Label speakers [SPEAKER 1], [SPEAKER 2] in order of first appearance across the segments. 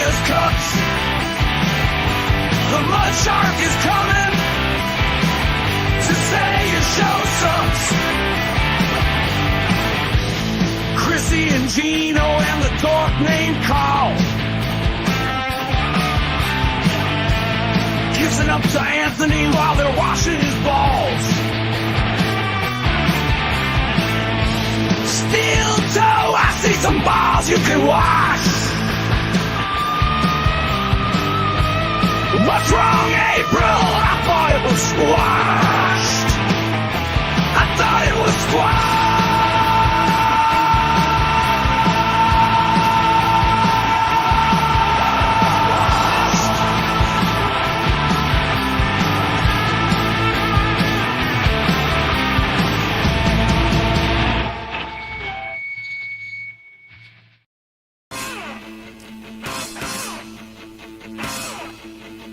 [SPEAKER 1] says CUCKS. The mud shark is coming to say your show sucks. Chrissy and Gino and the dork named Carl kissing up to Anthony while they're washing his balls. Steel toe, I see some balls you can wash. What's wrong, April? I thought it was squashed. I thought it was squashed.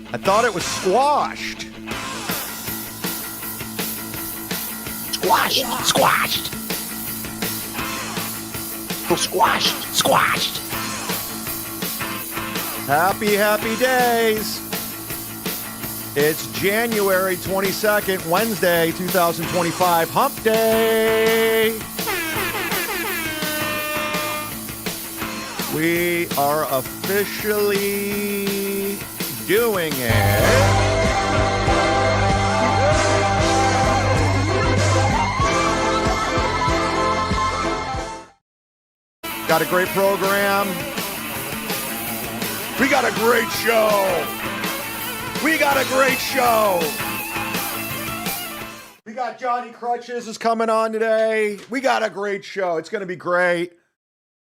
[SPEAKER 2] I thought it was squashed.
[SPEAKER 3] Squashed, squashed. Oh, squashed, squashed.
[SPEAKER 2] Happy days. It's January 22nd, Wednesday, 2025, Hump Day. We are officially doing it. Got a great program. We got a great show. We got a great show. We got Johnny Crutches is coming on today. We got a great show. It's going to be great.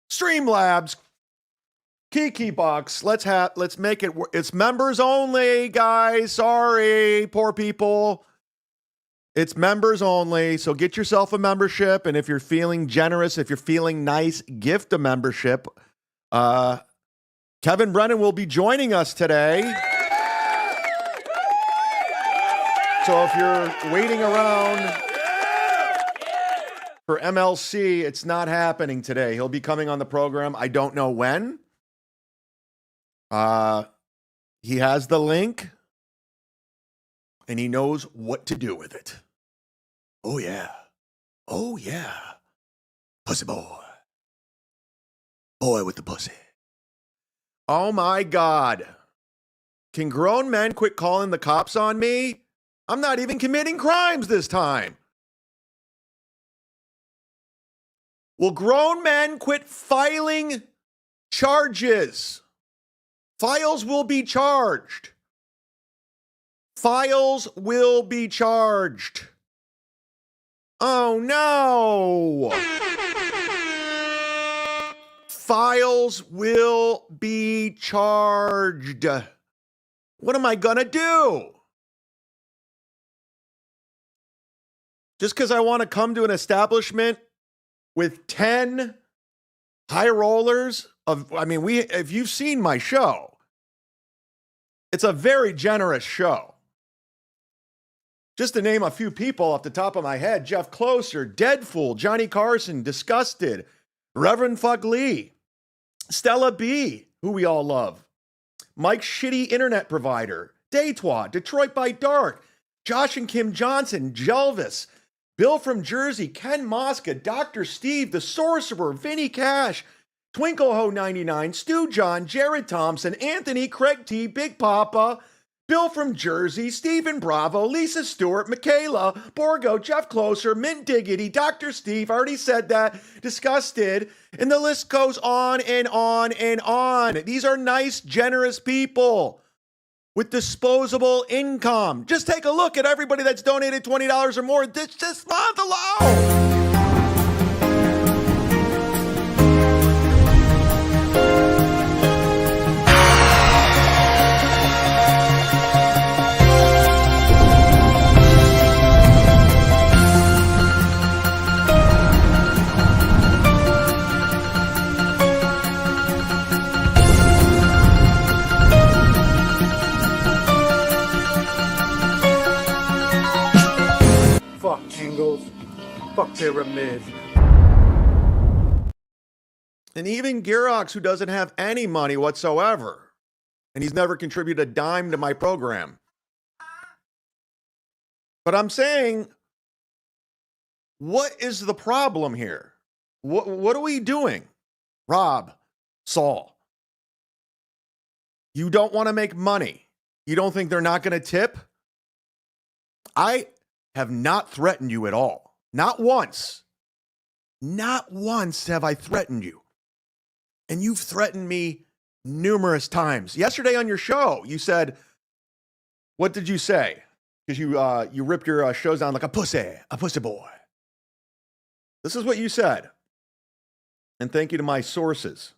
[SPEAKER 2] Streamlabs, Kiki Bucks. Let's make it. It's members only, guys. Sorry, poor people. It's members only. So get yourself a membership, and if you're feeling generous, if you're feeling nice, gift a membership. Kevin Brennan will be joining us today. So if you're waiting around for MLC, it's not happening today. He'll be coming on the program. I don't know when. He has the link and he knows what to do with it. Oh yeah. Oh yeah. Pussy boy. Boy with the pussy. Oh my God. Can grown men quit calling the cops on me? I'm not even committing crimes this time. Will grown men quit filing charges? Files will be charged. Files will be charged. Oh no. Files will be charged. What am I gonna do? Just because I want to come to an establishment with 10 high rollers if you've seen my show, it's a very generous show. Just to name a few people off the top of my head: Jeff Closer, Deadfool, Johnny Carson, Disgusted, Reverend Fuck Lee, Stella B, who we all love, Mike's Shitty Internet Provider, Daytwa, Detroit by Dark, Josh and Kim Johnson, Jelvis, Bill from Jersey, Ken Mosca, Dr. Steve, The Sorcerer, Vinny Cash, Twinkleho 99, Stu John, Jared Thompson, Anthony, Craig T, Big Papa, Bill from Jersey, Stephen Bravo, Lisa Stewart, Michaela, Borgo, Jeff Closer, Mint Diggity, Dr. Steve, I already said that, Disgusted, and the list goes on and on and on. These are nice, generous people with disposable income. Just take a look at everybody that's donated $20 or more this month alone.
[SPEAKER 4] Fuck angles. Fuck pyramid.
[SPEAKER 2] And even Girox, who doesn't have any money whatsoever, and he's never contributed a dime to my program. But I'm saying, what is the problem here? What are we doing? Rob, Saul, you don't want to make money. You don't think they're not going to tip? I have not threatened you at all. Not once. Not once have I threatened you. And you've threatened me numerous times. Yesterday on your show, you said, what did you say? Because you ripped your shows down like a pussy boy. This is what you said. And thank you to my sources.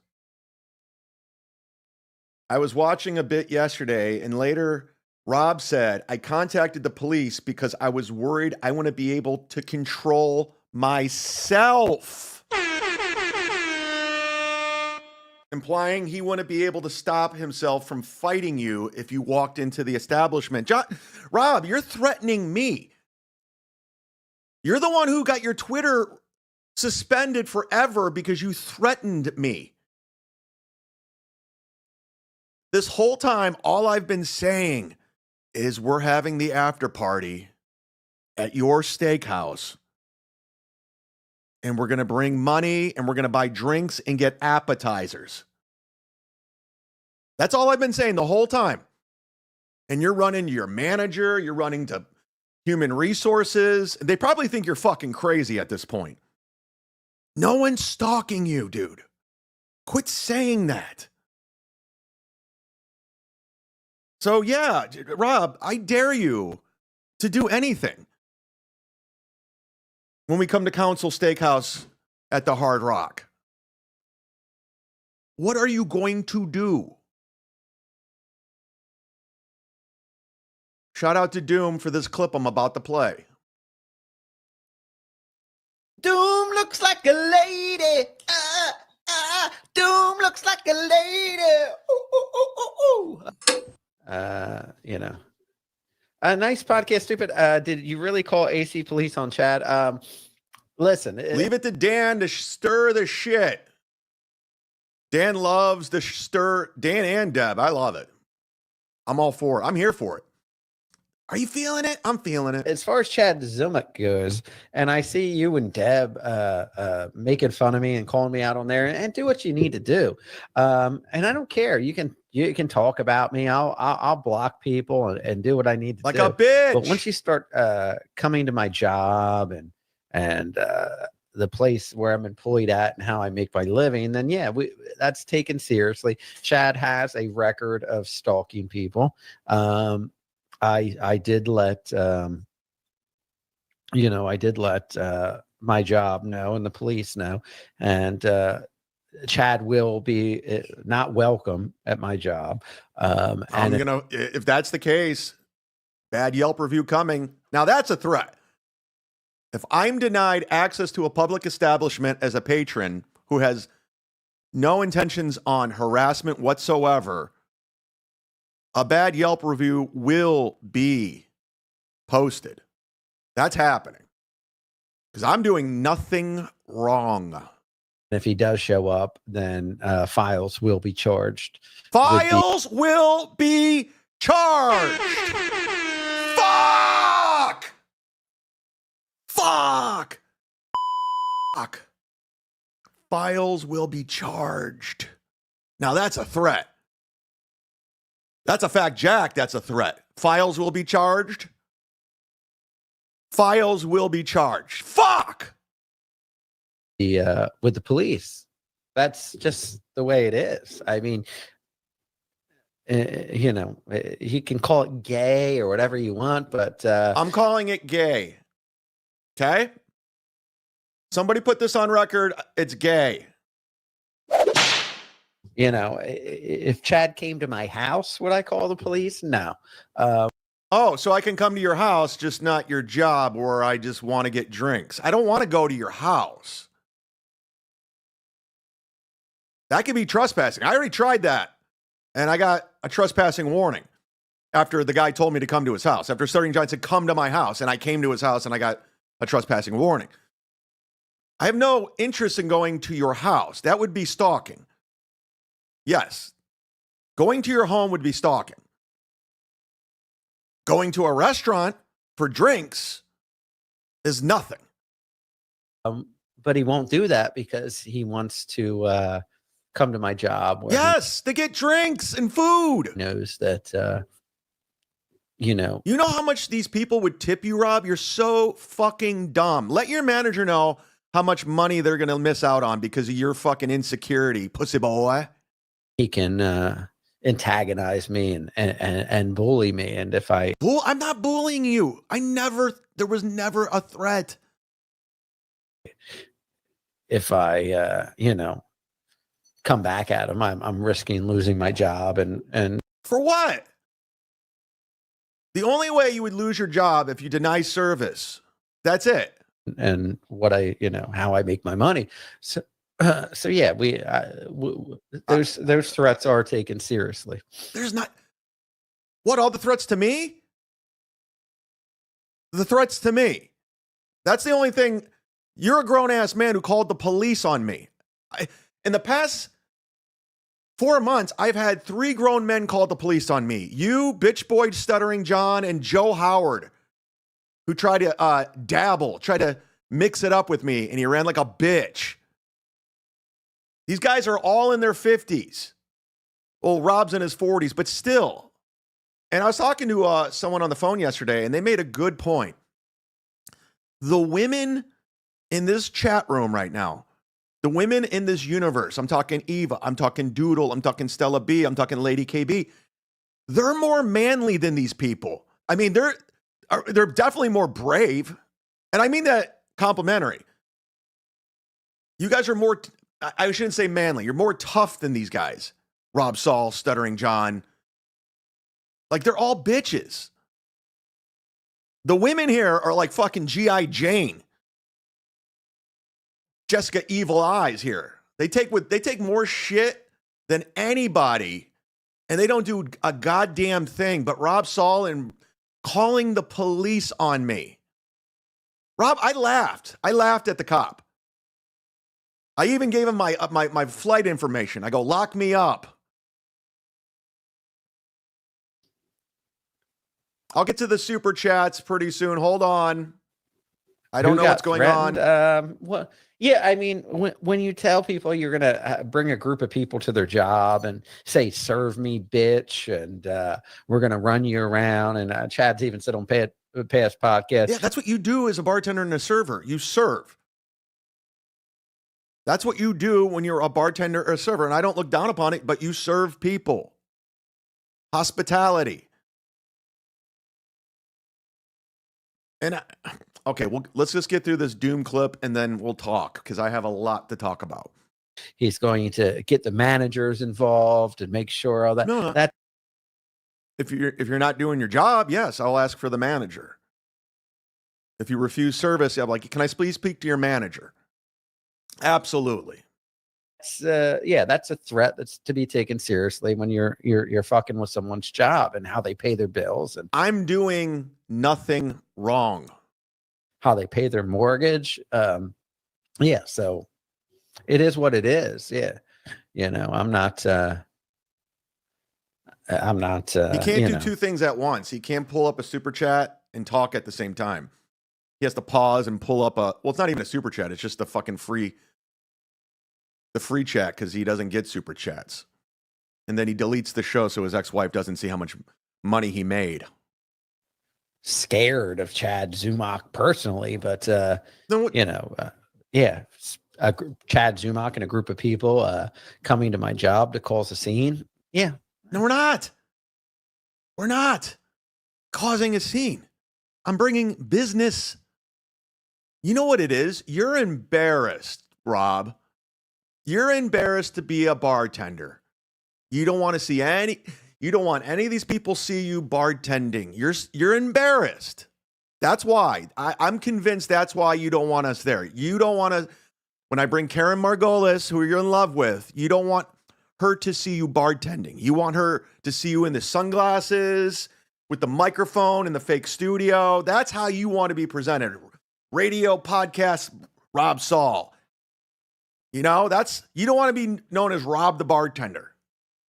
[SPEAKER 2] I was watching a bit yesterday, and later Rob said, I contacted the police because I was worried I want to be able to control myself. Implying he wouldn't be able to stop himself from fighting you if you walked into the establishment. Rob, you're threatening me. You're the one who got your Twitter suspended forever because you threatened me. This whole time, all I've been saying is we're having the after party at your steakhouse. And we're going to bring money and we're going to buy drinks and get appetizers. That's all I've been saying the whole time. And you're running to your manager, you're running to human resources. They probably think you're fucking crazy at this point. No one's stalking you, dude. Quit saying that. So yeah, Rob, I dare you to do anything. When we come to Council Steakhouse at the Hard Rock, what are you going to do? Shout out to Doom for this clip I'm about to play.
[SPEAKER 3] Doom looks like a lady. Doom looks like a lady. Ooh, ooh, ooh, ooh.
[SPEAKER 5] You know. Nice podcast, stupid. Did you really call AC police on Chad? Listen.
[SPEAKER 2] Leave it to Dan to stir the shit. Dan loves the stir. Dan and Deb. I love it. I'm all for it. I'm here for it. Are you feeling it? I'm feeling it.
[SPEAKER 5] As far as CHADZUMOCK goes, and I see you and Deb making fun of me and calling me out on there, and do what you need to do. And I don't care. You can talk about me. I'll block people and do what I need to
[SPEAKER 2] like
[SPEAKER 5] do.
[SPEAKER 2] Like a bitch.
[SPEAKER 5] But once you start coming to my job and the place where I'm employed at and how I make my living, then yeah, that's taken seriously. Chad has a record of stalking people. I did let my job know and the police know, and Chad will be not welcome at my job.
[SPEAKER 2] If that's the case, bad Yelp review coming. Now that's a threat. If I'm denied access to a public establishment as a patron who has no intentions on harassment whatsoever, a bad Yelp review will be posted. That's happening. Because I'm doing nothing wrong.
[SPEAKER 5] If he does show up, then files will be charged.
[SPEAKER 2] Files will be charged. Fuck! Fuck! Fuck! Files will be charged. Now that's a threat. That's a fact, Jack. That's a threat. Files will be charged. Files will be charged. Fuck!
[SPEAKER 5] With the police. That's just the way it is. I mean, he can call it gay or whatever you want, but
[SPEAKER 2] I'm calling it gay. Okay? Somebody put this on record. It's gay.
[SPEAKER 5] If Chad came to my house, would I call the police? No.
[SPEAKER 2] Oh, so I can come to your house, just not your job, where I just want to get drinks. I don't want to go to your house. That could be trespassing. I already tried that. And I got a trespassing warning after the guy told me to come to his house. After Starting Giant said, come to my house. And I came to his house and I got a trespassing warning. I have no interest in going to your house. That would be stalking. Yes. Going to your home would be stalking. Going to a restaurant for drinks is nothing.
[SPEAKER 5] But he won't do that because he wants to come to my job. Where
[SPEAKER 2] Yes, they get drinks and food.
[SPEAKER 5] he knows that, you know.
[SPEAKER 2] You know how much these people would tip you, Rob? You're so fucking dumb. Let your manager know how much money they're going to miss out on because of your fucking insecurity, pussy boy.
[SPEAKER 5] He can antagonize me and bully me. And if I
[SPEAKER 2] I'm not bullying you. There was never a threat.
[SPEAKER 5] if I you know, come back at him, I'm risking losing my job and
[SPEAKER 2] For what? The only way you would lose your job if you deny service. That's it.
[SPEAKER 5] what I, you know, how I make my money. So yeah, those threats are taken seriously.
[SPEAKER 2] There's not. What, all the threats to me? The threats to me. That's the only thing. You're a grown-ass man who called the police on me. In the past 4 months, I've had 3 grown men call the police on me. You, Bitch Boy Stuttering John, and Joe Howard, who tried to tried to mix it up with me, and he ran like a bitch. These guys are all in their 50s. Well, Rob's in his 40s, but still. And I was talking to someone on the phone yesterday, and they made a good point. The women in this chat room right now, the women in this universe, I'm talking Eva, I'm talking Doodle, I'm talking Stella B, I'm talking Lady KB, they're more manly than these people. I mean, they're definitely more brave. And I mean that complimentary. You guys are more, I shouldn't say manly, you're more tough than these guys. Rob Saul, Stuttering John. Like, they're all bitches. The women here are like fucking G.I. Jane. Jessica Evil Eyes here. They take more shit than anybody, and they don't do a goddamn thing. But Rob Saul and calling the police on me. Rob, I laughed. I laughed at the cop. I even gave him my flight information. I go, lock me up. I'll get to the super chats pretty soon. Hold on. I don't know what's going on.
[SPEAKER 5] Well, yeah, I mean, when you tell people you're going to bring a group of people to their job and say, serve me, bitch, and we're going to run you around. And Chad's even said on past podcasts.
[SPEAKER 2] Yeah, that's what you do as a bartender and a server. You serve. That's what you do when you're a bartender or a server. And I don't look down upon it, but you serve people. Hospitality. And okay, well, let's just get through this Doom clip and then we'll talk because I have a lot to talk about.
[SPEAKER 5] He's going to get the managers involved and make sure all that.
[SPEAKER 2] No.
[SPEAKER 5] That
[SPEAKER 2] if you're not doing your job, yes, I'll ask for the manager. If you refuse service, I'm like, can I please speak to your manager? Absolutely.
[SPEAKER 5] That's a threat that's to be taken seriously when you're fucking with someone's job and how they pay their bills and
[SPEAKER 2] I'm doing nothing wrong.
[SPEAKER 5] How they pay their mortgage. Yeah, so it is what it is. Yeah. You know, I'm not
[SPEAKER 2] he can't do two things at once. He can't pull up a super chat and talk at the same time. He has to pause and pull up well, it's not even a super chat, it's just the fucking free chat because he doesn't get super chats. And then he deletes the show so his ex-wife doesn't see how much money he made.
[SPEAKER 5] Scared of CHADZUMOCK personally, but you know, CHADZUMOCK and a group of people coming to my job to cause a scene. Yeah.
[SPEAKER 2] No, we're not. We're not causing a scene. I'm bringing business. You know what it is? You're embarrassed, Rob. You're embarrassed to be a bartender. You don't want to see you don't want any of these people see you bartending. You're embarrassed. That's why. I'm convinced that's why you don't want us there. You don't want to, when I bring Karen Margolis, who you're in love with, you don't want her to see you bartending. You want her to see you in the sunglasses, with the microphone in the fake studio. That's how you want to be presented. Radio, podcast, Rob Saul. You know, you don't want to be known as Rob the bartender.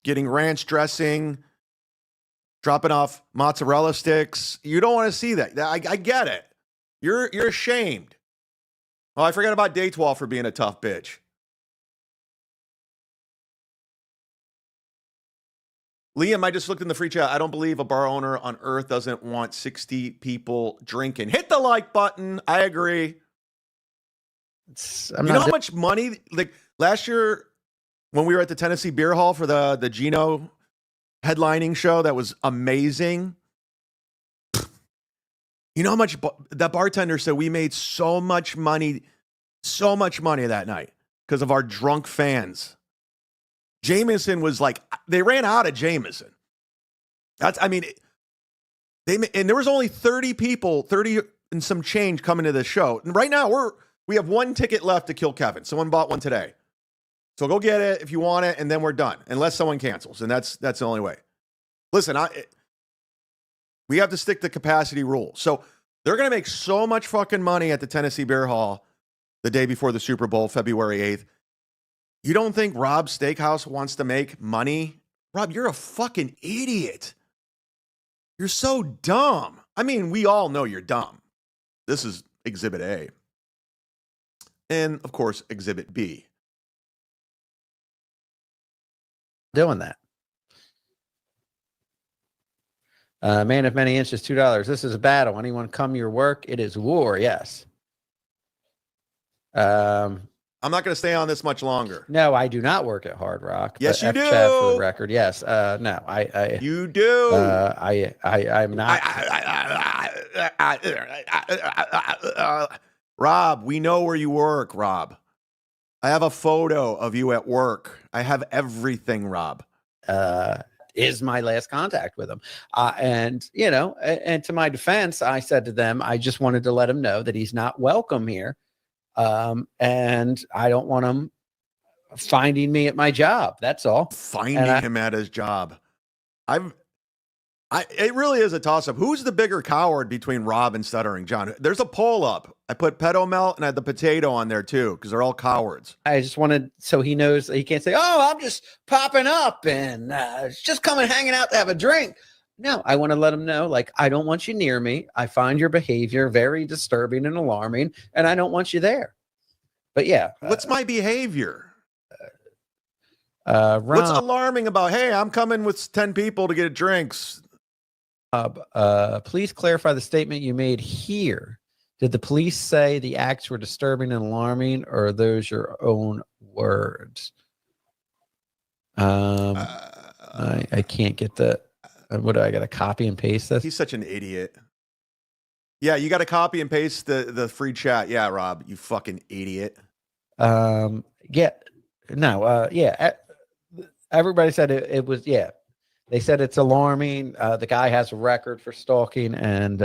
[SPEAKER 2] getting ranch dressing, dropping off mozzarella sticks. You don't want to see that. I get it. You're ashamed. Oh, I forgot about Day 12 for being a tough bitch. Liam, I just looked in the free chat. I don't believe a bar owner on earth doesn't want 60 people drinking. Hit the like button. I agree. You know how much money, like last year when we were at the Tennessee Beer Hall for the Gino headlining show, that was amazing. You know how much that bartender said we made so much money that night because of our drunk fans. Jameson was like, they ran out of Jameson. And there was only 30 people, 30 and some change coming to the show. And right now we have one ticket left to Kill Kevin. Someone bought one today. So go get it if you want it, and then we're done. Unless someone cancels, and that's the only way. Listen, we have to stick to capacity rules. So they're going to make so much fucking money at the Tennessee Beer Hall the day before the Super Bowl, February 8th. You don't think Rob's Steakhouse wants to make money? Rob, you're a fucking idiot. You're so dumb. I mean, we all know you're dumb. This is Exhibit A. And, of course, Exhibit B.
[SPEAKER 5] Doing that. Man of many inches, $2. This is a battle. Anyone come your work? It is war. Yes.
[SPEAKER 2] I'm not going to stay on this much longer.
[SPEAKER 5] No, I do not work at Hard Rock.
[SPEAKER 2] Yes, you do.
[SPEAKER 5] Chad, for the record. Yes. No, I
[SPEAKER 2] you do.
[SPEAKER 5] I'm not.
[SPEAKER 2] Rob, we know where you work, Rob. I have a photo of you at work. I have everything, Rob.
[SPEAKER 5] Is my last contact with him. And, you know, and to my defense, I said to them, I just wanted to let him know that he's not welcome here. And I don't want him finding me at my job. That's all.
[SPEAKER 2] Finding him at his job. It really is a toss-up. Who's the bigger coward between Rob and Stuttering John? There's a poll up. I put Pedo Melt and I had the potato on there too, because they're all cowards.
[SPEAKER 5] I just wanted, so he knows he can't say, oh, I'm just popping up and just coming hanging out to have a drink. No, I want to let him know, like, I don't want you near me. I find your behavior very disturbing and alarming, and I don't want you there. But yeah.
[SPEAKER 2] What's my behavior?
[SPEAKER 5] Rob,
[SPEAKER 2] what's alarming about, hey, I'm coming with 10 people to get drinks?
[SPEAKER 5] Please clarify the statement you made here. Did the police say the acts were disturbing and alarming, or are those your own words? I can't get the. What do I got to copy and paste this?
[SPEAKER 2] He's such an idiot. Yeah, you got to copy and paste the free chat. Yeah, Rob, you fucking idiot.
[SPEAKER 5] Yeah, no, yeah. Everybody said it was, yeah. They said it's alarming. The guy has a record for stalking, and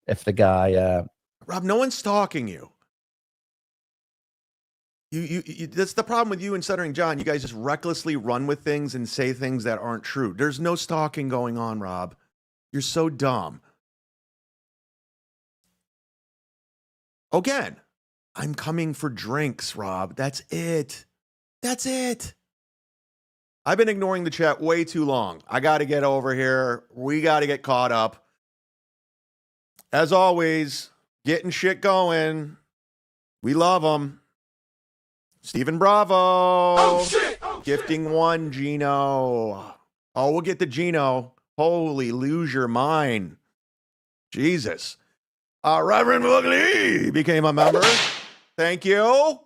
[SPEAKER 5] if the guy,
[SPEAKER 2] Rob, no one's stalking you. You that's the problem with you and Stuttering John. You guys just recklessly run with things and say things that aren't true. There's no stalking going on, Rob. You're so dumb. Again, I'm coming for drinks, Rob. That's it. That's it. I've been ignoring the chat way too long. I got to get over here. We got to get caught up. As always, getting shit going. We love them. Stephen Bravo.
[SPEAKER 1] Oh, shit. Oh,
[SPEAKER 2] gifting one, Gino. Oh, we'll get to Gino. Holy, lose your mind. Jesus. Reverend Bugley became a member. Thank you.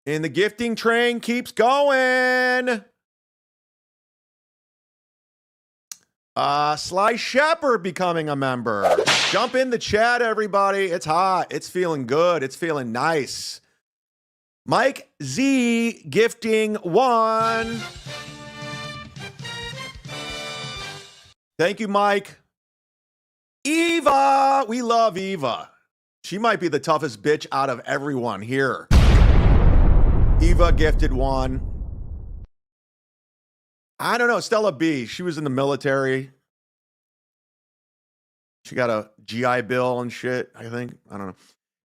[SPEAKER 2] And the gifting train keeps going. Sly Shepherd becoming a member. Jump in the chat, everybody. It's hot. It's feeling good. It's feeling nice. Mike Z gifting one. Thank you, Mike. Eva. We love Eva. She might be the toughest bitch out of everyone here. Eva gifted one. I don't know. Stella B. She was in the military. She got a GI Bill and shit, I think. I don't know.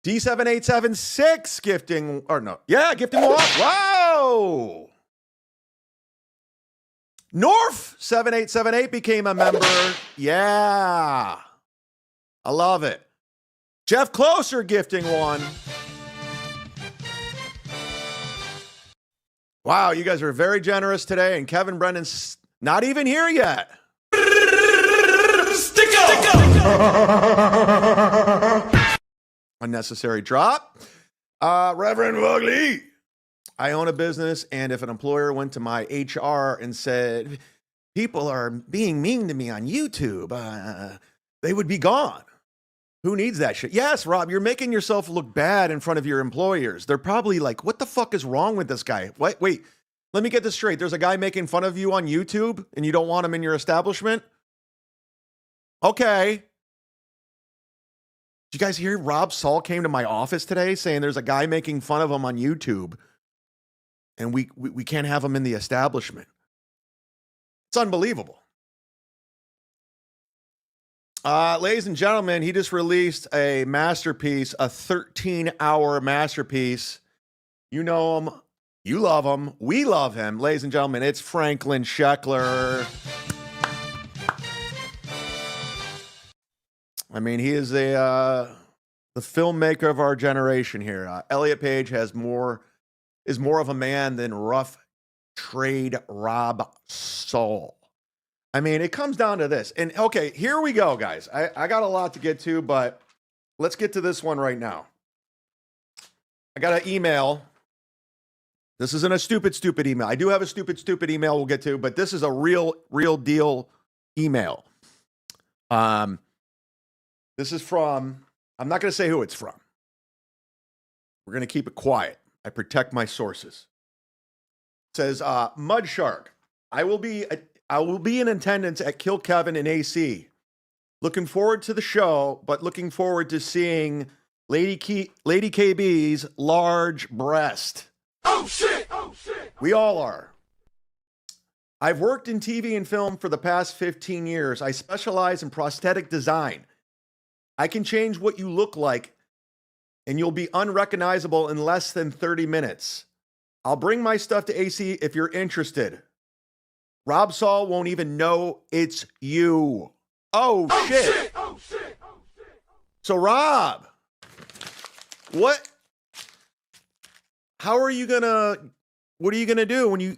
[SPEAKER 2] D7876 gifting, or no. Yeah, gifting one. Wow. North 7878 became a member. Yeah. I love it. Jeff Closer gifting one. Wow, you guys are very generous today, and Kevin Brennan's not even here yet. Unnecessary drop. Reverend Wugley. I own a business, and if an employer went to my HR and said, people are being mean to me on YouTube, they would be gone. Who needs that shit? Yes, Rob, you're making yourself look bad in front of your employers. They're probably like, what the fuck is wrong with this guy? Wait, let me get this straight. There's a guy making fun of you on YouTube, and you don't want him in your establishment? Okay. Did you guys hear Rob Saul came to my office today saying there's a guy making fun of him on YouTube, and we can't have him in the establishment? It's unbelievable. Ladies and gentlemen, he just released a masterpiece, a 13-hour masterpiece. You know him. You love him. We love him. Ladies and gentlemen, it's Franklin Scheckler. I mean, he is the filmmaker of our generation here. Elliot Page is more of a man than rough trade Rob Saul. I mean, it comes down to this. And okay, here we go, guys. I got a lot to get to, but let's get to this one right now. I got an email. This isn't a stupid email. I do have a stupid email we'll get to, but this is a real deal email. This is from, I'm not going to say who it's from. We're going to keep it quiet. I protect my sources. It says, Mud Shark, I will be in attendance at Kill Kevin in AC. Looking forward to the show, but looking forward to seeing Lady KB's large breast.
[SPEAKER 1] Oh shit!
[SPEAKER 2] We all are. I've worked in TV and film for the past 15 years. I specialize in prosthetic design. I can change what you look like, and you'll be unrecognizable in less than 30 minutes. I'll bring my stuff to AC if you're interested. Rob Saul won't even know it's you. Oh, shit. So, Rob, what are you going to do when you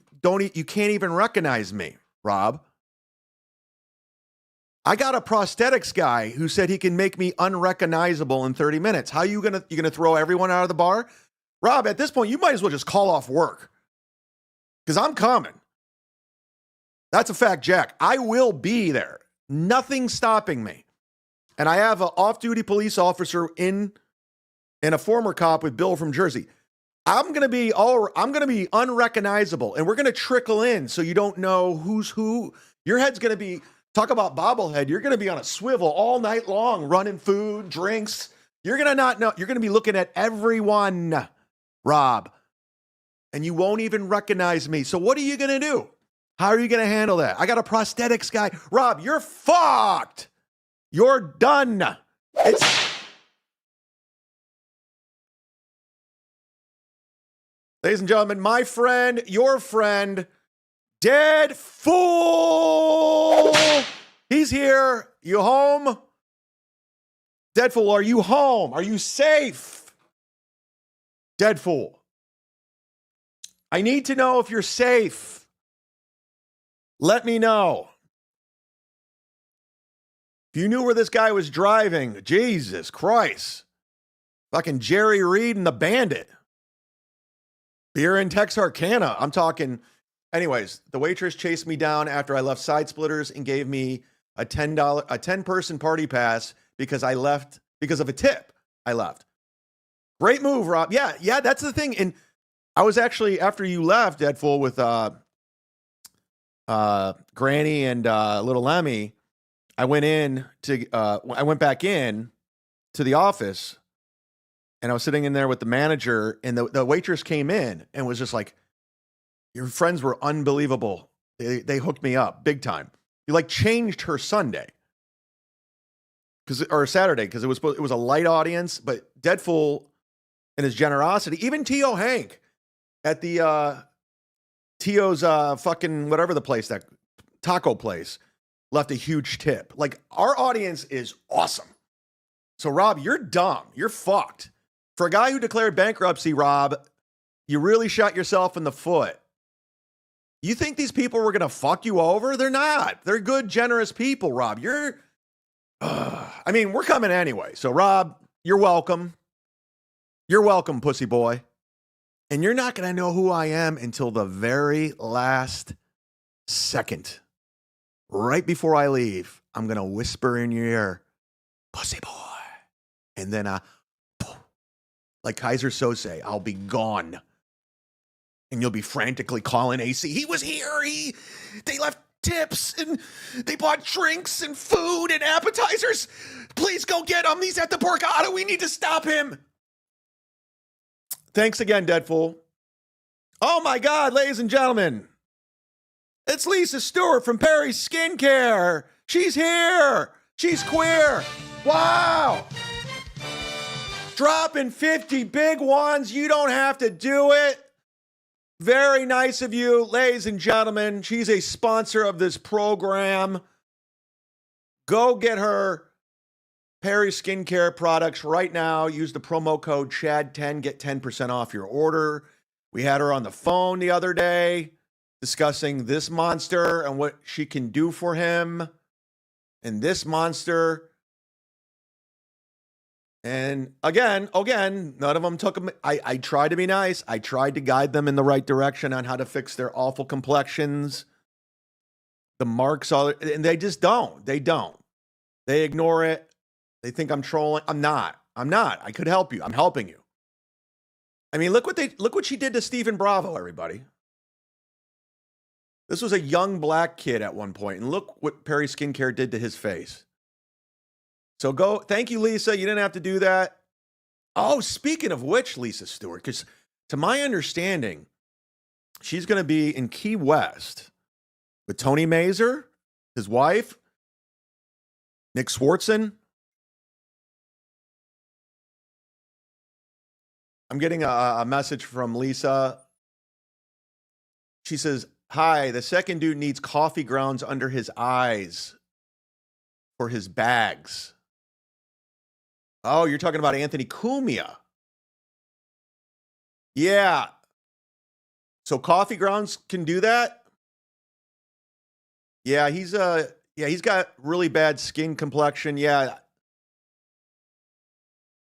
[SPEAKER 2] can't even recognize me, Rob? I got a prosthetics guy who said he can make me unrecognizable in 30 minutes. How you going to throw everyone out of the bar? Rob, at this point, you might as well just call off work, because I'm coming. That's a fact, Jack. I will be there. Nothing's stopping me. And I have an off-duty police officer and a former cop with Bill from Jersey. I'm going to be unrecognizable, and we're going to trickle in so you don't know who's who. Your head's going to be, talk about bobblehead, you're going to be on a swivel all night long, running food, drinks. You're going to not know. You're going to be looking at everyone, Rob, and you won't even recognize me. So what are you going to do? How are you going to handle that? I got a prosthetics guy. Rob, you're fucked. You're done. Ladies and gentlemen, my friend, your friend, Dead Fool. He's here. You home? Dead Fool, are you home? Are you safe? Dead Fool. I need to know if you're safe. Let me know. If you knew where this guy was driving, Jesus Christ. Fucking Jerry Reed and the Bandit. Beer and Texarkana. I'm talking. Anyways, the waitress chased me down after I left Side Splitters and gave me a $10 party pass because I left because of a tip. I left. Great move, Rob. Yeah, that's the thing. And I was actually, after you left, Dead Fool, with Granny and Little Lemmy, I went back in to the office, and I was sitting in there with the manager, and the waitress came in and was just like, your friends were unbelievable. They hooked me up big time. You like changed her Sunday or Saturday, because it was a light audience, but Dead Fool and his generosity, even T.O. Hank at the T.O.'s fucking whatever the place that taco place left a huge tip. Like, our audience is awesome. So, Rob, you're dumb. You're fucked. For a guy who declared bankruptcy, Rob, you really shot yourself in the foot. You think these people were going to fuck you over? They're not. They're good, generous people, Rob. I mean, we're coming anyway. So, Rob, you're welcome. You're welcome, pussy boy. And you're not going to know who I am until the very last second. Right before I leave, I'm going to whisper in your ear, pussy boy. And then, like Kaiser Sose, I'll be gone. And you'll be frantically calling AC. He was here. They left tips and they bought drinks and food and appetizers. Please go get him. He's at the Borgata. We need to stop him. Thanks again, Deadfool. Oh my God, ladies and gentlemen. It's Lisa Stewart from Perry's Skincare. She's here. She's queer. Wow. Dropping 50 big ones. You don't have to do it. Very nice of you, ladies and gentlemen. She's a sponsor of this program. Go get her Perry Skincare products right now. Use the promo code CHAD10. Get 10% off your order. We had her on the phone the other day discussing this monster and what she can do for him. And this monster. And again, none of them took them. I tried to be nice. I tried to guide them in the right direction on how to fix their awful complexions. The marks, and they just don't. They don't. They ignore it. They think I'm trolling. I'm not. I could help you. I'm helping you. I mean, look what she did to Stephen Bravo, everybody. This was a young black kid at one point, and look what Perry Skincare did to his face. So go, thank you, Lisa. You didn't have to do that. Oh, speaking of which, Lisa Stewart, because to my understanding, she's going to be in Key West with Tony Mazur, his wife, Nick Swartzen. I'm getting a message from Lisa. She says, hi, the second dude needs coffee grounds under his eyes for his bags. Oh, you're talking about Anthony Cumia. Yeah. So coffee grounds can do that? Yeah, he's got really bad skin complexion. Yeah.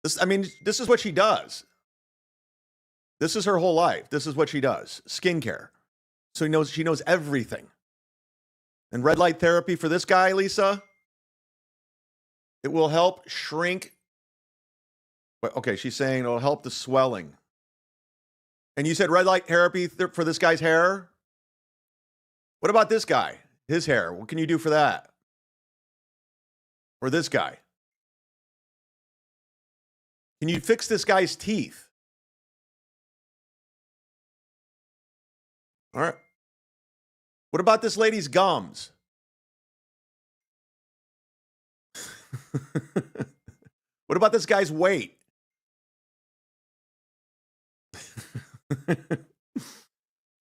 [SPEAKER 2] This is what she does. This is her whole life. This is what she does. Skincare. So she knows everything. And red light therapy for this guy, Lisa, it will help shrink. Okay, she's saying it'll help the swelling. And you said red light therapy for this guy's hair? What about this guy? His hair. What can you do for that? Or this guy? Can you fix this guy's teeth? All right. What about this lady's gums? What about this guy's weight?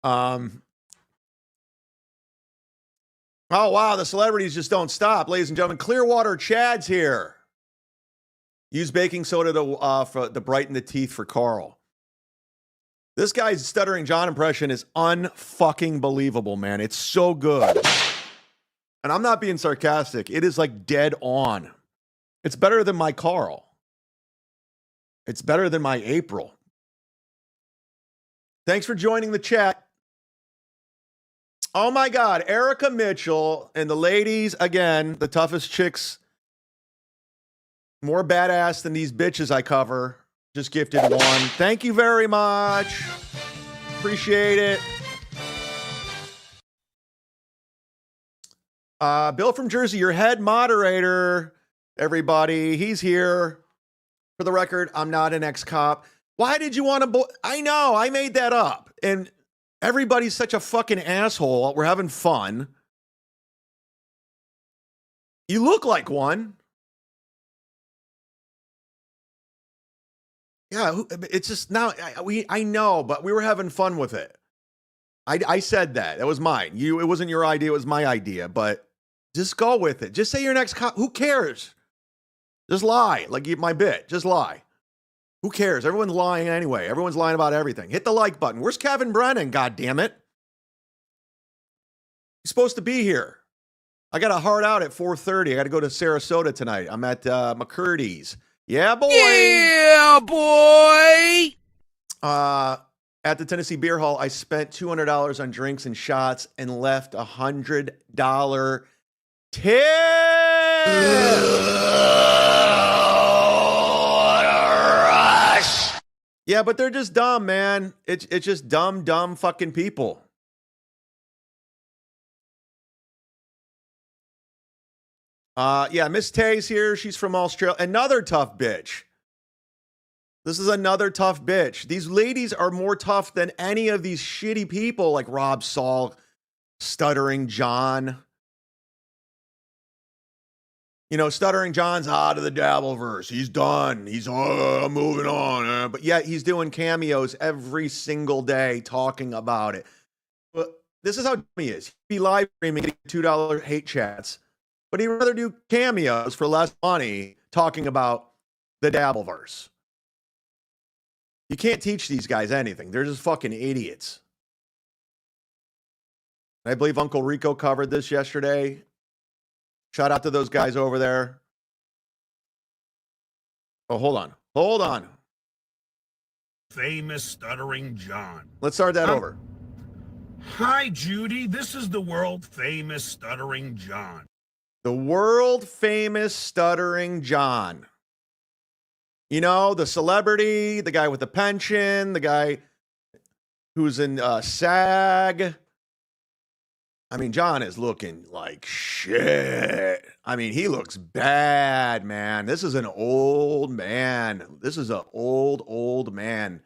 [SPEAKER 2] Oh, wow. The celebrities just don't stop. Ladies and gentlemen, Clearwater Chad's here. Use baking soda to brighten the teeth for Carl. This guy's Stuttering John impression is unfucking believable, man. It's so good. And I'm not being sarcastic. It is like dead on. It's better than my Carl. It's better than my April. Thanks for joining the chat. Oh my God, Erica Mitchell and the ladies, again, the toughest chicks, more badass than these bitches I cover, just gifted one. Thank you very much. Appreciate it. Bill from Jersey, your head moderator, everybody. He's here. For the record, I'm not an ex-cop. Why did you want to... I know, I made that up. And everybody's such a fucking asshole. We're having fun. You look like one. Yeah, it's just now... I know, but we were having fun with it. I said that. That was mine. It wasn't your idea. It was my idea. But just go with it. Just say your next who cares? Just lie. Like my bit. Just lie. Who cares? Everyone's lying anyway. Everyone's lying about everything. Hit the like button. Where's Kevin Brennan? God damn it. He's supposed to be here. I got a hard out at 4:30. I got to go to Sarasota tonight. I'm at McCurdy's. Yeah, boy.
[SPEAKER 1] Yeah, boy.
[SPEAKER 2] At the Tennessee Beer Hall, I spent $200 on drinks and shots and left $100 tip.
[SPEAKER 1] Rush.
[SPEAKER 2] Yeah, but they're just dumb, man. It's just dumb fucking people. Yeah, Miss Tay's here. She's from Australia. Another tough bitch. This is another tough bitch. These ladies are more tough than any of these shitty people like Rob Saul, Stuttering John. You know, Stuttering John's out of the Dabbleverse. He's done. He's moving on. But yet he's doing cameos every single day talking about it. But this is how dumb he is. He'd be live streaming, getting $2 hate chats. But he'd rather do cameos for less money talking about the Dabbleverse. You can't teach these guys anything. They're just fucking idiots. I believe Uncle Rico covered this yesterday. Shout out to those guys over there. Oh, hold on. Hold on.
[SPEAKER 6] Famous Stuttering John.
[SPEAKER 2] Let's start that over.
[SPEAKER 6] Hi, Judy. This is the world famous Stuttering John.
[SPEAKER 2] The world famous Stuttering John. You know, the celebrity, the guy with the pension, the guy who's in SAG. I mean, John is looking like shit. I mean, he looks bad, man. This is an old man. This is an old man.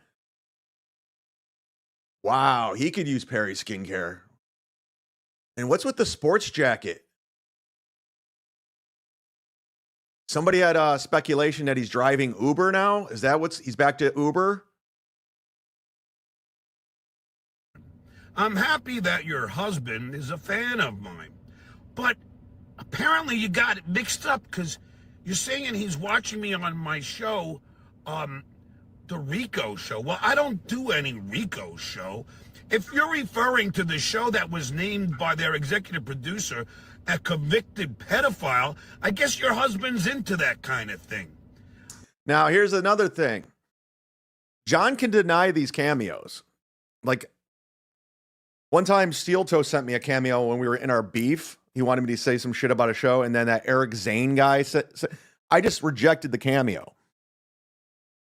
[SPEAKER 2] Wow, he could use Perry skincare. And what's with the sports jacket? Somebody had speculation that he's driving Uber now. Is that he's back to Uber?
[SPEAKER 6] I'm happy that your husband is a fan of mine, but apparently you got it mixed up because you're saying he's watching me on my show, the Rico show. Well, I don't do any Rico show. If you're referring to the show that was named by their executive producer a convicted pedophile, I guess your husband's into that kind of thing.
[SPEAKER 2] Now, here's another thing. John can deny these cameos. Like, one time, Steel Toe sent me a cameo when we were in our beef. He wanted me to say some shit about a show, and then that Eric Zane guy said I just rejected the cameo.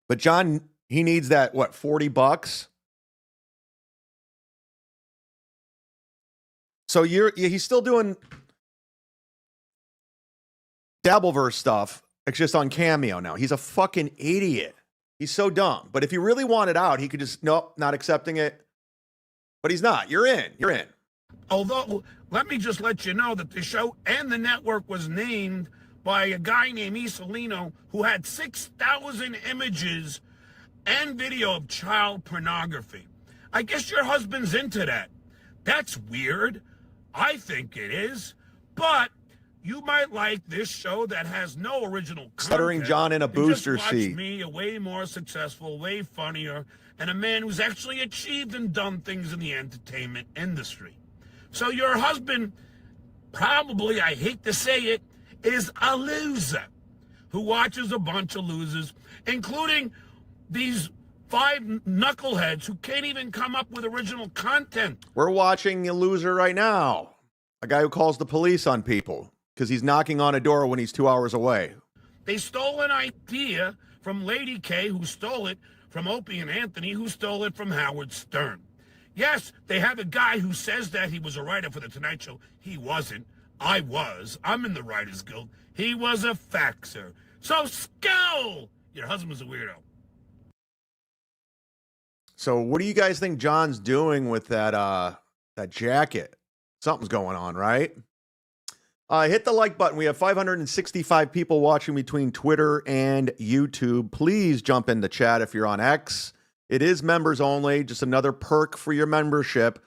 [SPEAKER 2] But John, he needs that, what, $40? So he's still doing Dabbleverse stuff. It's just on Cameo now. He's a fucking idiot. He's so dumb. But if he really wanted out, he could just, nope, not accepting it. But he's not. You're in. You're in.
[SPEAKER 6] Although, let me just let you know that the show and the network was named by a guy named Isolino who had 6,000 images and video of child pornography. I guess your husband's into that. That's weird. I think it is. But you might like this show that has no original content.
[SPEAKER 2] Stuttering John in a booster
[SPEAKER 6] just watch
[SPEAKER 2] seat.
[SPEAKER 6] Me, a way more successful, way funnier, and a man who's actually achieved and done things in the entertainment industry. So your husband, probably, I hate to say it, is a loser who watches a bunch of losers, including these 5 knuckleheads who can't even come up with original content.
[SPEAKER 2] We're watching a loser right now. A guy who calls the police on people because he's knocking on a door when he's 2 hours away.
[SPEAKER 6] They stole an idea from Lady K, who stole it from Opie and Anthony, who stole it from Howard Stern. Yes, they have a guy who says that he was a writer for The Tonight Show. He wasn't. I was. I'm in the Writers Guild. He was a faxer. So, Skull! Your husband's a weirdo.
[SPEAKER 2] So what do you guys think John's doing with that jacket? Something's going on, right? Hit the like button. We have 565 people watching between Twitter and YouTube. Please jump in the chat if you're on X. It is members only, just another perk for your membership.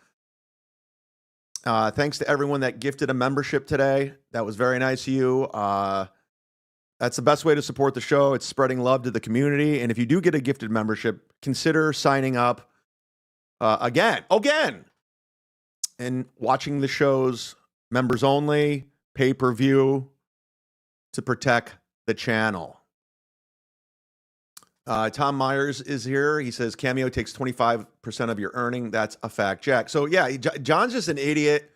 [SPEAKER 2] Thanks to everyone that gifted a membership today. That was very nice of you. That's the best way to support the show. It's spreading love to the community. And if you do get a gifted membership, consider signing up again, and watching the shows members only, pay-per-view, to protect the channel. Tom Myers is here. He says Cameo takes 25% of your earning. That's a fact, Jack. So yeah, John's just an idiot.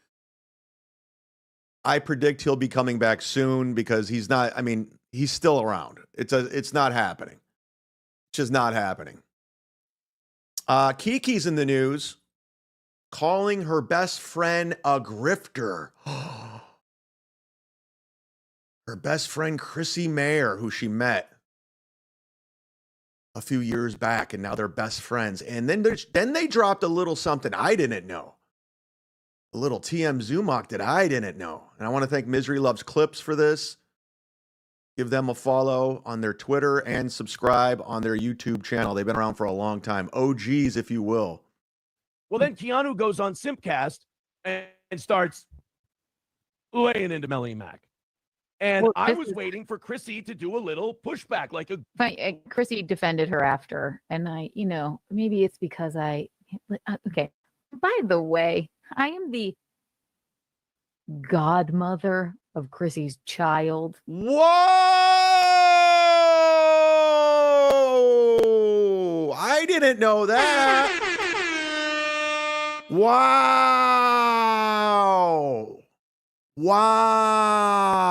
[SPEAKER 2] I predict he'll be coming back soon because he's not. I mean, he's still around. It's not happening. It's just not happening. Kiki's in the news, calling her best friend a grifter. Her best friend Chrissy Mayer, who she met a few years back, and now they're best friends. And then they dropped a little something I didn't know. A little TM-zumock that I didn't know. And I want to thank Misery Loves Clips for this. Give them a follow on their Twitter and subscribe on their YouTube channel. They've been around for a long time. OGs, if you will.
[SPEAKER 7] Well, then Keanu goes on Simpcast and starts laying into Melanie Mac. And
[SPEAKER 8] Well,
[SPEAKER 7] I
[SPEAKER 8] this
[SPEAKER 7] was
[SPEAKER 8] is-
[SPEAKER 7] waiting for Chrissy to do a little pushback, like a
[SPEAKER 8] Fine, Chrissy defended her after, and maybe it's because okay. By the way, I am the godmother of Chrissy's child.
[SPEAKER 2] Whoa! I didn't know that. Wow. Wow.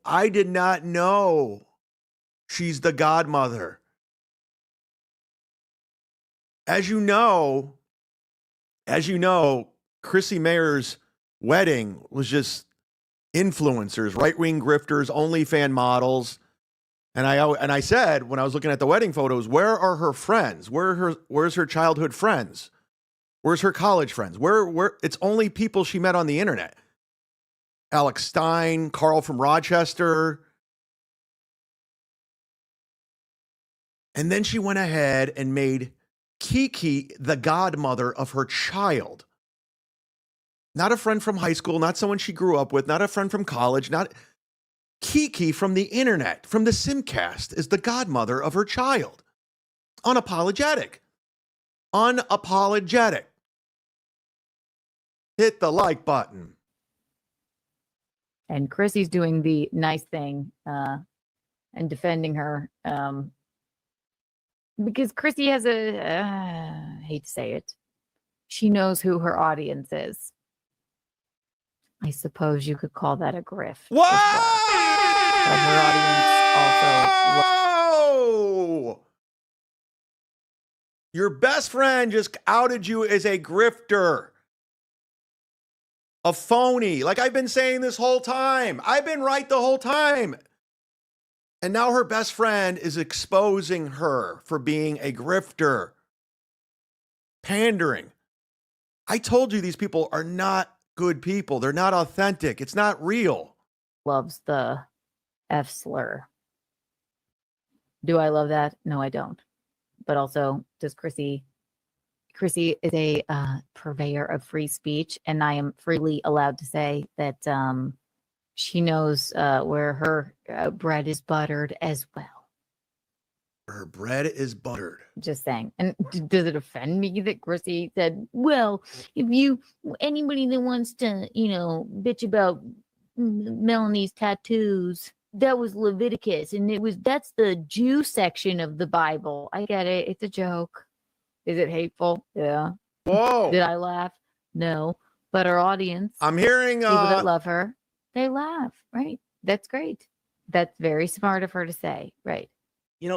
[SPEAKER 2] I did not know she's the godmother. As you know, Chrissy Mayer's wedding was just influencers, right-wing grifters, OnlyFans models. And I said when I was looking at the wedding photos, where are her friends? Where's her childhood friends? Where's her college friends? Where it's only people she met on the internet. Alex Stein, Carl from Rochester. And then she went ahead and made Kiki the godmother of her child. Not a friend from high school, not someone she grew up with, not a friend from college, not Kiki from the internet, from the Simcast, is the godmother of her child. Unapologetic. Unapologetic. Hit the like button.
[SPEAKER 8] And Chrissy's doing the nice thing and defending her because Chrissy has I hate to say it, she knows who her audience is. I suppose you could call that a grift.
[SPEAKER 2] Whoa!
[SPEAKER 8] But her audience
[SPEAKER 2] Whoa! Your best friend just outed you as a grifter. A phony. Like I've been saying this whole time. I've been right the whole time. And now her best friend is exposing her for being a grifter. Pandering. I told you these people are not good people. They're not authentic. It's not real.
[SPEAKER 8] loves the F slur. Do I love that? No, I don't. But also, does Chrissy is a purveyor of free speech, and I am freely allowed to say that she knows where her bread is buttered as well.
[SPEAKER 2] Her bread is buttered.
[SPEAKER 8] Just saying. And does it offend me that Chrissy said, well, if anybody that wants to, bitch about Melanie's tattoos, that was Leviticus, and that's the Jew section of the Bible. I get it. It's a joke. Is it hateful? Yeah.
[SPEAKER 2] Whoa.
[SPEAKER 8] Did I laugh? No. But our audience,
[SPEAKER 2] I'm hearing
[SPEAKER 8] people that love her, they laugh, right? That's great. That's very smart of her to say, right?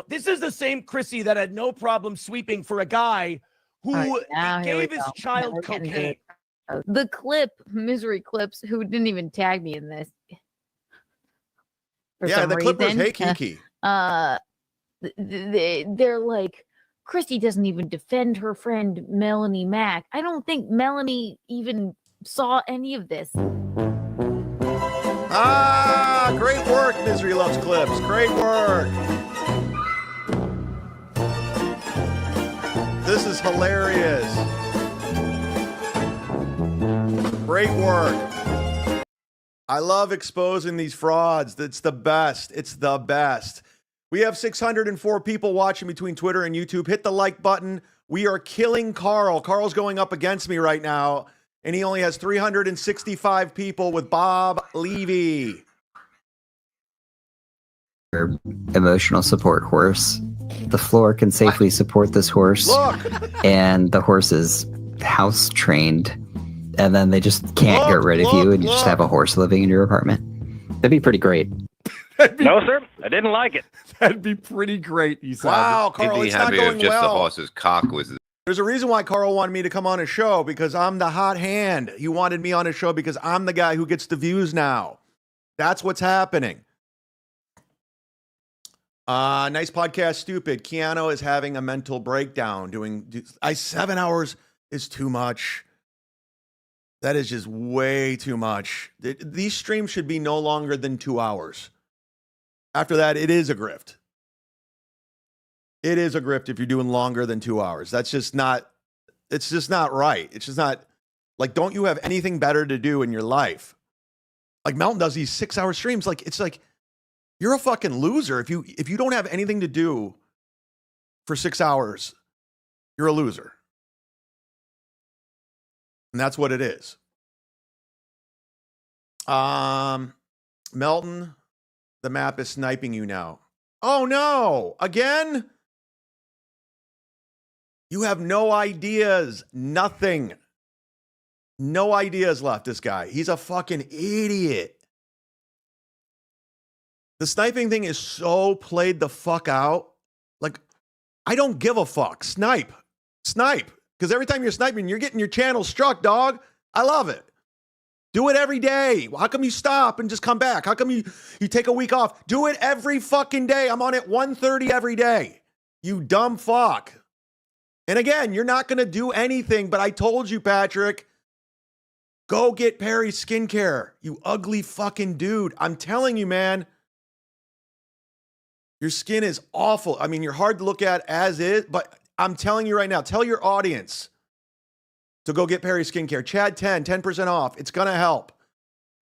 [SPEAKER 7] This is the same Chrissy that had no problem sweeping for a guy who gave his child cocaine.
[SPEAKER 8] The clip, Misery Clips, who didn't even tag me in this.
[SPEAKER 2] Yeah, the clip was, hey, Kiki.
[SPEAKER 8] They're like, Chrissy doesn't even defend her friend Melanie Mac. I don't think Melanie even saw any of this.
[SPEAKER 2] Great work, Misery Loves Clips. Great work. This is hilarious. Great work. I love exposing these frauds. It's the best. It's the best. We have 604 people watching between Twitter and YouTube. Hit the like button. We are killing Carl. Carl's going up against me right now, and he only has 365 people with Bob Levy.
[SPEAKER 9] Emotional support horse. The floor can safely support this horse.
[SPEAKER 2] Look!
[SPEAKER 9] And the horse is house trained. And then they just can't get rid of you, and you just have a horse living in your apartment. That'd be pretty great.
[SPEAKER 10] No, sir. I didn't like it.
[SPEAKER 2] That'd be pretty great, you said. Wow, Carl,
[SPEAKER 11] He'd be
[SPEAKER 2] it's not
[SPEAKER 11] happy
[SPEAKER 2] going
[SPEAKER 11] if just
[SPEAKER 2] well.
[SPEAKER 11] the horse's cock was.
[SPEAKER 2] There's a reason why Carl wanted me to come on his show, because I'm the hot hand. He wanted me on his show because I'm the guy who gets the views now. That's what's happening. Nice podcast, stupid. Keanu is having a mental breakdown. 7 hours is too much. That is just way too much. These streams should be no longer than 2 hours. After that, it is a grift. It is a grift if you're doing longer than 2 hours. That's just not, it's just not right. It's just not, like, don't you have anything better to do in your life? Like, Mountain does these 6 hour streams. Like, it's like, you're a fucking loser. If you don't have anything to do for 6 hours, you're a loser. And that's what it is. Melton, the map is sniping you now. Oh no, again? You have no ideas, nothing. No ideas left, this guy. He's a fucking idiot. The sniping thing is so played the fuck out. Like, I don't give a fuck. Snipe. Because every time you're sniping, you're getting your channel struck, dog. I love it. Do it every day. How come you stop and just come back? How come you take a week off? Do it every fucking day. I'm on at 1:30 every day. You dumb fuck. And again, you're not going to do anything, but I told you, Patrick, go get Perry Skincare. You ugly fucking dude. I'm telling you, man. Your skin is awful. I mean, you're hard to look at as is, but I'm telling you right now, tell your audience to go get Perry Skincare. Chad 10% off. It's going to help.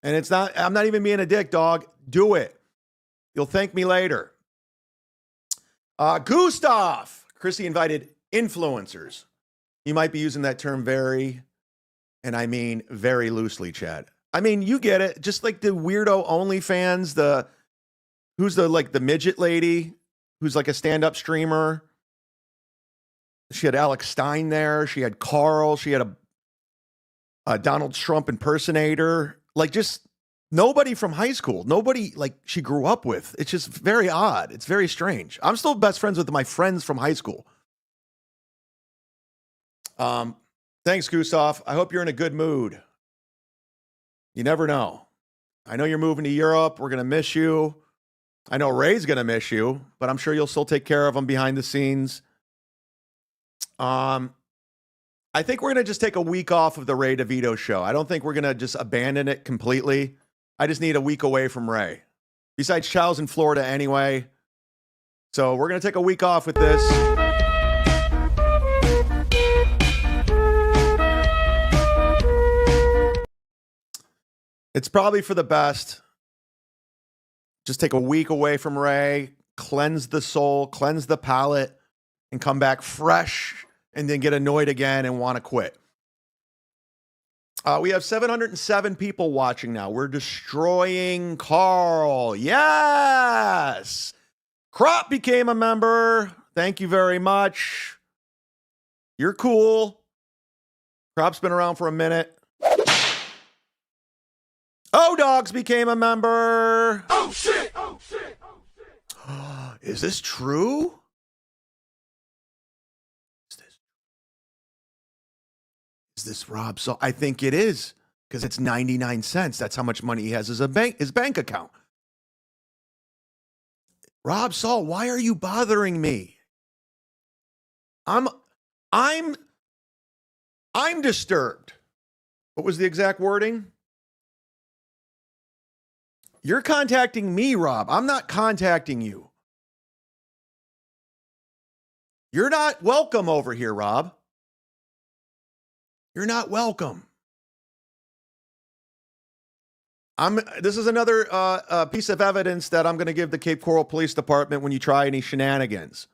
[SPEAKER 2] And it's not, I'm not even being a dick, dog. Do it. You'll thank me later. Gustav. Chrissy invited influencers. You might be using that term very, and I mean very loosely, Chad. I mean, you get it. Just like the weirdo OnlyFans, who's the midget lady who's like a stand-up streamer. She had Alex Stein there. She had Carl. She had a Donald Trump impersonator. Like, just nobody from high school. Nobody like she grew up with. It's just very odd. It's very strange. I'm still best friends with my friends from high school. Thanks, Gustav. I hope you're in a good mood. You never know. I know you're moving to Europe. We're going to miss you. I know Ray's going to miss you, but I'm sure you'll still take care of him behind the scenes. I think we're going to just take a week off of the Ray DeVito show. I don't think we're going to just abandon it completely. I just need a week away from Ray. Besides, Chow's in Florida anyway. So we're going to take a week off with this. It's probably for the best. Just take a week away from Ray, cleanse the soul, cleanse the palate, and come back fresh, and then get annoyed again and want to quit. We have 707 people watching now. We're destroying Carl. Yes! Crop became a member. Thank you very much. You're cool. Crop's been around for a minute. O-Dogs became a member.
[SPEAKER 1] Oh shit! Oh shit! Oh shit!
[SPEAKER 2] Is this true? Is this Rob? So I think it is, because it's 99 cents. That's how much money he has as his bank account. Rob Saul, why are you bothering me? I'm disturbed. What was the exact wording? You're contacting me, Rob. I'm not contacting you. You're not welcome over here, Rob. You're not welcome. This is another piece of evidence that I'm going to give the Cape Coral Police Department when you try any shenanigans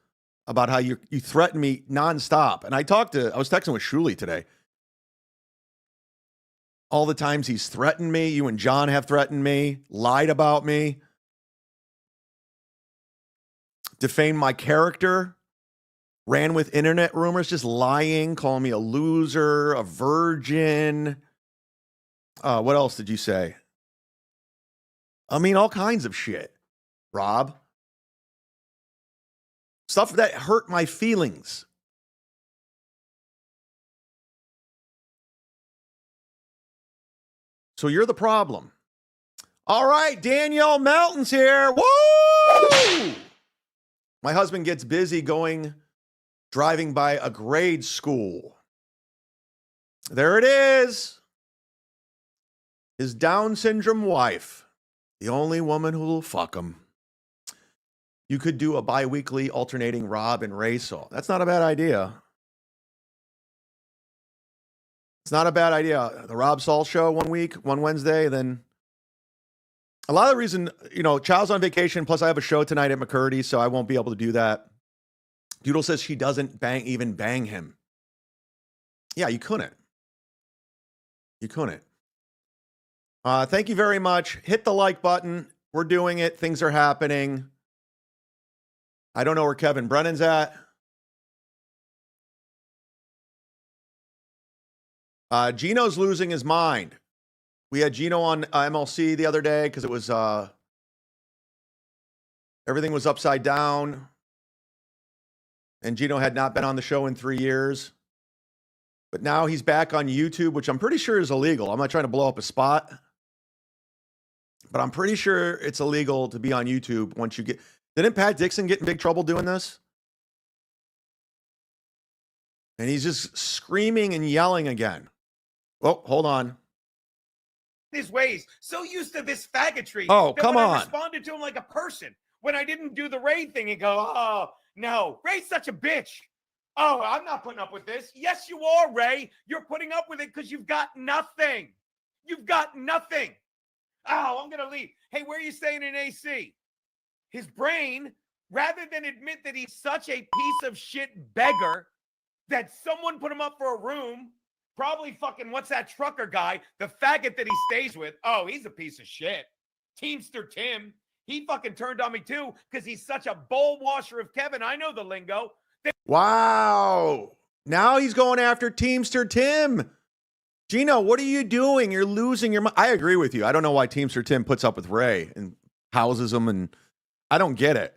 [SPEAKER 2] about how you threaten me nonstop. And I was texting with Shuli today. All the times he's threatened me, you and John have threatened me, lied about me, defamed my character, ran with internet rumors, just lying, calling me a loser, a virgin. What else did you say? I mean, all kinds of shit, Rob. Stuff that hurt my feelings. So you're the problem. All right, Danielle Melton's here. Woo! My husband gets busy driving by a grade school. There it is. His Down syndrome wife. The only woman who will fuck him. You could do a bi-weekly alternating Rob and Ray Saw. That's not a bad idea. It's not a bad idea. The Rob Saul show one week, one Wednesday, then a lot of the reason, Child's on vacation, plus I have a show tonight at McCurdy, so I won't be able to do that. Doodle says she doesn't even bang him. Yeah, you couldn't. You couldn't. Thank you very much. Hit the like button. We're doing it. Things are happening. I don't know where Kevin Brennan's at. Gino's losing his mind. We had Gino on MLC the other day because it was everything was upside down. And Gino had not been on the show in 3 years. But now he's back on YouTube, which I'm pretty sure is illegal. I'm not trying to blow up a spot. But I'm pretty sure it's illegal to be on YouTube once you get... Didn't Pat Dixon get in big trouble doing this? And he's just screaming and yelling again. Oh, hold on.
[SPEAKER 3] His ways, so used to this faggotry.
[SPEAKER 2] Oh,
[SPEAKER 3] that
[SPEAKER 2] come
[SPEAKER 3] when
[SPEAKER 2] on.
[SPEAKER 3] I responded to him like a person. When I didn't do the Ray thing and go, oh, no, Ray's such a bitch. Oh, I'm not putting up with this. Yes, you are, Ray. You're putting up with it because you've got nothing. You've got nothing. Oh, I'm going to leave. Hey, where are you staying in AC? His brain, rather than admit that he's such a piece of shit beggar, that someone put him up for a room, probably fucking, what's that trucker guy, the faggot that he stays with. Oh, he's a piece of shit. Teamster Tim. He fucking turned on me too because he's such a bowl washer of Kevin. I know the lingo.
[SPEAKER 2] Wow. Now he's going after Teamster Tim. Gino, what are you doing? You're losing your mind. I agree with you. I don't know why Teamster Tim puts up with Ray and houses him, and I don't get it.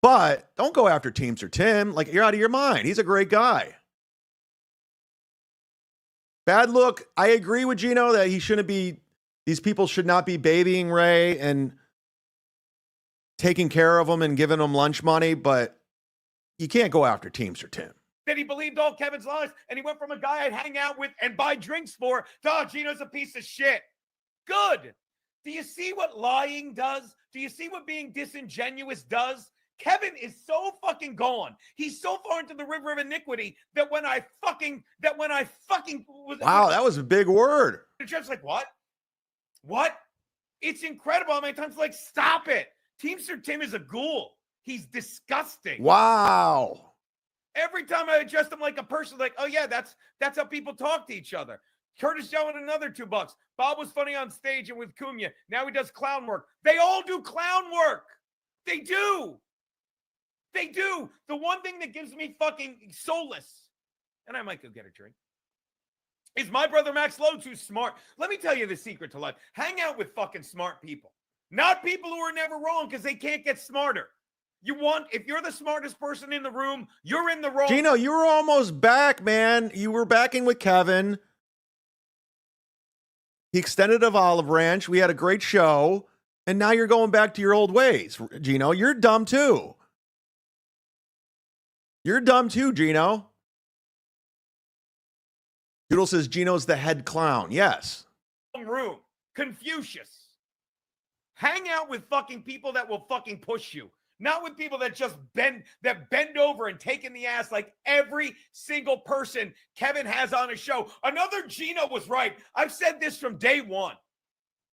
[SPEAKER 2] But don't go after Teamster Tim. Like, you're out of your mind. He's a great guy. Bad look. I agree with Gino that these people should not be babying Ray and taking care of him and giving him lunch money, but you can't go after Teamster Tim.
[SPEAKER 3] That he believed all Kevin's lies, and he went from a guy I'd hang out with and buy drinks for to, oh, Gino's a piece of shit. Good. Do you see what lying does? Do you see what being disingenuous does? Kevin is so fucking gone. He's so far into the river of iniquity that when I fucking was,
[SPEAKER 2] wow, that was a big word.
[SPEAKER 3] Just like, what? What? It's incredible how many times like, stop it. Teamster Tim is a ghoul. He's disgusting.
[SPEAKER 2] Wow.
[SPEAKER 3] Every time I addressed him like a person, like, oh yeah, that's how people talk to each other. Curtis Jones another $2. Bob was funny on stage and with Cumia. Now he does clown work. They all do clown work. They do. They do. The one thing that gives me fucking solace, and I might go get a drink, is my brother Max Lodes, who's smart. Let me tell you the secret to life. Hang out with fucking smart people. Not people who are never wrong because they can't get smarter. If you're the smartest person in the room, you're in the wrong.
[SPEAKER 2] Gino, you were almost back, man. You were backing with Kevin. He extended of Olive Ranch. We had a great show. And now you're going back to your old ways. Gino, you're dumb too. You're dumb too, Gino. Doodle says Gino's the head clown. Yes.
[SPEAKER 3] Room. Confucius. Hang out with fucking people that will fucking push you. Not with people that just bend over and take in the ass like every single person Kevin has on his show. Another Gino was right. I've said this from day one.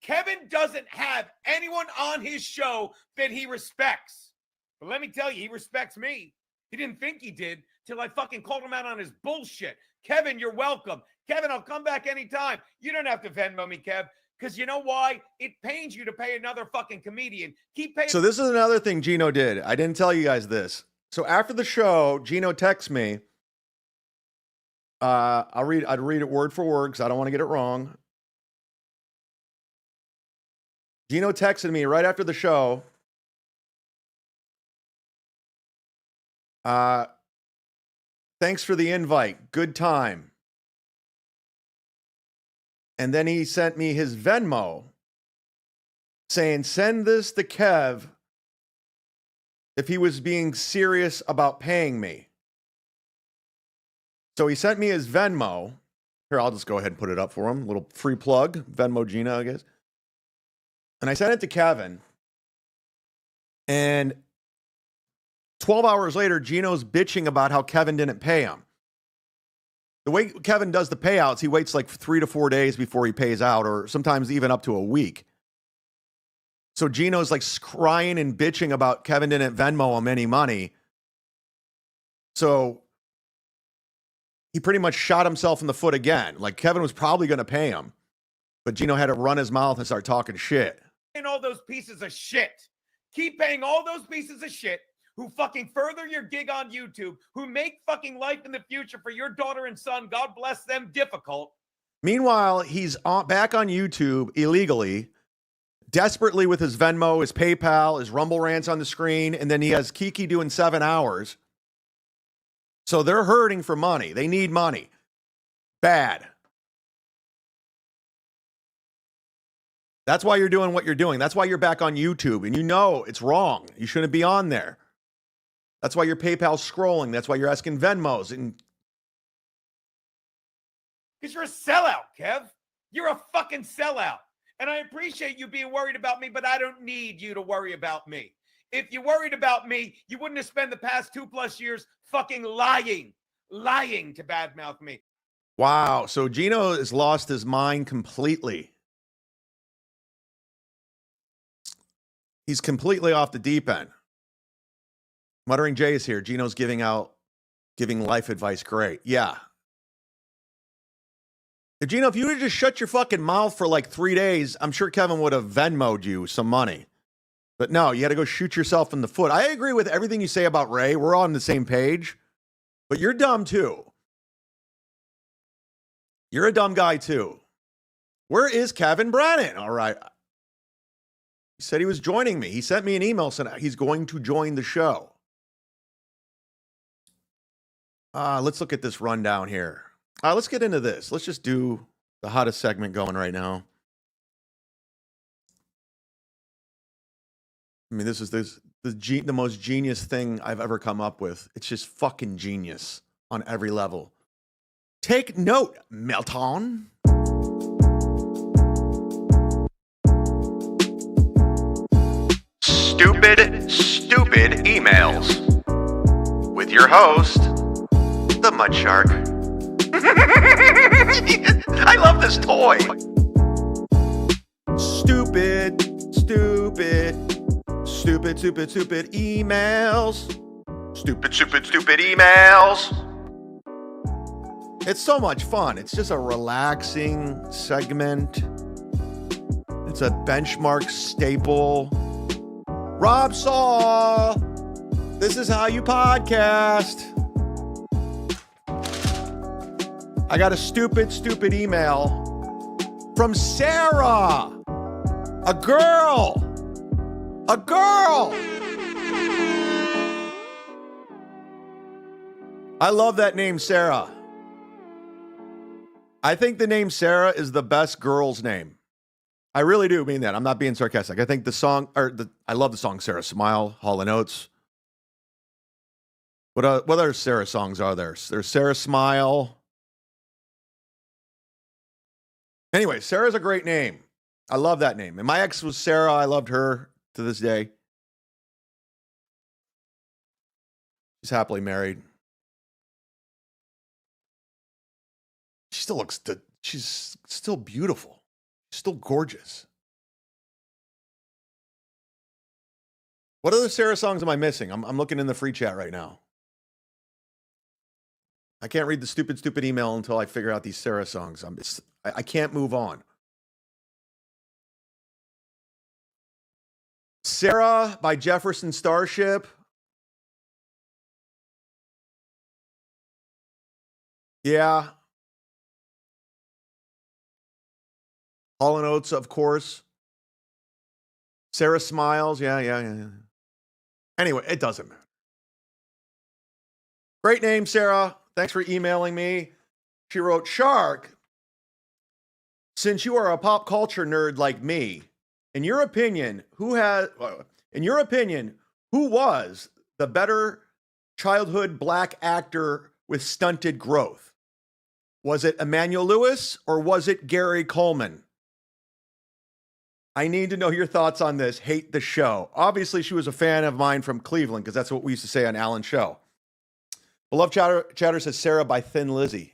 [SPEAKER 3] Kevin doesn't have anyone on his show that he respects. But let me tell you, he respects me. He didn't think he did till I fucking called him out on his bullshit. Kevin, you're welcome. Kevin, I'll come back anytime. You don't have to Venmo me, Kev, because you know why? It pains you to pay another fucking comedian. Keep paying.
[SPEAKER 2] So this is another thing Gino did. I didn't tell you guys this. So after the show, Gino texts me. I'd read it word for word because I don't want to get it wrong. Gino texted me right after the show. Thanks for the invite. Good time. And then he sent me his Venmo saying, send this to Kev if he was being serious about paying me. So he sent me his Venmo. Here, I'll just go ahead and put it up for him. Little free plug. Venmo Gino, I guess. And I sent it to Kevin. And 12 hours later, Gino's bitching about how Kevin didn't pay him. The way Kevin does the payouts, he waits like 3 to 4 days before he pays out, or sometimes even up to a week. So Gino's like crying and bitching about Kevin didn't Venmo him any money. So he pretty much shot himself in the foot again. Like Kevin was probably going to pay him, but Gino had to run his mouth and start talking shit.
[SPEAKER 3] And all those pieces of shit. Keep paying all those pieces of shit who fucking further your gig on YouTube, who make fucking life in the future for your daughter and son, God bless them, difficult.
[SPEAKER 2] Meanwhile, he's back on YouTube illegally, desperately with his Venmo, his PayPal, his Rumble rants on the screen, and then he has Kiki doing 7 hours. So they're hurting for money. They need money. Bad. That's why you're doing what you're doing. That's why you're back on YouTube, and you know it's wrong. You shouldn't be on there. That's why your PayPal's scrolling. That's why you're asking Venmos. And
[SPEAKER 3] because you're a sellout, Kev. You're a fucking sellout. And I appreciate you being worried about me, but I don't need you to worry about me. If you worried about me, you wouldn't have spent the past 2+ years fucking lying to badmouth me.
[SPEAKER 2] wow, so Gino has lost his mind completely. He's completely off the deep end. Muttering Jay is here. Gino's giving life advice. Great. Yeah. Gino, if you would have just shut your fucking mouth for like 3 days, I'm sure Kevin would have Venmo'd you some money. But no, you had to go shoot yourself in the foot. I agree with everything you say about Ray. We're on the same page. But you're dumb too. You're a dumb guy too. Where is Kevin Brennan? All right. He said he was joining me. He sent me an email saying he's going to join the show. Let's look at this rundown here. Let's get into this. Let's just do the hottest segment going right now. I mean, this is the most genius thing I've ever come up with. It's just fucking genius on every level. Take note, Melton. Stupid emails. With your host, the Mud Shark. I love this toy. Stupid emails. Stupid emails. It's so much fun. It's just a relaxing segment. It's a benchmark staple. Rob Saul, this is how you podcast. I got a stupid email from Sarah. A girl. I love that name, Sarah. I think the name Sarah is the best girl's name. I really do mean that. I'm not being sarcastic. I think I love the song Sarah Smile, Hall & Oates. What other Sarah songs are there? There's Sarah Smile. Anyway, Sarah's a great name. I love that name. And my ex was Sarah. I loved her to this day. She's happily married. She still looks she's still beautiful. She's still gorgeous. What other Sarah songs am I missing? I'm looking in the free chat right now. I can't read the stupid email until I figure out these Sarah songs. I can't move on. Sarah by Jefferson Starship. Yeah. Hall & Oates, of course. Sarah Smiles. Yeah. Anyway, it doesn't matter. Great name, Sarah. Thanks for emailing me. She wrote, Shark, since you are a pop culture nerd like me, in your opinion, who was the better childhood black actor with stunted growth? Was it Emmanuel Lewis or was it Gary Coleman? I need to know your thoughts on this. Hate the show. Obviously, she was a fan of mine from Cleveland because that's what we used to say on Alan's show. Beloved Chatter says Sarah by Thin Lizzy.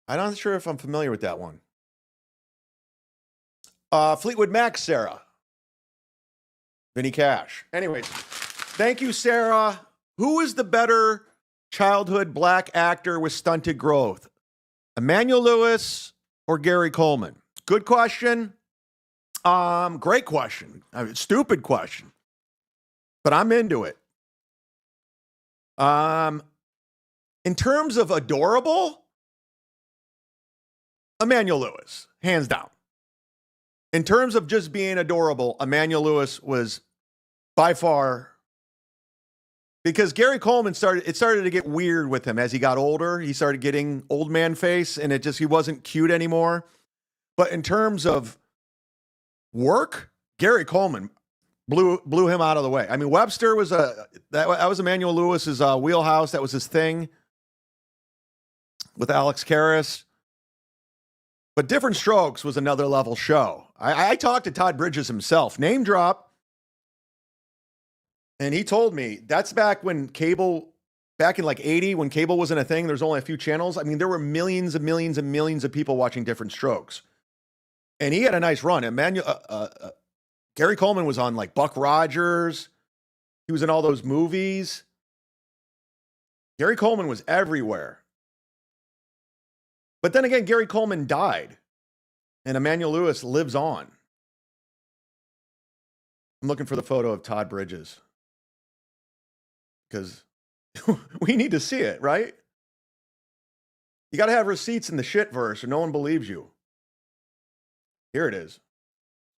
[SPEAKER 2] I'm not sure if I'm familiar with that one. Fleetwood Mac, Sarah. Vinny Cash. Anyways, thank you, Sarah. Who is the better childhood black actor with stunted growth? Emmanuel Lewis or Gary Coleman? Good question. Great question. Stupid question. But I'm into it. In terms of adorable, Emmanuel Lewis, hands down. In terms of just being adorable, Emmanuel Lewis was by far, because Gary Coleman started to get weird with him as he got older. He started getting old man face and he wasn't cute anymore. But in terms of work, Gary Coleman blew him out of the way. I mean, Webster was that was Emmanuel Lewis's wheelhouse. That was his thing with Alex Karras. But Different Strokes was another level show. I talked to Todd Bridges himself, name drop, and he told me that's back when cable, back in like 80, when cable wasn't a thing, there's only a few channels. I mean, there were millions and millions and millions of people watching Different Strokes. And he had a nice run. Gary Coleman was on like Buck Rogers. He was in all those movies. Gary Coleman was everywhere. But then again, Gary Coleman died. And Emmanuel Lewis lives on. I'm looking for the photo of Todd Bridges. Because we need to see it, right? You got to have receipts in the shit verse or no one believes you. Here it is.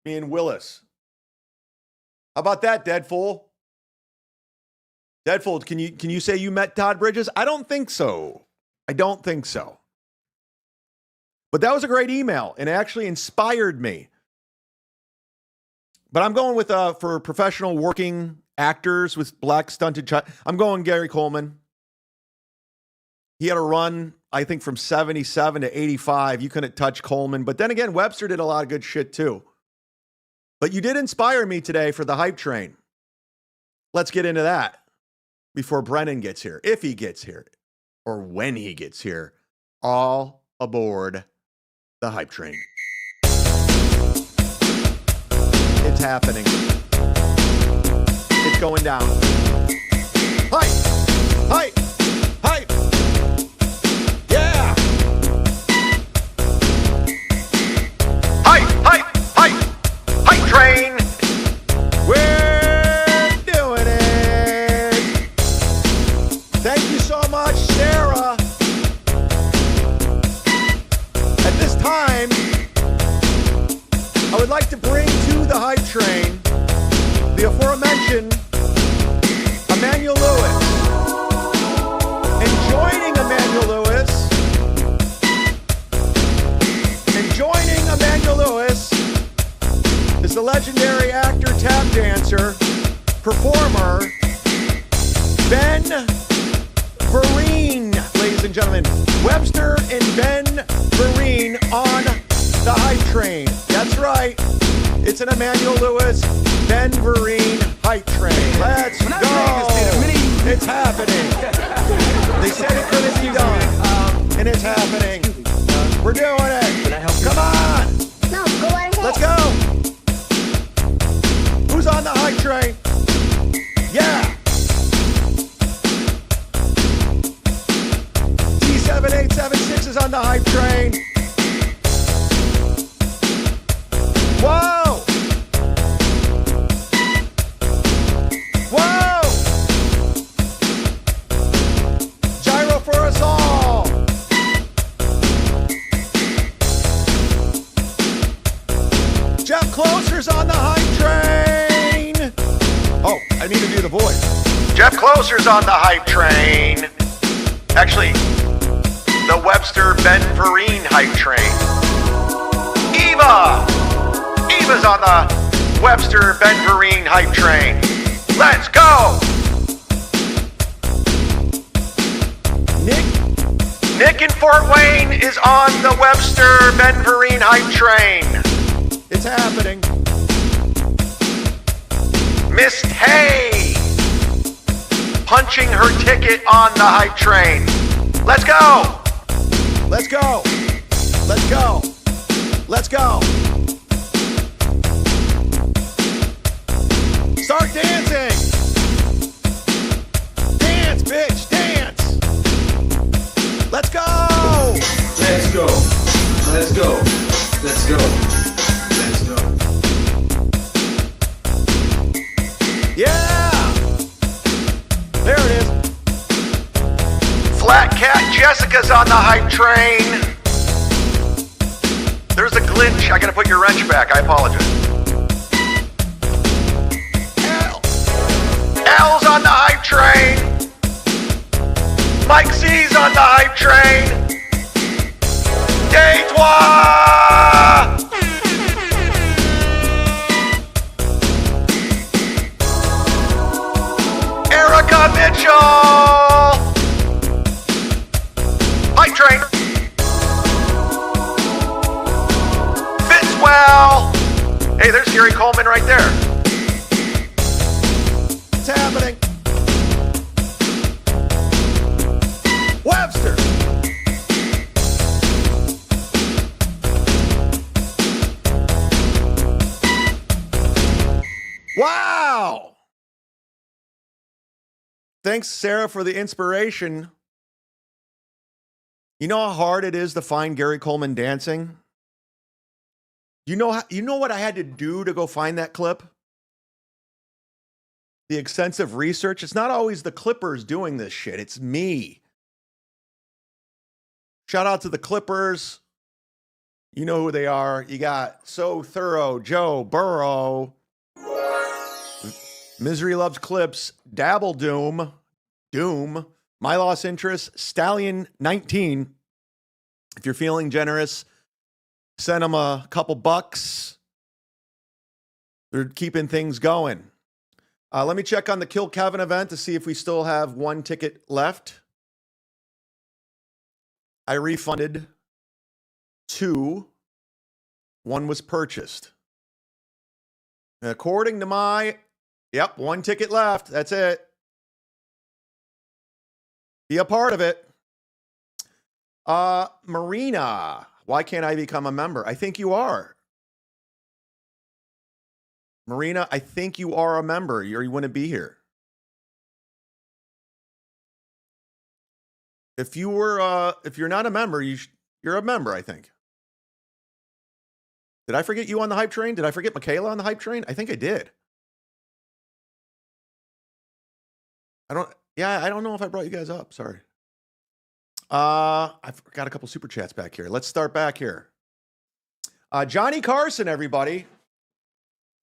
[SPEAKER 2] Me and Willis. How about that, Deadfool? Deadfool, can you say you met Todd Bridges? I don't think so. But that was a great email and it actually inspired me. But I'm going with for professional working actors with black stunted child. I'm going Gary Coleman. He had a run, I think, from 77 to 85. You couldn't touch Coleman. But then again, Webster did a lot of good shit too. But you did inspire me today for the hype train. Let's get into that before Brennan gets here. If he gets here or when he gets here. All aboard the hype train. It's happening. It's going down. Hype! Hype! Hype! Yeah! Hype! Hype! Hype! Hype train! We're doing it! Thank you so much, Sarah. At this time, I would like to bring to the hype train the aforementioned Emmanuel Lewis. And joining Emmanuel Lewis is the legendary actor, tap dancer, performer, Ben Vereen, ladies and gentlemen. Webster and Ben Vereen on the hype train. That's right. It's an Emmanuel Lewis, Ben Vereen hype train. Let's go. It's happening. They said it couldn't be done. And it's happening. We're doing it. Come on.
[SPEAKER 11] No, go right ahead.
[SPEAKER 2] Let's go. Who's on the hype train? is on the hype train. Whoa! Whoa! Gyro for us all. Jeff Closer's on the hype train. Oh, I need to do the voice. Jeff Closer's on the hype train. Actually, the Webster Ben Vereen hype train. Eva's on the Webster Ben Vereen hype train. Let's go! Nick in Fort Wayne is on the Webster Ben Vereen hype train. It's happening. Miss Hay punching her ticket on the hype train. Let's go! Let's go! Let's go! Let's go! Start dancing! Dance, bitch, dance! Let's go!
[SPEAKER 1] Let's go. Let's go. Let's go. Let's go.
[SPEAKER 2] Yeah! There it is. Flat Cat Jessica's on the hype train. There's a glitch. I gotta put your wrench back. I apologize. L's on the hype train. Mike C's on the hype train. Day trois. Erica Mitchell. Hype train. Fitzwell. Hey, there's Gary Coleman right there. It's happening. Webster. Wow. Thanks, Sarah, for the inspiration. You know how hard it is to find Gary Coleman dancing? You know what I had to do to go find that clip? The extensive research. It's not always the Clippers doing this shit. It's me. Shout out to the Clippers. You know who they are. You got So Thorough, Joe Burrow, Misery Loves Clips, Dabble Doom, My Lost Interest, Stallion 19. If you're feeling generous, send them a couple bucks. They're keeping things going. Let me check on the Kill Kevin event to see if we still have one ticket left. I refunded 2. 1 was purchased. And according to my, yep, 1 ticket left. That's it. Be a part of it. Marina, why can't I become a member? I think you are. Marina, I think you are a member, or you wouldn't be here. If you're not a member, you're a member, I think. Did I forget you on the hype train? Did I forget Michaela on the hype train? I think I did. I don't know if I brought you guys up. Sorry. I've got a couple super chats back here. Let's start back here. Johnny Carson, everybody.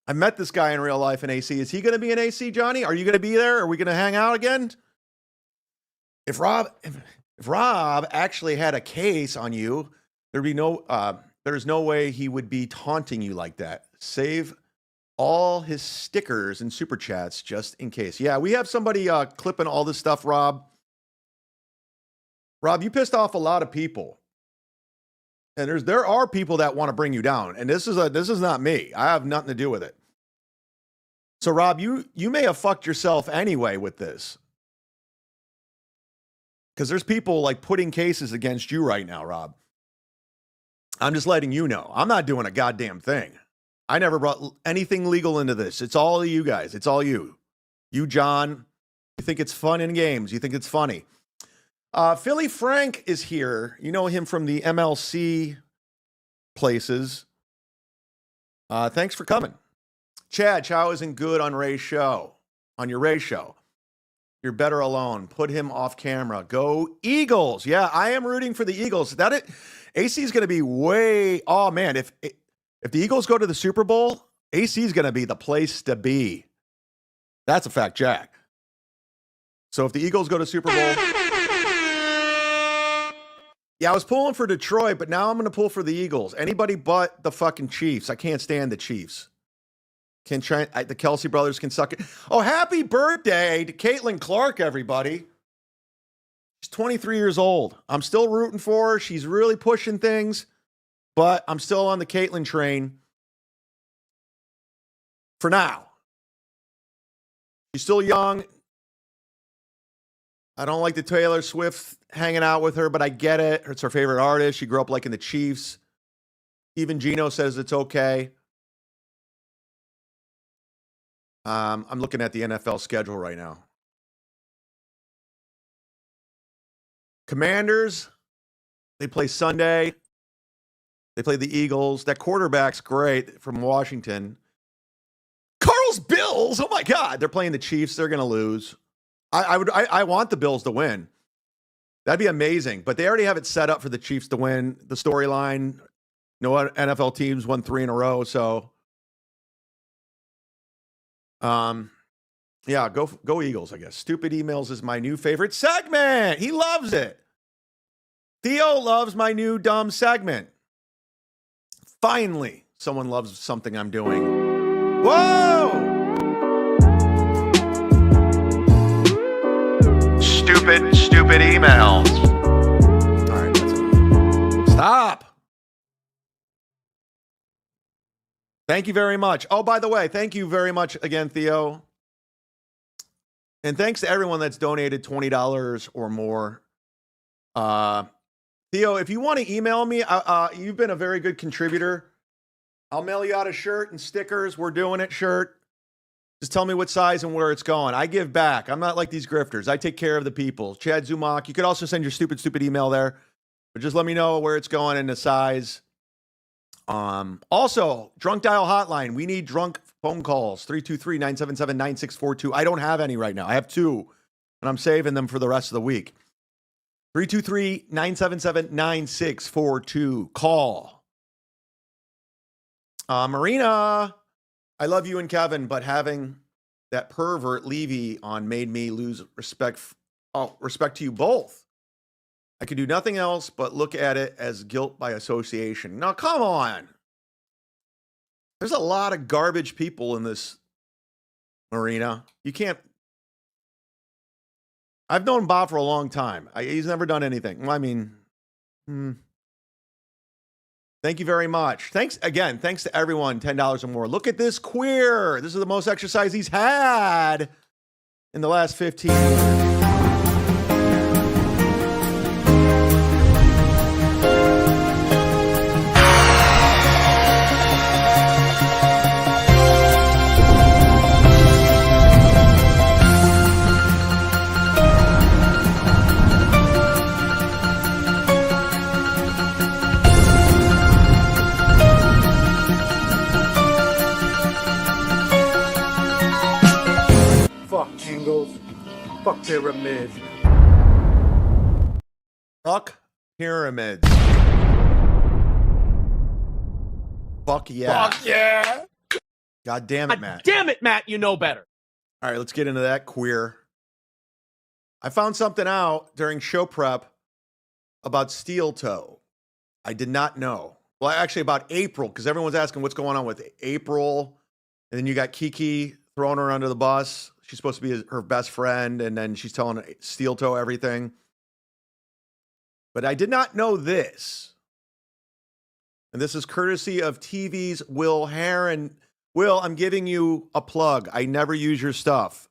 [SPEAKER 2] I met this guy in real life in AC. Is he going to be in AC, Johnny? Are you going to be there? Are we going to hang out again? If Rob actually had a case on you, there's no way he would be taunting you like that. Save all his stickers and super chats just in case. Yeah, we have somebody clipping all this stuff, Rob. Rob, you pissed off a lot of people. And there are people that want to bring you down. And this is not me. I have nothing to do with it. So Rob, you may have fucked yourself anyway with this. Because there's people like putting cases against you right now, Rob. I'm just letting you know. I'm not doing a goddamn thing. I never brought anything legal into this. It's all you guys. It's all you. You, John, you think it's fun in games. You think it's funny. Philly Frank is here. You know him from the MLC places. Thanks for coming. Chad, Chow isn't good on Ray's show. On your Ray show. You're better alone. Put him off camera. Go Eagles. Yeah, I am rooting for the Eagles. AC is going to be way. Oh man, if the Eagles go to the Super Bowl, AC is going to be the place to be. That's a fact, Jack. So if the Eagles go to Super Bowl, yeah, I was pulling for Detroit, but now I'm going to pull for the Eagles. Anybody but the fucking Chiefs. I can't stand the Chiefs. The Kelsey brothers can suck it. Oh, happy birthday to Caitlin Clark, everybody. She's 23 years old. I'm still rooting for her. She's really pushing things, but I'm still on the Caitlin train for now. She's still young. I don't like the Taylor Swift hanging out with her, but I get it. It's her favorite artist. She grew up liking the Chiefs. Even Gino says it's okay. I'm looking at the NFL schedule right now. Commanders, they play Sunday. They play the Eagles. That quarterback's great from Washington. Carl's Bills, oh my God, they're playing the Chiefs. They're going to lose. I want the Bills to win. That'd be amazing. But they already have it set up for the Chiefs to win. The storyline, no NFL teams won 3 in a row, so yeah, go Eagles, I guess. Stupid emails is my new favorite segment. He loves it. Theo loves my new dumb segment. Finally, someone loves something I'm doing. Whoa! Stupid emails. All right, that's enough. Stop. Thank you very much. Oh, by the way, thank you very much again, Theo. And thanks to everyone that's donated $20 or more. Theo, if you want to email me, you've been a very good contributor. I'll mail you out a shirt and stickers. We're doing it shirt. Just tell me what size and where it's going. I give back. I'm not like these grifters. I take care of the people. CHADZUMOCK. You could also send your stupid email there. But just let me know where it's going and the size. Also, drunk dial hotline. We need drunk phone calls. 323-977-9642. I don't have any right now. I have 2, and I'm saving them for the rest of the week. 323-977-9642. Call. Marina, I love you and Kevin, but having that pervert Levy on made me lose respect to you both. I could do nothing else but look at it as guilt by association. Now, come on. There's a lot of garbage people in this arena. You can't. I've known Bob for a long time. He's never done anything. I mean, thank you very much. Thanks again. Thanks to everyone. $10 or more. Look at this queer. This is the most exercise he's had in the last 15 years.
[SPEAKER 4] Fuck angles. Fuck pyramids.
[SPEAKER 2] Fuck pyramids. Fuck yeah.
[SPEAKER 3] Fuck yeah.
[SPEAKER 2] God damn it, Matt.
[SPEAKER 7] Damn it, Matt, you know better.
[SPEAKER 2] All right, let's get into that queer. I found something out during show prep about steel toe. I did not know. Well, actually about April, because everyone's asking what's going on with April. And then you got Kiki throwing her under the bus. She's supposed to be her best friend, and then she's telling steel toe everything. But I did not know this. And this is courtesy of TV's Will Herron. Will, I'm giving you a plug. I never use your stuff.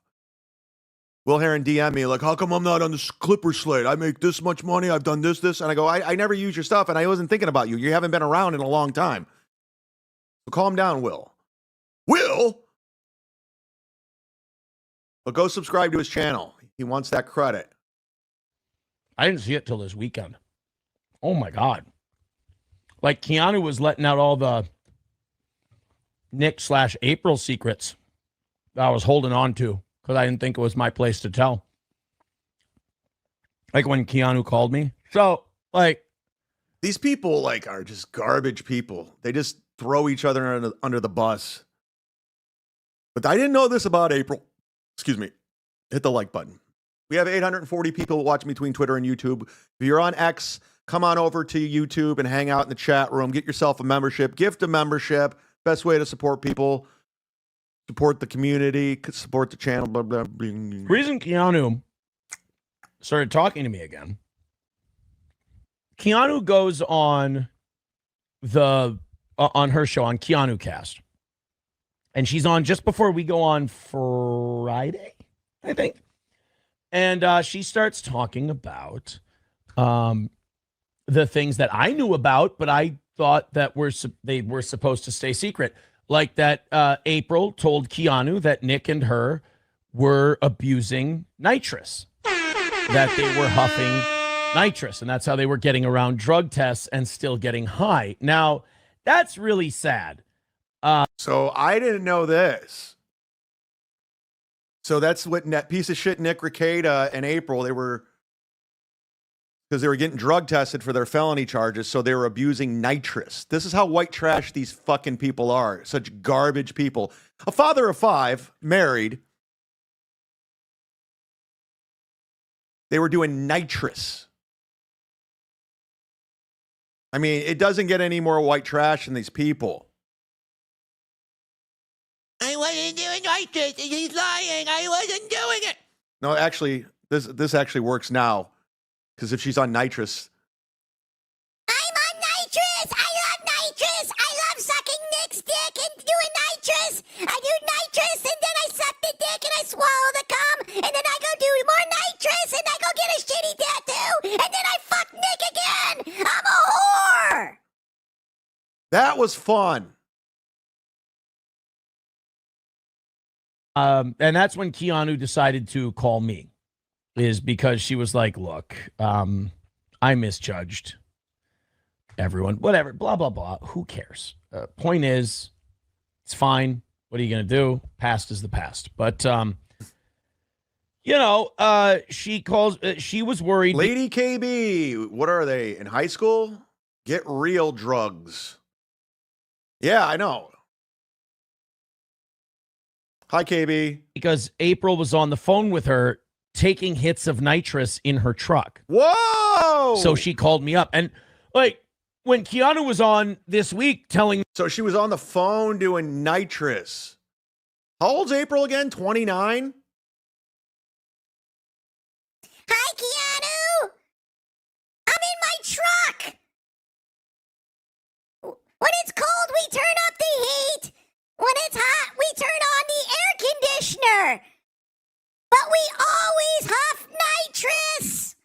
[SPEAKER 2] Will Herron DM me, like, how come I'm not on the Clipper slate? I make this much money. I've done this. And I go, I never use your stuff, and I wasn't thinking about you. You haven't been around in a long time. So calm down, Will. Will? But go subscribe to his channel. He wants that credit.
[SPEAKER 7] I didn't see it till this weekend. Oh my God. Like Keanu was letting out all the Nick/April secrets that I was holding on to because I didn't think it was my place to tell. Like when Keanu called me. So, like,
[SPEAKER 2] these people like are just garbage people. They just throw each other under the bus. But I didn't know this about April. Excuse me. Hit the like button. We have 840 people watching between Twitter and YouTube. If you're on X, come on over to YouTube and hang out in the chat room. Get yourself a membership. Gift a membership. Best way to support people. Support the community. Support the channel. Blah, blah, blah.
[SPEAKER 7] Reason Keanu started talking to me again. Keanu goes on on her show on CUMIA'S, and she's on just before we go on Friday, I think. And she starts talking about the things that I knew about, but I thought that they were supposed to stay secret. Like that April told Keanu that Nick and her were abusing nitrous, that they were huffing nitrous, and that's how they were getting around drug tests and still getting high. Now, that's really sad.
[SPEAKER 2] So I didn't know this. So that's what piece of shit Nick Rekieta and April, because they were getting drug tested for their felony charges, so they were abusing nitrous. This is how white trash these fucking people are. Such garbage people. A father of 5, married. They were doing nitrous. I mean, it doesn't get any more white trash than these people. I wasn't doing nitrous. He's lying. I wasn't doing it. No, actually, this actually works now. Because if she's on nitrous.
[SPEAKER 11] I'm on nitrous. I love nitrous. I love sucking Nick's dick and doing nitrous. I do nitrous and then I suck the dick and I swallow the cum. And then I go do more nitrous and I go get a shitty tattoo. And then I fuck Nick again. I'm a whore.
[SPEAKER 2] That was fun.
[SPEAKER 7] And that's when Keanu decided to call me, is because she was like, look, I misjudged everyone, whatever, blah, blah, blah. Who cares? Point is, it's fine. What are you going to do? Past is the past. But, she calls, she was worried.
[SPEAKER 2] Lady KB, what are they, in high school? Get real drugs. Yeah, I know. Hi, KB.
[SPEAKER 7] Because April was on the phone with her taking hits of nitrous in her truck.
[SPEAKER 2] Whoa!
[SPEAKER 7] So she called me up. And like when Keanu was on this week telling.
[SPEAKER 2] So she was on the phone doing nitrous. How old's April again? 29?
[SPEAKER 11] Hi, Keanu. I'm in my truck. When it's cold, we turn up the heat. When it's hot, we turn on the air conditioner. But we always huff nitrous.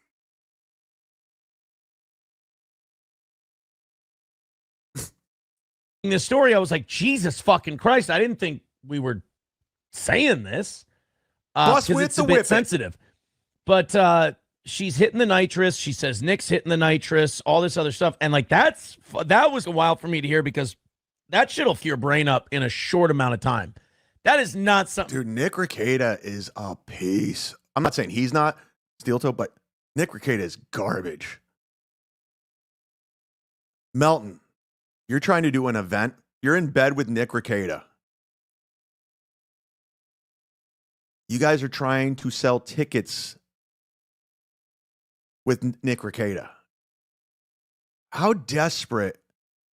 [SPEAKER 7] In this story, I was like, Jesus fucking Christ. I didn't think we were saying this.
[SPEAKER 2] Plus
[SPEAKER 7] Because
[SPEAKER 2] with
[SPEAKER 7] it's
[SPEAKER 2] the
[SPEAKER 7] a bit
[SPEAKER 2] whipping.
[SPEAKER 7] sensitive. But she's hitting the nitrous. She says Nick's hitting the nitrous, all this other stuff. And like that was a while for me to hear because that shit'll fuel your brain up in a short amount of time. That is not something.
[SPEAKER 2] Dude, Nick Rekieta is a piece. I'm not saying he's not steel toe, but Nick Rekieta is garbage. Melton, you're trying to do an event. You're in bed with Nick Rekieta. You guys are trying to sell tickets with Nick Rekieta. How desperate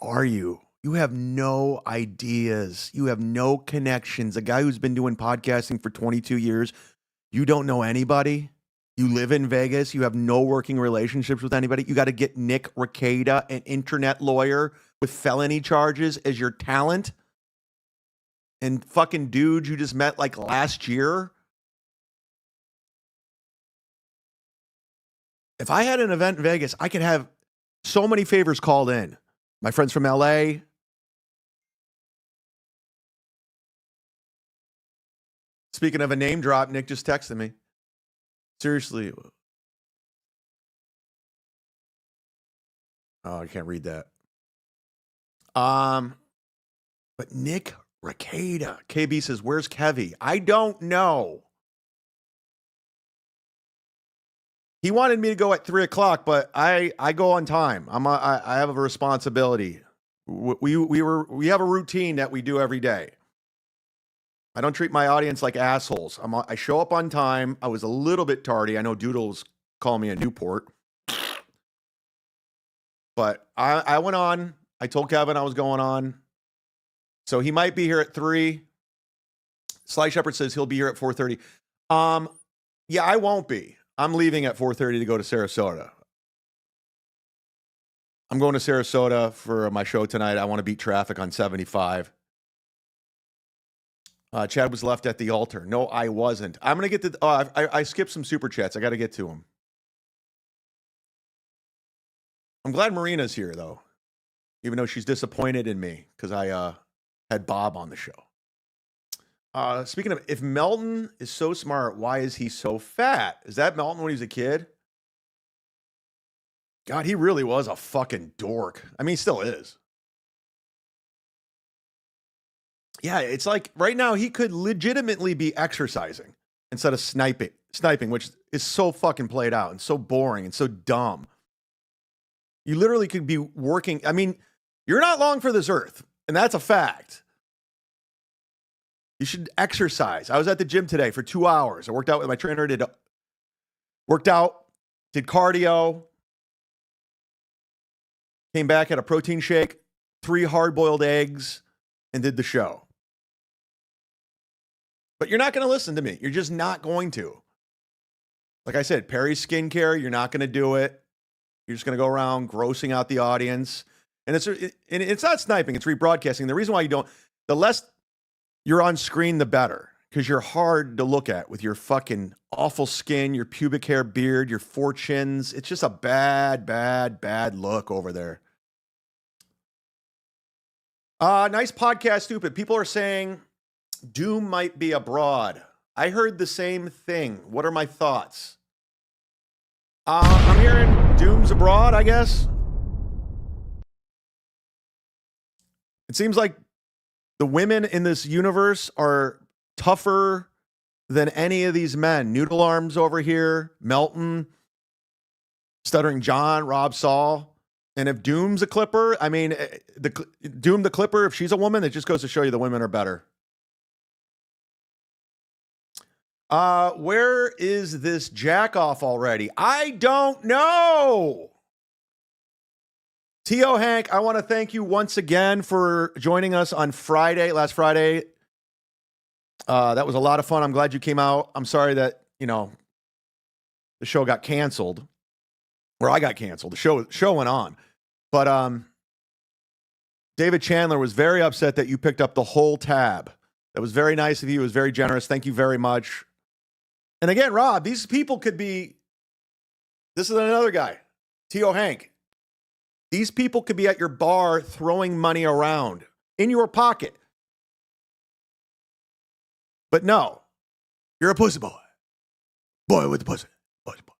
[SPEAKER 2] are you? You have no ideas. You have no connections. A guy who's been doing podcasting for 22 years, you don't know anybody. You live in Vegas. You have no working relationships with anybody. You got to get Nick Rekieta, an internet lawyer with felony charges, as your talent. And fucking dude you just met like last year. If I had an event in Vegas, I could have so many favors called in. My friends from LA. Speaking of a name drop, Nick just texted me. Seriously. Oh, I can't read that. But Nick Ricada, KB says, "Where's Kevy?" I don't know. He wanted me to go at 3:00, but I go on time. I have a responsibility. We have a routine that we do every day. I don't treat my audience like assholes. I show up on time. I was a little bit tardy. I know Doodles call me a Newport, but I went on. I told Kevin I was going on, so he might be here at 3. Sly Shepherd says he'll be here at 4:30. Yeah, I won't be. I'm leaving at 4:30 to go to Sarasota. I'm going to Sarasota for my show tonight. I want to beat traffic on 75. Chad was left at the altar. No, I wasn't. I'm going to get to... I skipped some super chats. I got to get to them. I'm glad Marina's here, though. Even though she's disappointed in me because I had Bob on the show. Speaking of, if Melton is so smart, why is he so fat? Is that Melton when he was a kid? God, he really was a fucking dork. I mean, he still is. Yeah, it's like right now he could legitimately be exercising instead of sniping, which is so fucking played out and so boring and so dumb. You literally could be working. I mean, you're not long for this earth, and that's a fact. You should exercise. I was at the gym today for 2 hours. I worked out with my trainer, did cardio, came back, had a protein shake, 3 hard-boiled eggs, and did the show. But you're not going to listen to me. You're just not going to. Like I said, Perry's skincare, you're not going to do it. You're just going to go around grossing out the audience. And it's not sniping, it's rebroadcasting. The reason why you don't, the less you're on screen, the better. Because you're hard to look at with your fucking awful skin, your pubic hair, beard, your 4 chins. It's just a bad, bad, bad look over there. Nice podcast, stupid. People are saying Doom might be abroad. I heard the same thing. What are my thoughts? I'm hearing Doom's abroad, I guess. It seems like the women in this universe are tougher than any of these men. Noodle Arms over here, Melton, Stuttering John, Rob Saul. And if Doom's a Clipper, I mean, Doom the Clipper, if she's a woman, it just goes to show you the women are better. Where is this jack off already? I don't know. T.O. Hank, I want to thank you once again for joining us on Friday, last Friday. That was a lot of fun. I'm glad you came out. I'm sorry that, the show got canceled. Or I got canceled. The show went on. But David Chandler was very upset that you picked up the whole tab. That was very nice of you. It was very generous. Thank you very much. And again, Rob, these people could be, this is another guy, T.O. Hank. These people could be at your bar throwing money around in your pocket. But no, you're a pussy boy. Boy with the pussy. Pussy boy.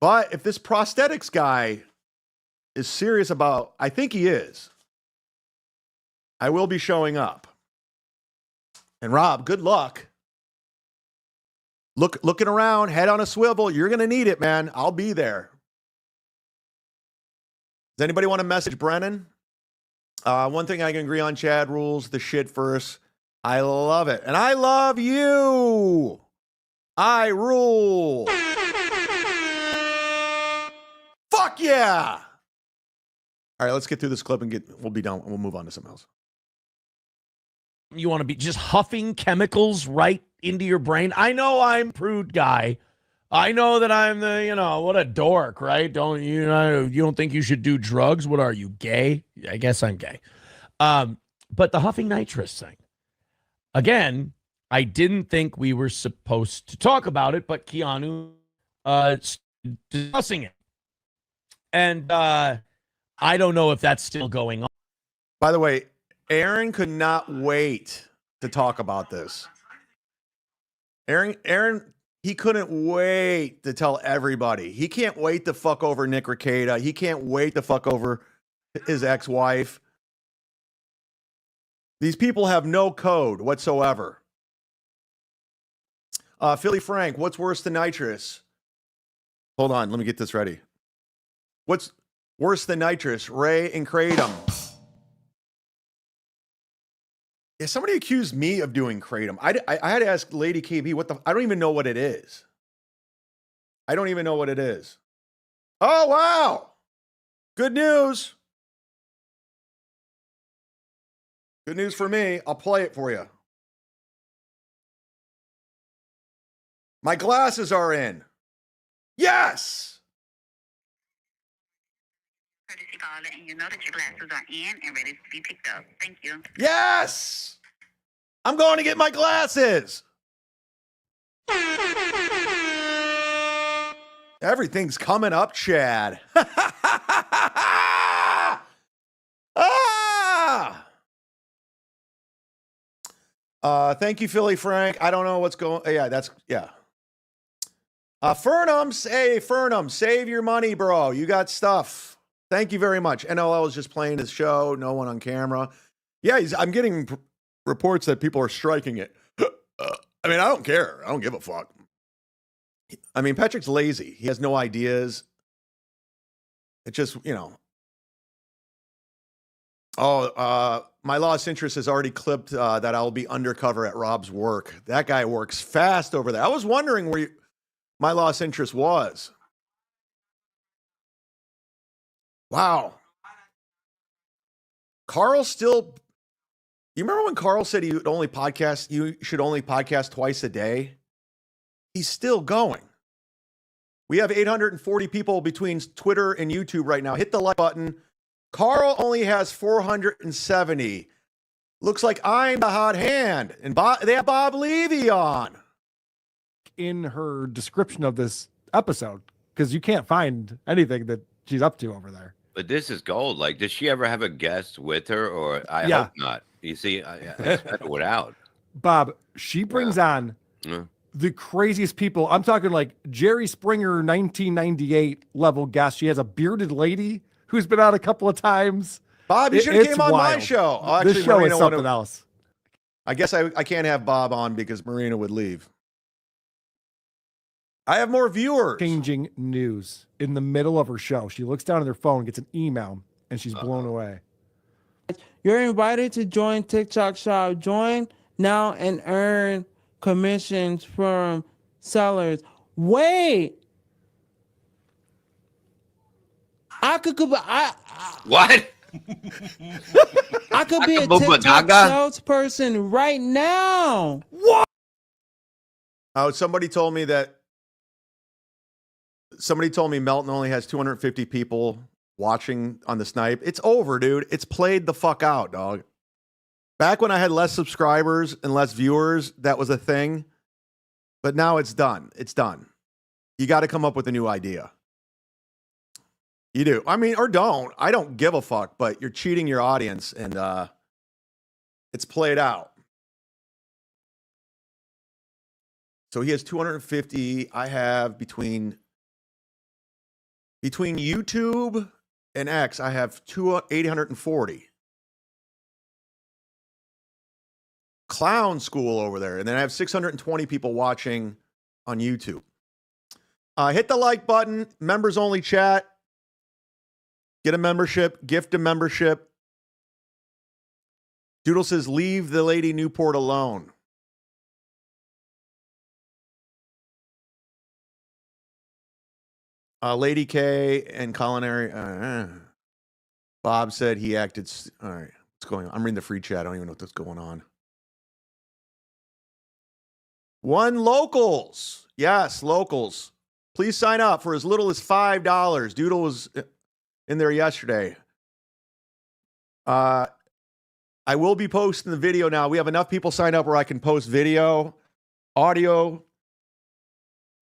[SPEAKER 2] But if this prosthetics guy is serious about, I think he is, I will be showing up. And Rob, good luck. Looking around, head on a swivel. You're going to need it, man. I'll be there. Does anybody want to message Brennan? One thing I can agree on, Chad rules the shit first. I love it. And I love you. I rule. Fuck yeah. All right, let's get through this clip and we'll be done. We'll move on to something else.
[SPEAKER 7] You want to be just huffing chemicals right into your brain? I know I'm a prude guy. I know that I'm the, what a dork, right? You don't think you should do drugs? What are you, gay? I guess I'm gay. But the huffing nitrous thing. Again, I didn't think we were supposed to talk about it, but Keanu discussing it. And I don't know if that's still going on.
[SPEAKER 2] By the way, Aaron could not wait to talk about this. Aaron he couldn't wait to tell everybody. He can't wait to fuck over Nick Rekieta. He can't wait to fuck over his ex-wife. These people have no code whatsoever. Philly Frank, what's worse than nitrous? Hold on, let me get this ready. What's worse than nitrous? Ray and Kratom. Yeah, somebody accused me of doing Kratom. I had to ask Lady KB what the... I don't even know what it is. I don't even know what it is. Oh, wow. Good news. Good news for me. I'll play it for you. My glasses are in. Yes.
[SPEAKER 12] Courtesy call, letting you know that your glasses are in and ready to be picked up. Thank you.
[SPEAKER 2] Yes. I'm going to get my glasses. Everything's coming up, Chad. Thank you, Philly Frank. I don't know what's going. Yeah. Fernums, hey Fernum, save your money, bro. You got stuff. Thank you very much. NLL is just playing his show. No one on camera. Yeah, I'm getting reports that people are striking it. I mean, I don't care. I don't give a fuck. I mean, Patrick's lazy. He has no ideas. It just, my lost interest has already clipped that I'll be undercover at Rob's work. That guy works fast over there. I was wondering where my lost interest was. Wow. Carl still... You remember when Carl said you should only podcast twice a day? He's still going. We have 840 people between Twitter and YouTube right now. Hit the like button. Carl only has 470. Looks like I'm the hot hand. And they have Bob Levy on.
[SPEAKER 13] In her description of this episode, because you can't find anything that she's up to over there.
[SPEAKER 14] But this is gold. Like, does she ever have a guest with her? Or I hope not. You see, it's better without.
[SPEAKER 13] Bob, she brings on the craziest people. I'm talking like Jerry Springer 1998 level guest. She has a bearded lady who's been out a couple of times.
[SPEAKER 2] Bob, you should have came on my show. Oh, actually,
[SPEAKER 13] this show
[SPEAKER 2] Marina
[SPEAKER 13] is something else.
[SPEAKER 2] I guess I can't have Bob on because Marina would leave. I have more viewers.
[SPEAKER 13] Changing news in the middle of her show. She looks down at her phone, gets an email, and she's blown away.
[SPEAKER 15] You're invited to join TikTok Shop. Join now and earn commissions from sellers. Wait.
[SPEAKER 14] What?
[SPEAKER 15] I could be a TikTok salesperson right now.
[SPEAKER 2] What? Oh, somebody told me Melton only has 250 people watching on the snipe. It's over, dude. It's played the fuck out, dog. Back when I had less subscribers and less viewers, that was a thing. But now it's done. It's done. You got to come up with a new idea. You do. I mean, or don't. I don't give a fuck, but you're cheating your audience, and it's played out. So he has 250. I have between YouTube and X, I have 840. Clown school over there. And then I have 620 people watching on YouTube. Hit the like button. Members only chat. Get a membership. Gift a membership. Doodle says, leave the Lady Newport alone. Lady K and culinary. Bob said he acted. All right. What's going on? I'm reading the free chat. I don't even know what's going on. One locals. Yes, locals. Please sign up for as little as $5. Doodle was in there yesterday. I will be posting the video now. We have enough people sign up where I can post video. Audio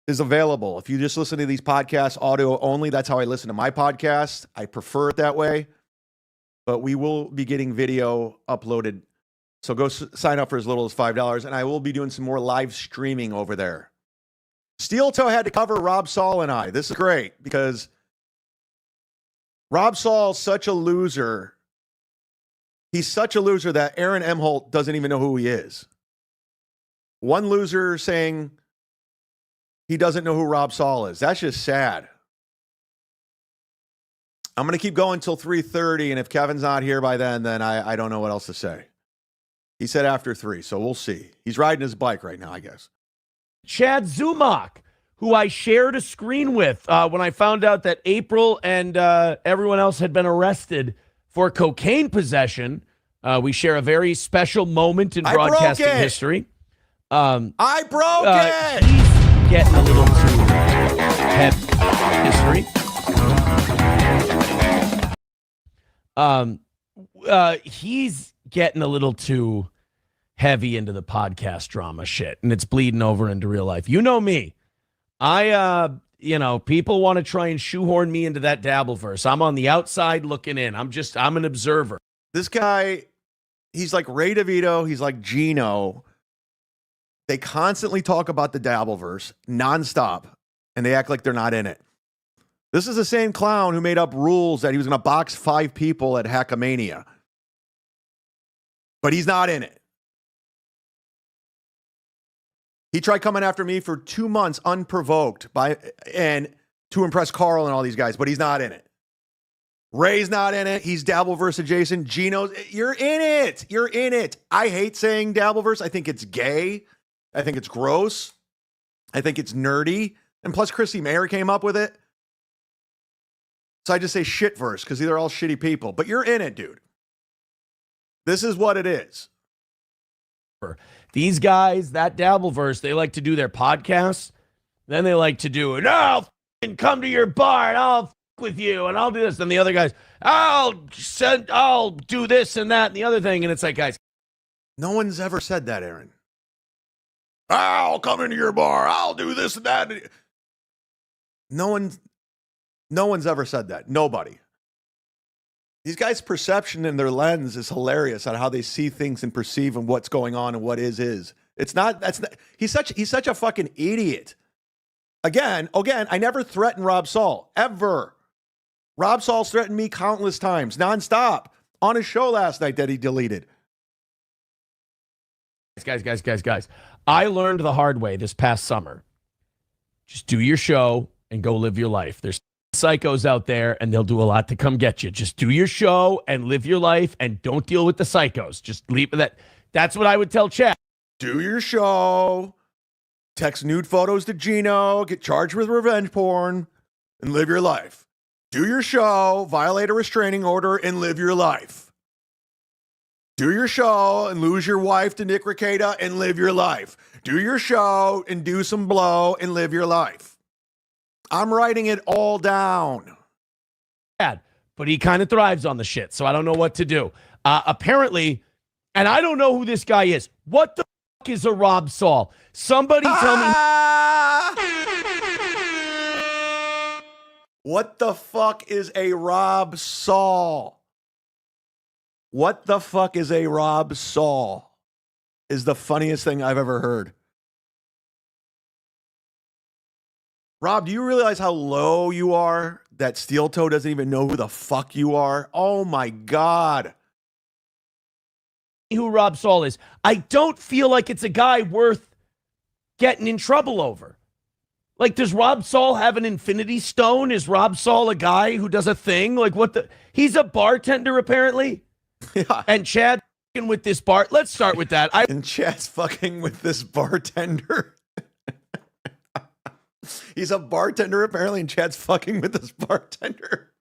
[SPEAKER 2] is available. If you just listen to these podcasts, audio only, that's how I listen to my podcast. I prefer it that way. But we will be getting video uploaded. So go sign up for as little as $5. And I will be doing some more live streaming over there. Steel Toe had to cover Rob Saul and I. This is great because Rob Saul's such a loser. He's such a loser that Aaron Emholt doesn't even know who he is. One loser saying he doesn't know who Rob Saul is. That's just sad. I'm going to keep going until 3:30, and if Kevin's not here by then I don't know what else to say. He said after 3, so we'll see. He's riding his bike right now, I guess.
[SPEAKER 7] CHADZUMOCK, who I shared a screen with when I found out that April and everyone else had been arrested for cocaine possession. We share a very special moment in broadcasting history.
[SPEAKER 2] I broke it!
[SPEAKER 7] He's getting a little too heavy history. He's getting a little too heavy into the podcast drama shit, and it's bleeding over into real life. You know me. People want to try and shoehorn me into that Dabbleverse. I'm on the outside looking in. I'm an observer.
[SPEAKER 2] This guy, he's like Ray DeVito. He's like Gino. They constantly talk about the Dabbleverse nonstop, and they act like they're not in it. This is the same clown who made up rules that he was going to box 5 people at Hackamania. But he's not in it. He tried coming after me for 2 months unprovoked and to impress Carl and all these guys, but he's not in it. Ray's not in it. He's Dabbleverse adjacent. Gino's, you're in it. You're in it. I hate saying Dabbleverse. I think it's gay. I think it's gross. I think it's nerdy. And plus Chrissy Mayer came up with it. So I just say shitverse because they're all shitty people. But you're in it, dude. This is what it is.
[SPEAKER 7] These guys, that Dabbleverse, they like to do their podcasts. Then they like to do it. I'll come to your bar and I'll with you and I'll do this. And the other guys, I'll do this and that and the other thing. And it's like, guys.
[SPEAKER 2] No one's ever said that, Aaron. I'll come into your bar. I'll do this and that. No one's ever said that. Nobody. These guys' perception and their lens is hilarious on how they see things and perceive and what's going on and what is. It's not, he's such a fucking idiot. Again, I never threatened Rob Saul, ever. Rob Saul's threatened me countless times, nonstop, on his show last night that he deleted.
[SPEAKER 7] Guys. I learned the hard way this past summer. Just do your show and go live your life. There's psychos out there and they'll do a lot to come get you. Just do your show and live your life and don't deal with the psychos. Just leave that. That's what I would tell Chad.
[SPEAKER 2] Do your show, text nude photos to Gino, get charged with revenge porn, and live your life. Do your show, violate a restraining order, and live your life. Do your show and lose your wife to Nick Rekieta and live your life. Do your show and do some blow and live your life. I'm writing it all down.
[SPEAKER 7] But he kind of thrives on the shit, so I don't know what to do. Apparently, and I don't know who this guy is. What the fuck is a Rob Saul? Somebody tell me.
[SPEAKER 2] What the fuck is a Rob Saul? What the fuck is a Rob Saul? Is the funniest thing I've ever heard. Rob, do you realize how low you are? That Steel Toe doesn't even know who the fuck you are? Oh my God.
[SPEAKER 7] Who Rob Saul is. I don't feel like it's a guy worth getting in trouble over. Like, does Rob Saul have an infinity stone? Is Rob Saul a guy who does a thing? Like, what the? He's a bartender, apparently.
[SPEAKER 2] Yeah.
[SPEAKER 7] And Chad with this bar. Let's start with that.
[SPEAKER 2] And Chad's fucking with this bartender. He's a bartender, apparently, and Chad's fucking with this bartender.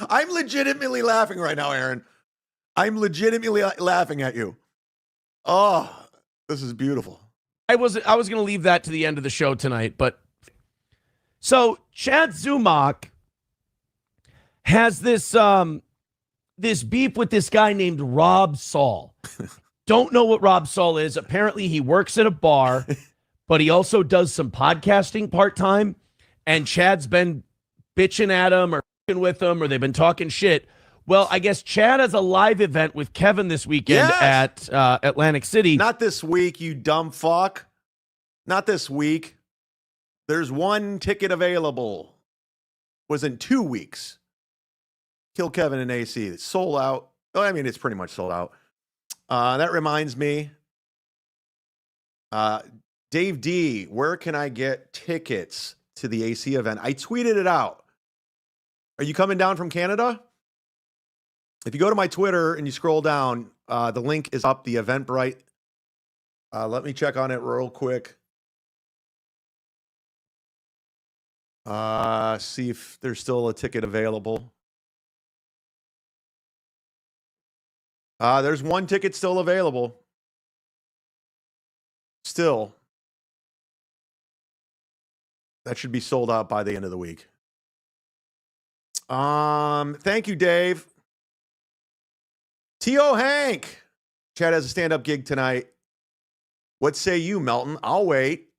[SPEAKER 2] I'm legitimately laughing right now, Aaron. I'm legitimately laughing at you. Oh, this is beautiful.
[SPEAKER 7] I was going to leave that to the end of the show tonight, but so CHADZUMOCK has this this beef with this guy named Rob Saul. Don't know what Rob Saul is. Apparently, he works at a bar, but he also does some podcasting part-time, and Chad's been bitching at him or with him, or they've been talking shit. Well, I guess Chad has a live event with Kevin this weekend at Atlantic City.
[SPEAKER 2] Not this week, you dumb fuck. Not this week. There's one ticket available. Was in 2 weeks. Kill Kevin and AC. It's sold out. Oh, I mean, it's pretty much sold out. That reminds me. Dave D, where can I get tickets to the AC event? I tweeted it out. Are you coming down from Canada? If you go to my Twitter and you scroll down, the link is up, the Eventbrite. Let me check on it real quick. See if there's still a ticket available. There's one ticket still available. Still. That should be sold out by the end of the week. Thank you, Dave. T.O. Hank. Chad has a stand-up gig tonight. What say you, Melton? I'll wait.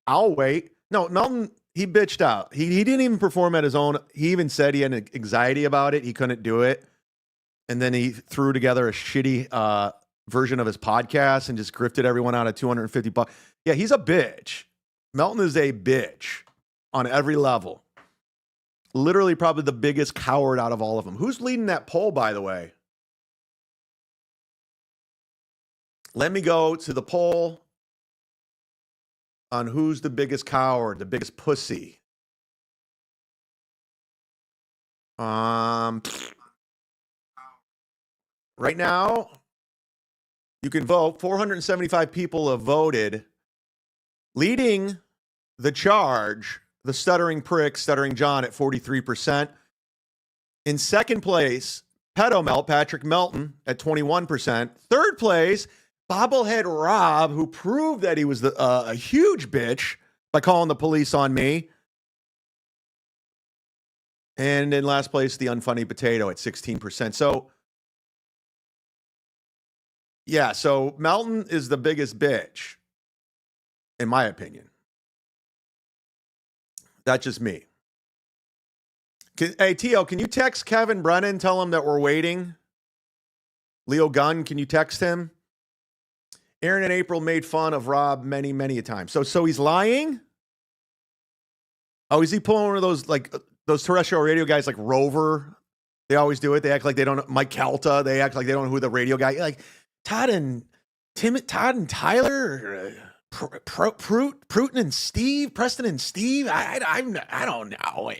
[SPEAKER 2] No, Melton, he bitched out. He didn't even perform at his own. He even said he had anxiety about it. He couldn't do it. And then he threw together a shitty version of his podcast and just grifted everyone out of $250. Yeah, he's a bitch. Melton is a bitch on every level. Literally probably the biggest coward out of all of them. Who's leading that poll, by the way? Let me go to the poll on who's the biggest coward, the biggest pussy. Right now, you can vote. 475 people have voted. Leading the charge, the stuttering prick, Stuttering John at 43%. In second place, Pedomelt, Patrick Melton at 21%. Third place, Bobblehead Rob, who proved that he was a huge bitch by calling the police on me. And in last place, the Unfunny Potato at 16%. So, yeah, so Melton is the biggest bitch, in my opinion. That's just me. Hey, Tio, can you text Kevin Brennan, tell him that we're waiting? Leo Gunn, can you text him? Aaron and April made fun of Rob many, many a time. So he's lying? Oh, is he pulling one of those, like, those terrestrial radio guys like Rover? They always do it. They act like they don't know. Mike Kelta, they act like they don't know who the radio guy is. Like, Todd and Tyler, Pruitt and Steve, Preston and Steve. I don't know. I don't know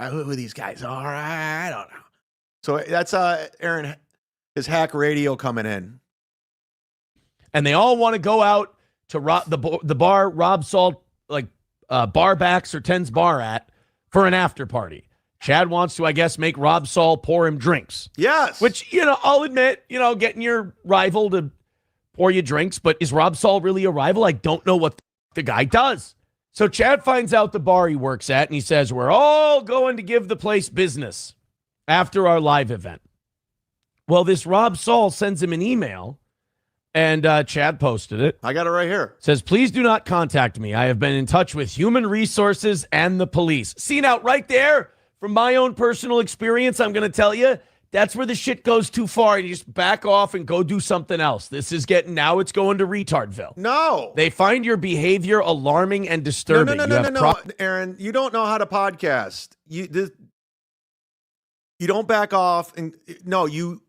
[SPEAKER 2] who these guys are. I don't know. So that's Aaron, his hack radio coming in.
[SPEAKER 7] And they all want to go out to the bar Rob Salt, like bar backs or Tens bar at, for an after party. Chad wants to, I guess, make Rob Saul pour him drinks.
[SPEAKER 2] Yes.
[SPEAKER 7] Which, I'll admit, getting your rival to pour you drinks, but is Rob Saul really a rival? I don't know what the guy does. So Chad finds out the bar he works at, and he says, we're all going to give the place business after our live event. Well, this Rob Saul sends him an email, and Chad posted it.
[SPEAKER 2] I got it right here.
[SPEAKER 7] Says, please do not contact me. I have been in touch with human resources and the police. See, now, right there, from my own personal experience, I'm going to tell you, that's where the shit goes too far. You just back off and go do something else. This is now it's going to retardville.
[SPEAKER 2] No.
[SPEAKER 7] They find your behavior alarming and disturbing.
[SPEAKER 2] No, Aaron, you don't know how to podcast. You don't back off. You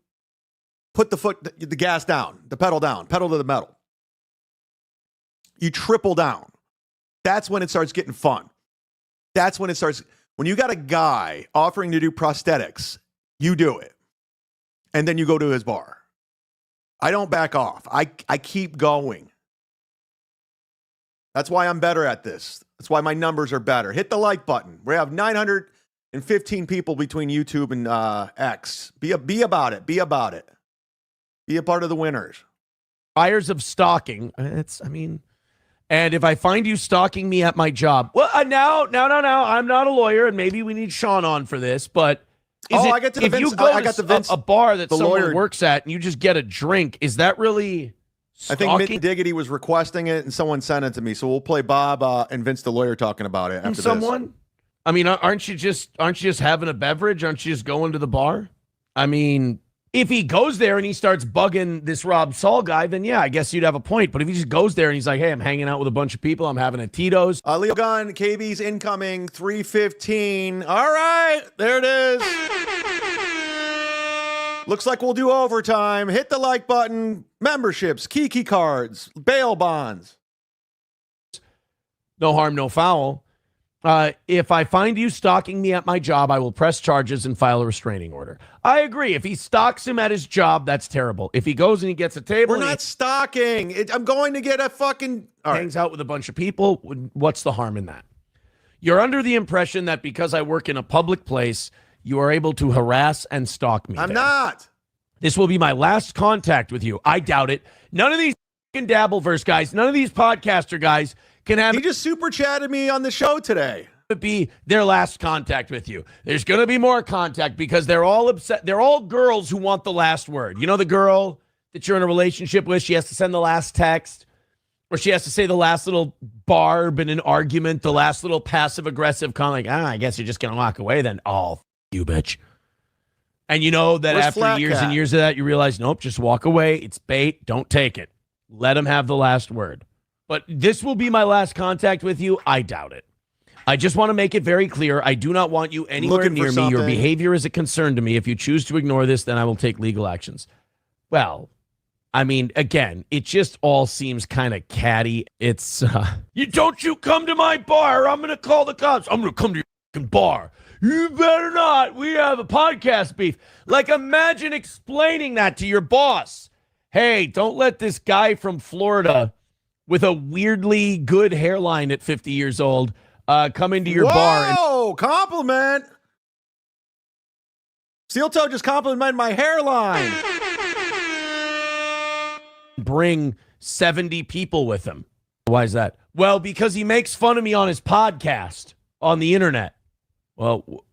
[SPEAKER 2] put the gas down, the pedal down, pedal to the metal. You triple down. That's when it starts getting fun. That's when it starts. When you got a guy offering to do prosthetics, you do it. And then you go to his bar. I don't back off. I keep going. That's why I'm better at this. That's why my numbers are better. Hit the like button. We have 915 people between YouTube and X. Be about it. Be about it. Be a part of the winners.
[SPEAKER 7] Buyers of stalking. And if I find you stalking me at my job, well, no, I'm not a lawyer, and maybe we need Sean on for this, but
[SPEAKER 2] I got to
[SPEAKER 7] if you go to a bar that someone works at and you just get a drink, is that really stalking?
[SPEAKER 2] I think Mint Diggity was requesting it, and someone sent it to me, so we'll play Bob and Vince the lawyer talking about it after
[SPEAKER 7] someone? This. I mean, aren't you just having a beverage? Aren't you just going to the bar? I mean, If he goes there and he starts bugging this Rob Saul guy, then yeah, I guess you'd have a point. But if he just goes there and he's like, hey, I'm hanging out with a bunch of people, I'm having a Tito's.
[SPEAKER 2] Leo Gunn, KB's incoming, 3:15. All right, there it is. Looks like we'll do overtime. Hit the like button. Memberships, Kiki cards, bail bonds.
[SPEAKER 7] No harm, no foul. If I find you stalking me at my job, I will press charges and file a restraining order. I agree. If he stalks him at his job, that's terrible. If he goes and he gets a table,
[SPEAKER 2] we're not stalking. I'm going to get a fucking
[SPEAKER 7] hangs out with a bunch of people. What's the harm in that? You're under the impression that because I work in a public place, you are able to harass and stalk me.
[SPEAKER 2] I'm not.
[SPEAKER 7] This will be my last contact with you. I doubt it. None of these Dabbleverse guys, none of these podcaster guys can have.
[SPEAKER 2] He just super chatted me on the show today.
[SPEAKER 7] Be their last contact with you. There's going to be more contact because they're all upset. They're all girls who want the last word. You know, the girl that you're in a relationship with, she has to send the last text, or she has to say the last little barb in an argument, the last little passive aggressive comment, like, I guess you're just going to walk away then. Oh, you bitch. And you know that after years and years of that, you realize, nope, just walk away. It's bait. Don't take it. Let him have the last word. But this will be my last contact with you. I doubt it. I just want to make it very clear. I do not want you anywhere near me. Your behavior is a concern to me. If you choose to ignore this, then I will take legal actions. Well, I mean, again, it just all seems kind of catty. It's, don't you come to my bar. I'm going to call the cops. I'm going to come to your bar. You better not. We have a podcast beef. Like, imagine explaining that to your boss. Hey, don't let this guy from Florida with a weirdly good hairline at 50 years old come into your bar.
[SPEAKER 2] Oh, compliment. Steel Toe just complimented my hairline.
[SPEAKER 7] Bring 70 people with him. Why is that? Well, because he makes fun of me on his podcast on the internet. Well,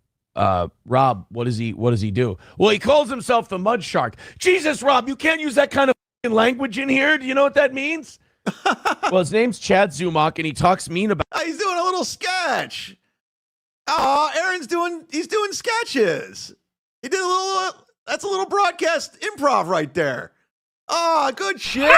[SPEAKER 7] Rob, what does he do? Well, he calls himself the Mud Shark. Jesus, Rob, you can't use that kind of language in here. Do you know what that means? Well, his name's chadzumock, and he talks mean about.
[SPEAKER 2] He's doing a little sketch. Oh, Aaron's he's doing sketches. He did a little. That's a little broadcast improv right there. Oh, good shit.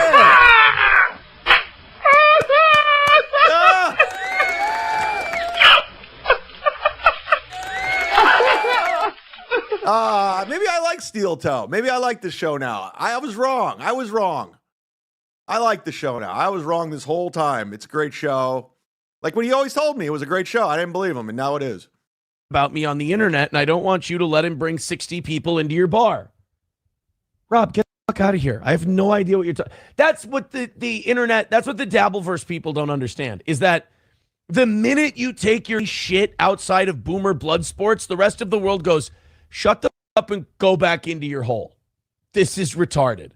[SPEAKER 2] Maybe I like Steel Toe. Maybe I like the show now. I was wrong. I like the show now. I was wrong this whole time. It's a great show. Like when he always told me it was a great show. I didn't believe him, and now it is.
[SPEAKER 7] About me on the internet, and I don't want you to let him bring 60 people into your bar. Rob, get the fuck out of here. I have no idea what you're talking. That's what the internet, that's what the Dabbleverse people don't understand, is that the minute you take your shit outside of Boomer Bloodsports, the rest of the world goes, shut the up and go back into your hole. This is retarded.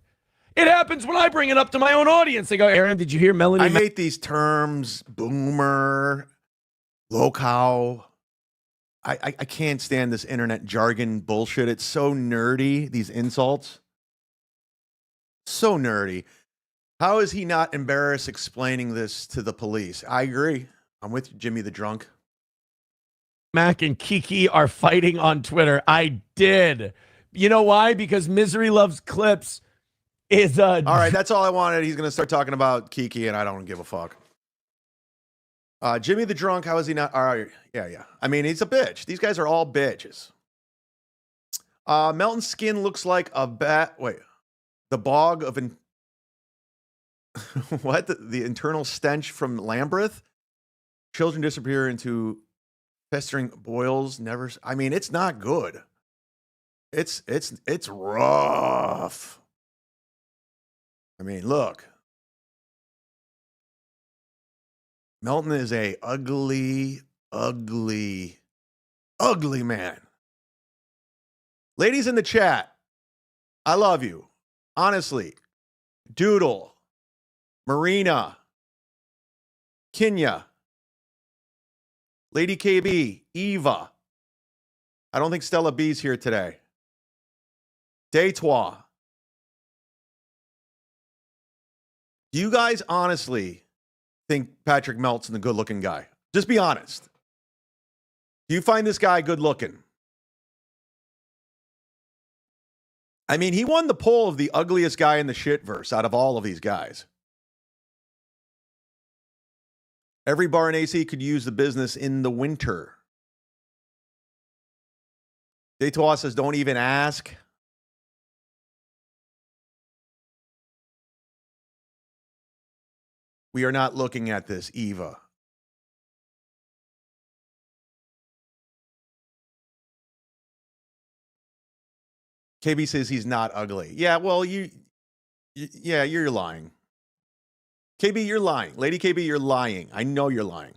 [SPEAKER 7] It happens when I bring it up to my own audience. They go, Aaron, did you hear Melanie?
[SPEAKER 2] I hate these terms, boomer, low-cow. I can't stand this internet jargon bullshit. It's so nerdy, these insults. So nerdy. How is he not embarrassed explaining this to the police? I agree. I'm with you, Jimmy the Drunk.
[SPEAKER 7] Mac and Kiki are fighting on Twitter. I did. You know why? Because Misery Loves Clips is
[SPEAKER 2] all right, that's all I wanted. He's going to start talking about Kiki, and I don't give a fuck. Jimmy the Drunk, how is he not? All right, yeah. I mean, he's a bitch. These guys are all bitches. Melton's skin looks like a bat. Wait, the bog of what? The internal stench from Lambeth? Children disappear into festering boils. Never. I mean, it's not good. It's rough. I mean, look. Melton is a ugly man. Ladies in the chat, I love you. Honestly. Doodle, Marina, Kenya, Lady KB, Eva. I don't think Stella B's here today. Daytois. Do you guys honestly think Patrick Melton's a good-looking guy? Just be honest. Do you find this guy good-looking? I mean, he won the poll of the ugliest guy in the shitverse out of all of these guys. Every bar in AC could use the business in the winter. Daytois says, don't even ask. We are not looking at this, Eva. KB says he's not ugly. Yeah, well, yeah, you're lying. KB, you're lying. Lady KB, you're lying. I know you're lying.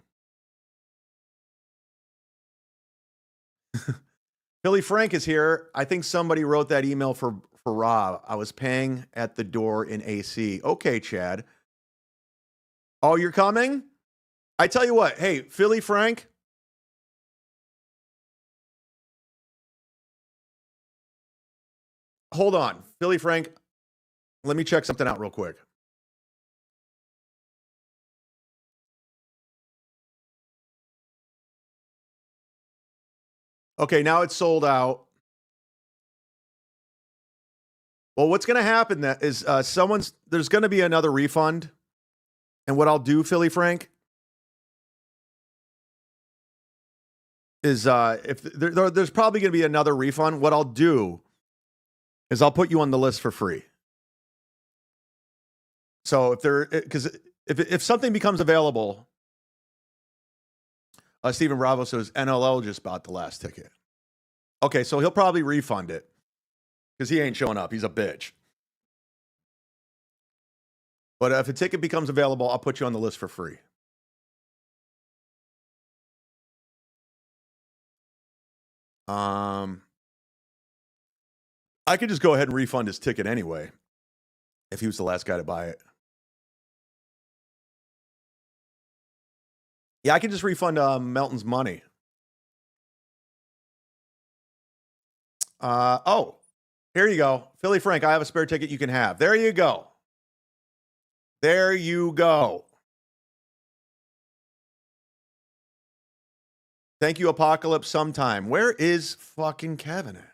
[SPEAKER 2] Billy Frank is here. I think somebody wrote that email for Rob. I was paying at the door in AC. Okay, Chad. Oh, you're coming? I tell you what. Hey, Philly Frank. Hold on. Philly Frank. Let me check something out real quick. Okay, now it's sold out. Well, what's going to happen is there's going to be another refund. And what I'll do, Philly Frank, is if there's probably going to be another refund, what I'll do is I'll put you on the list for free. So if something becomes available, Stephen Bravo says NLL just bought the last ticket. Okay, so he'll probably refund it because he ain't showing up. He's a bitch. But if a ticket becomes available, I'll put you on the list for free. I could just go ahead and refund his ticket anyway if he was the last guy to buy it. Yeah, I can just refund Melton's money. Oh, here you go. Philly Frank, I have a spare ticket you can have. There you go. There you go. Thank you, Apocalypse, sometime. Where is fucking Kevin at?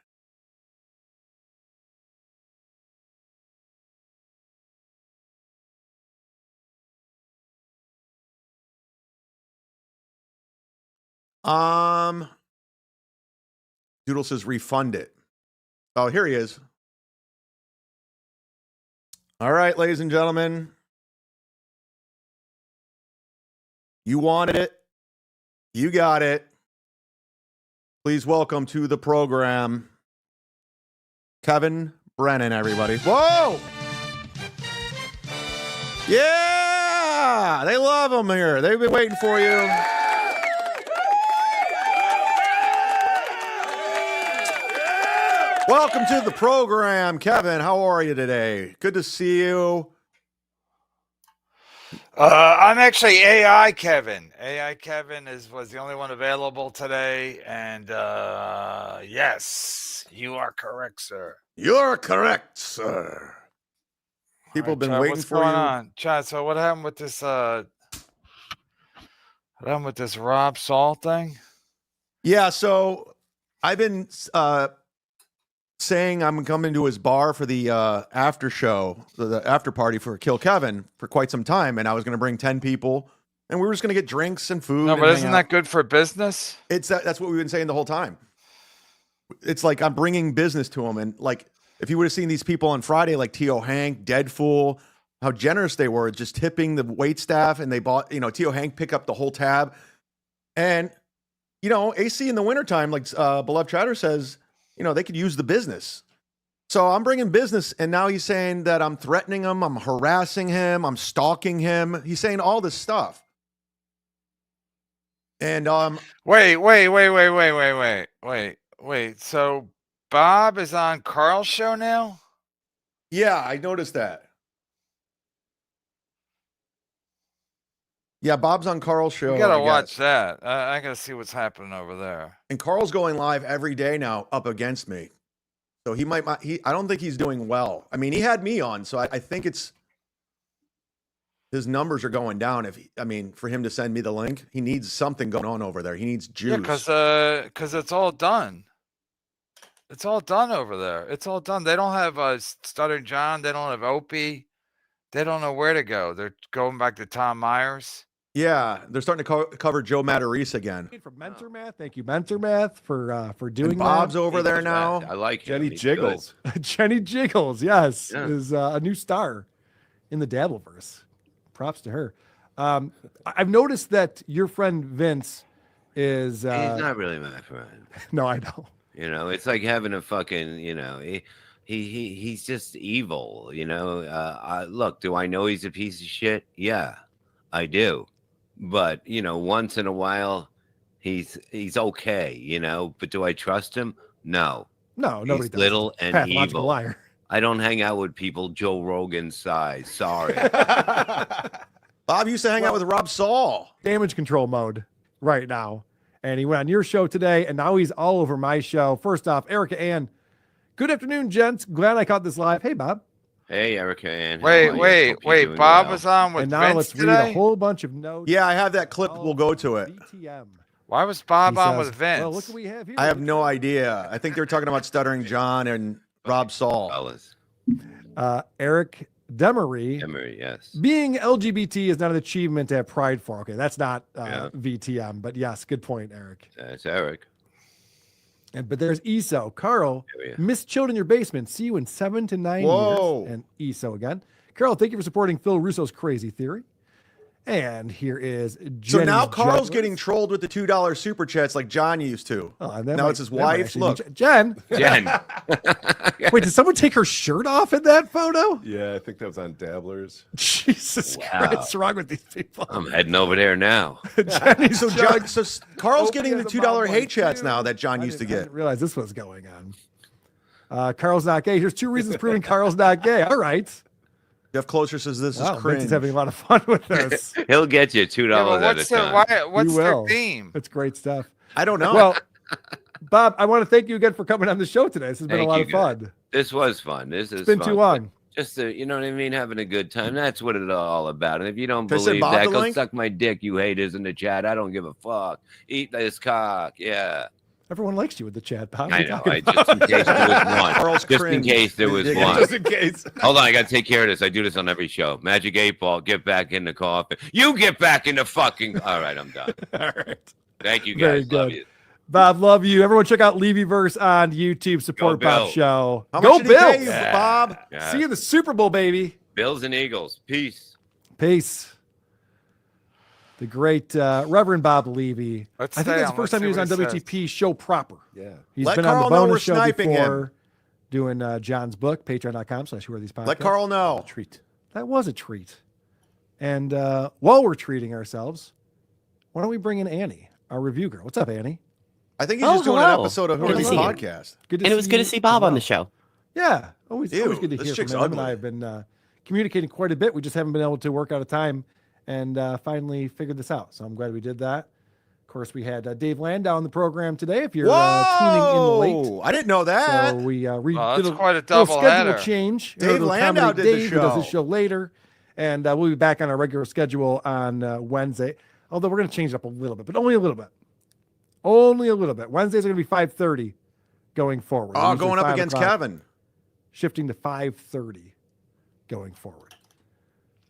[SPEAKER 2] Doodle says refund it. Oh, here he is. All right, ladies and gentlemen. You wanted it. You got it. Please welcome to the program, Kevin Brennan, everybody. Whoa! Yeah! They love him here. They've been waiting for you. Welcome to the program, Kevin. How are you today? Good to see you.
[SPEAKER 16] I'm actually AI Kevin. AI Kevin was the only one available today, and yes, you are correct, sir.
[SPEAKER 2] You're correct, sir. People have been
[SPEAKER 16] Chad,
[SPEAKER 2] waiting
[SPEAKER 16] what's
[SPEAKER 2] for
[SPEAKER 16] going
[SPEAKER 2] you.
[SPEAKER 16] on? Chad, so what happened with this? What happened with this Rob Saul thing?
[SPEAKER 2] Yeah, so I've been saying I'm coming to his bar for the after show, the after party for Kill Kevin for quite some time, and I was going to bring 10 people, and we were just going to get drinks and food.
[SPEAKER 16] No,
[SPEAKER 2] and
[SPEAKER 16] but
[SPEAKER 2] hang
[SPEAKER 16] isn't
[SPEAKER 2] out.
[SPEAKER 16] that good for business?
[SPEAKER 2] That's what we've been saying the whole time. It's like I'm bringing business to him, and like if you would have seen these people on Friday, like T.O. Hank, Deadfool, how generous they were, just tipping the wait staff, and they bought, T.O. Hank pick up the whole tab, and AC in the wintertime, like Beloved Chatter says, they could use the business. So I'm bringing business, and now he's saying that I'm threatening him, I'm harassing him, I'm stalking him. He's saying all this stuff. And
[SPEAKER 16] wait. So Bob is on Carl's show now?
[SPEAKER 2] Yeah, I noticed that. Yeah, Bob's on Carl's show.
[SPEAKER 16] You gotta watch that. I gotta see what's happening over there.
[SPEAKER 2] And Carl's going live every day now up against me. So I don't think he's doing well. I mean, he had me on, so I think his numbers are going down. For him to send me the link, he needs something going on over there. He needs juice.
[SPEAKER 16] Yeah, because it's all done. It's all done over there. It's all done. They don't have Stuttering John. They don't have Opie. They don't know where to go. They're going back to Tom Myers.
[SPEAKER 2] Yeah, they're starting to cover Joe Matarese again.
[SPEAKER 13] From Mentor Math, thank you, Mentor Math, for doing
[SPEAKER 2] and Bob's
[SPEAKER 13] that.
[SPEAKER 2] over there now.
[SPEAKER 14] I like him.
[SPEAKER 2] Jenny
[SPEAKER 14] He's
[SPEAKER 2] Jiggles.
[SPEAKER 13] Jenny Jiggles, yes,
[SPEAKER 14] Yeah.
[SPEAKER 13] is a new star in the Dabbleverse. Props to her. I've noticed that your friend Vince is.
[SPEAKER 14] He's not really my friend.
[SPEAKER 13] No, I know.
[SPEAKER 14] You know, it's like having a fucking. You know, he's just evil. You know, look, do I know he's a piece of shit? Yeah, I do. But you know, once in a while, he's okay. You know, but do I trust him? No.
[SPEAKER 13] No, nobody
[SPEAKER 14] He's
[SPEAKER 13] does.
[SPEAKER 14] little and
[SPEAKER 13] Pathological
[SPEAKER 14] evil.
[SPEAKER 13] liar.
[SPEAKER 14] I don't hang out with people Joe Rogan size. Sorry.
[SPEAKER 2] Bob used to hang out with Rob Saul.
[SPEAKER 13] Damage control mode right now. And he went on your show today, and now he's all over my show. First off, Erica Ann. Good afternoon, gents. Glad I caught this live. Hey, Bob.
[SPEAKER 14] Hey, Erica Ann.
[SPEAKER 16] Wait. Bob was on with
[SPEAKER 13] And now
[SPEAKER 16] Vince
[SPEAKER 13] let's read
[SPEAKER 16] today?
[SPEAKER 13] a whole bunch of notes.
[SPEAKER 2] Yeah, I have that clip. We'll go to it.
[SPEAKER 16] Why was Bob
[SPEAKER 13] He
[SPEAKER 16] on
[SPEAKER 13] says,
[SPEAKER 16] with Vince?
[SPEAKER 13] Well, look what we have here.
[SPEAKER 2] I have no idea. I think they're talking about Stuttering John and Rob Saul.
[SPEAKER 13] Eric Demery.
[SPEAKER 14] Demery, yes.
[SPEAKER 13] Being LGBT is not an achievement to have pride for. Okay, that's not VTM, but yes, good point, Eric.
[SPEAKER 14] That's Eric.
[SPEAKER 13] But there's ESO. Carl, Miss Chilled in Your Basement. See you in 7 to 9
[SPEAKER 2] Whoa.
[SPEAKER 13] years. And ESO again. Carl, thank you for supporting Phil Russo's crazy theory. And here is Jenny.
[SPEAKER 2] So now Carl's
[SPEAKER 13] Judgments.
[SPEAKER 2] getting trolled with the $2 super chats like John used to.
[SPEAKER 13] Oh, and
[SPEAKER 2] now
[SPEAKER 13] that
[SPEAKER 2] it's his
[SPEAKER 13] that might
[SPEAKER 2] wife.
[SPEAKER 13] actually
[SPEAKER 2] Look,
[SPEAKER 13] be Jen.
[SPEAKER 14] Jen.
[SPEAKER 13] Wait, did someone take her shirt off in that photo?
[SPEAKER 17] Yeah, I think that was on Dabblers.
[SPEAKER 13] Jesus Christ, what's wrong with these people?
[SPEAKER 14] I'm heading over there now.
[SPEAKER 13] Jenny
[SPEAKER 2] so
[SPEAKER 13] Judge-
[SPEAKER 2] Carl's
[SPEAKER 13] Opie
[SPEAKER 2] getting the
[SPEAKER 13] has a Bob
[SPEAKER 2] $2 hate
[SPEAKER 13] one,
[SPEAKER 2] chats
[SPEAKER 13] too.
[SPEAKER 2] now that John used to
[SPEAKER 13] I
[SPEAKER 2] get.
[SPEAKER 13] didn't realize this was going on. Carl's not gay. Here's 2 reasons proving Carl's not gay. All right.
[SPEAKER 2] Jeff Closer says this
[SPEAKER 13] Wow,
[SPEAKER 2] is
[SPEAKER 13] Vince
[SPEAKER 2] cringe.
[SPEAKER 13] is having a lot of fun with this.
[SPEAKER 14] He'll get you $2 at a time.
[SPEAKER 16] What's
[SPEAKER 13] He
[SPEAKER 16] their
[SPEAKER 13] will.
[SPEAKER 16] theme?
[SPEAKER 13] It's great stuff.
[SPEAKER 2] I don't know.
[SPEAKER 13] Well, Bob, I want to thank you again for coming on the show today. This has been
[SPEAKER 14] Thank
[SPEAKER 13] a lot
[SPEAKER 14] you,
[SPEAKER 13] of fun.
[SPEAKER 14] This was fun. This is
[SPEAKER 13] It's been
[SPEAKER 14] fun.
[SPEAKER 13] too long.
[SPEAKER 14] Just you know what I mean, having a good time. That's what it's all about. And if you don't
[SPEAKER 2] Can I send
[SPEAKER 14] believe
[SPEAKER 2] Bob
[SPEAKER 14] that,
[SPEAKER 2] the
[SPEAKER 14] go
[SPEAKER 2] link?
[SPEAKER 14] suck my dick, you haters in the chat. I don't give a fuck. Eat this cock. Yeah.
[SPEAKER 13] Everyone likes you with the chat, Bob.
[SPEAKER 14] I
[SPEAKER 13] What are you
[SPEAKER 14] know.
[SPEAKER 13] talking
[SPEAKER 14] Just in case there was one.
[SPEAKER 2] Carl's
[SPEAKER 14] Just in
[SPEAKER 2] cringe.
[SPEAKER 14] case there was
[SPEAKER 2] Yeah,
[SPEAKER 14] one.
[SPEAKER 2] just in case.
[SPEAKER 14] Hold on, I gotta take care of this. I do this on every show. Magic 8-Ball, get back in the coffin. You get back in the fucking. All right, I'm done.
[SPEAKER 13] All right.
[SPEAKER 14] Thank you
[SPEAKER 13] Very
[SPEAKER 14] guys. Love
[SPEAKER 13] good.
[SPEAKER 14] you.
[SPEAKER 13] Bob, love you. Everyone check out Levyverse on YouTube. Support
[SPEAKER 14] Go
[SPEAKER 13] Bob
[SPEAKER 14] Bill.
[SPEAKER 13] Show.
[SPEAKER 2] How
[SPEAKER 13] Go
[SPEAKER 2] much did he pay
[SPEAKER 13] Bills.
[SPEAKER 2] you, Bob?
[SPEAKER 14] Yeah.
[SPEAKER 13] See you in the Super Bowl, baby.
[SPEAKER 14] Bills and Eagles. Peace.
[SPEAKER 13] Peace. The great Reverend Bob Levy.
[SPEAKER 16] Let's
[SPEAKER 13] I think
[SPEAKER 16] stay
[SPEAKER 13] that's the
[SPEAKER 16] on.
[SPEAKER 13] first
[SPEAKER 16] Let's
[SPEAKER 13] time he was
[SPEAKER 16] see
[SPEAKER 13] on
[SPEAKER 16] what he says.
[SPEAKER 13] WTP show proper.
[SPEAKER 17] Yeah.
[SPEAKER 13] He's
[SPEAKER 2] Let
[SPEAKER 13] been
[SPEAKER 2] Carl
[SPEAKER 13] on the
[SPEAKER 2] know we're
[SPEAKER 13] bonus show
[SPEAKER 2] sniping
[SPEAKER 13] before, doing John's book, patreon.com/where these podcasts.
[SPEAKER 2] Let Carl know.
[SPEAKER 17] Treat.
[SPEAKER 13] That was a treat. And while we're treating ourselves, why don't we bring in Annie, our review girl? What's up, Annie?
[SPEAKER 2] I think he's just doing an
[SPEAKER 18] hello.
[SPEAKER 2] episode of Who
[SPEAKER 18] Good
[SPEAKER 2] Are
[SPEAKER 18] to
[SPEAKER 2] These
[SPEAKER 18] see you.
[SPEAKER 2] Podcast.
[SPEAKER 13] Good
[SPEAKER 18] And it was good to see Bob on the show.
[SPEAKER 13] Yeah, always
[SPEAKER 2] Ew,
[SPEAKER 13] good to
[SPEAKER 2] this
[SPEAKER 13] hear
[SPEAKER 2] chick's
[SPEAKER 13] from him. Him and I
[SPEAKER 2] ugly.
[SPEAKER 13] have been communicating quite a bit. We just haven't been able to work out a time and finally figured this out. So I'm glad we did that. Of course, we had Dave Landau on the program today. If you're tuning in late,
[SPEAKER 2] Whoa! I didn't know that.
[SPEAKER 13] so we
[SPEAKER 16] Oh,
[SPEAKER 13] did
[SPEAKER 16] that's
[SPEAKER 13] a
[SPEAKER 16] quite a
[SPEAKER 13] little
[SPEAKER 16] double
[SPEAKER 13] schedule
[SPEAKER 16] header.
[SPEAKER 13] change.
[SPEAKER 2] Dave
[SPEAKER 13] It'll
[SPEAKER 2] Landau
[SPEAKER 13] accommodate
[SPEAKER 2] did the
[SPEAKER 13] Dave, who does his
[SPEAKER 2] show.
[SPEAKER 13] show later, and we'll be back on our regular schedule on Wednesday. Although we're going to change it up a little bit, but only a little bit. Only a little bit. Wednesdays are going to be 5:30 going forward.
[SPEAKER 2] Oh,
[SPEAKER 13] Usually
[SPEAKER 2] going up
[SPEAKER 13] 5
[SPEAKER 2] against
[SPEAKER 13] o'clock,
[SPEAKER 2] Kevin.
[SPEAKER 13] shifting to 5:30 going forward.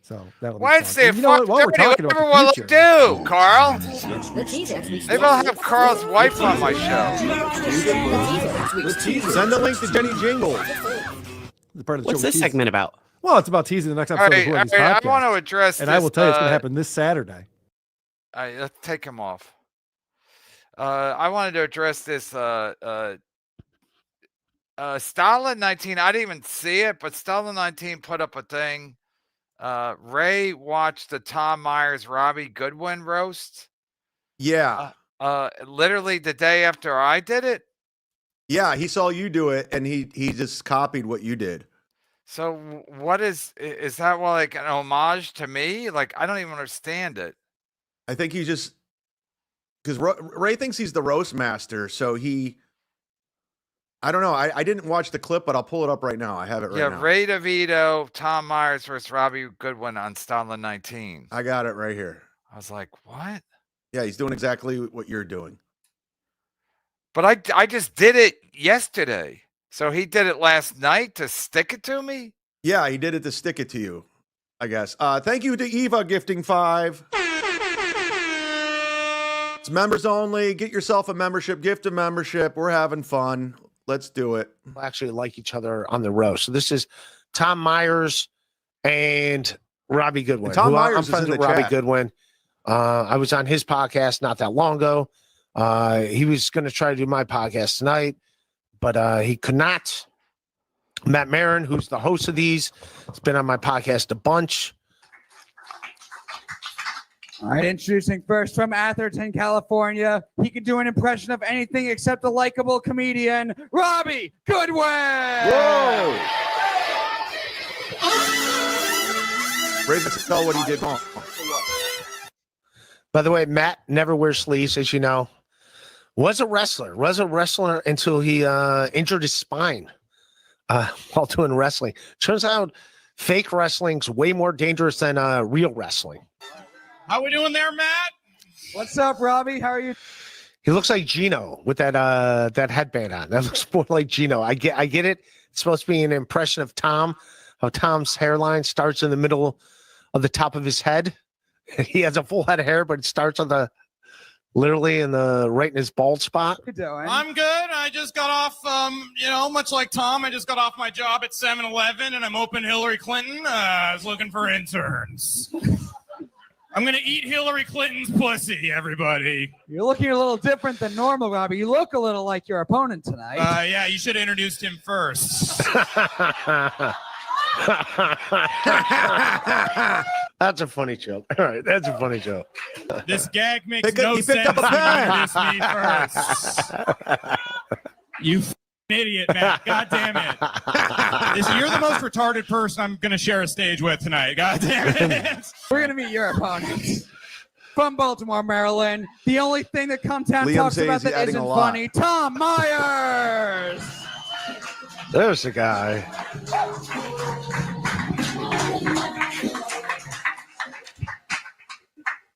[SPEAKER 13] So that'll be
[SPEAKER 16] Wednesday,
[SPEAKER 13] fun. And you know what? While we're talking
[SPEAKER 16] whatever
[SPEAKER 13] about
[SPEAKER 16] will
[SPEAKER 13] the
[SPEAKER 16] I
[SPEAKER 13] future,
[SPEAKER 16] do, Carl?
[SPEAKER 11] The teaser.
[SPEAKER 16] Maybe I'll have Carl's wife on my show.
[SPEAKER 2] Send the link to Jenny Jingle.
[SPEAKER 13] the part of the
[SPEAKER 18] What's
[SPEAKER 13] show we
[SPEAKER 18] this
[SPEAKER 13] tease.
[SPEAKER 18] segment about?
[SPEAKER 13] Well, it's about teasing the next
[SPEAKER 16] All
[SPEAKER 13] episode
[SPEAKER 16] right,
[SPEAKER 13] of Who Are
[SPEAKER 16] all
[SPEAKER 13] These
[SPEAKER 16] right, I
[SPEAKER 13] Podcasts.
[SPEAKER 16] want to address
[SPEAKER 13] And
[SPEAKER 16] this.
[SPEAKER 13] I will tell you, it's going to happen this Saturday.
[SPEAKER 16] All right, let's take him off. I wanted to address this. Stalin 19. I didn't even see it, but Stalin 19 put up a thing. Ray watched the Tom Myers Robbie Goodwin roast.
[SPEAKER 2] Yeah.
[SPEAKER 16] Literally the day after I did it.
[SPEAKER 2] Yeah, he saw you do it, and he just copied what you did.
[SPEAKER 16] So what is that? Well, like an homage to me? Like I don't even understand it.
[SPEAKER 2] I think he just because Ray thinks he's the roast master, so he. I don't know. I didn't watch the clip, but I'll pull it up right now. I have it right now.
[SPEAKER 16] Ray DeVito, Tom Myers versus Robbie Goodwin on Stalin 19.
[SPEAKER 2] I got it right here.
[SPEAKER 16] I was like, what?
[SPEAKER 2] Yeah, he's doing exactly what you're doing.
[SPEAKER 16] But I just did it yesterday. So he did it last night to stick it to me?
[SPEAKER 2] Yeah, he did it to stick it to you, I guess. Thank you to Eva gifting 5. It's members only. Get yourself a membership, gift a membership. We're having fun. Let's do it.
[SPEAKER 18] We'll actually like each other on the roast. So this is Tom Myers and Robbie Goodwin.
[SPEAKER 2] And Tom Myers
[SPEAKER 18] I'm
[SPEAKER 2] is
[SPEAKER 18] friends
[SPEAKER 2] in
[SPEAKER 18] with
[SPEAKER 2] the
[SPEAKER 18] Robbie
[SPEAKER 2] chat.
[SPEAKER 18] Goodwin. I was on his podcast not that long ago. He was going to try to do my podcast tonight, but he could not. Matt Marin, who's the host of these, has been on my podcast a bunch.
[SPEAKER 19] All right, introducing first from Atherton, California. He can do an impression of anything except a likable comedian, Robbie Goodwin.
[SPEAKER 2] Whoa! Ready to tell what he did wrong.
[SPEAKER 18] By the way, Matt never wears sleeves, as you know. Was a wrestler until he injured his spine while doing wrestling. Turns out fake wrestling's way more dangerous than real wrestling.
[SPEAKER 19] How we doing there, Matt? What's up, Robbie? How are you?
[SPEAKER 18] He looks like Gino with that that headband on. That looks more like Gino. I get it. It's supposed to be an impression of Tom, how Tom's hairline starts in the middle of the top of his head. He has a full head of hair, but it starts on the literally in the right in his bald spot.
[SPEAKER 19] How you doing?
[SPEAKER 20] I'm good. I just got off, much like Tom, I just got off my job at 7-Eleven, and I'm hoping Hillary Clinton is looking for interns. I'm going to eat Hillary Clinton's pussy, everybody.
[SPEAKER 19] You're looking a little different than normal, Robbie. You look a little like your opponent tonight.
[SPEAKER 20] Yeah, you should have introduced him first.
[SPEAKER 18] That's a funny joke. All right, that's a funny joke.
[SPEAKER 20] This gag makes no sense when you introduce me first. You idiot, Matt. God damn it. You're the most retarded person I'm going to share a stage with tonight. God damn it.
[SPEAKER 19] We're going to meet your opponent. From Baltimore, Maryland. The only thing that Come Town
[SPEAKER 2] Liam
[SPEAKER 19] talks
[SPEAKER 2] says
[SPEAKER 19] about
[SPEAKER 2] he's
[SPEAKER 19] that
[SPEAKER 2] adding
[SPEAKER 19] isn't
[SPEAKER 2] a lot.
[SPEAKER 19] funny, Tom Myers.
[SPEAKER 18] There's the guy.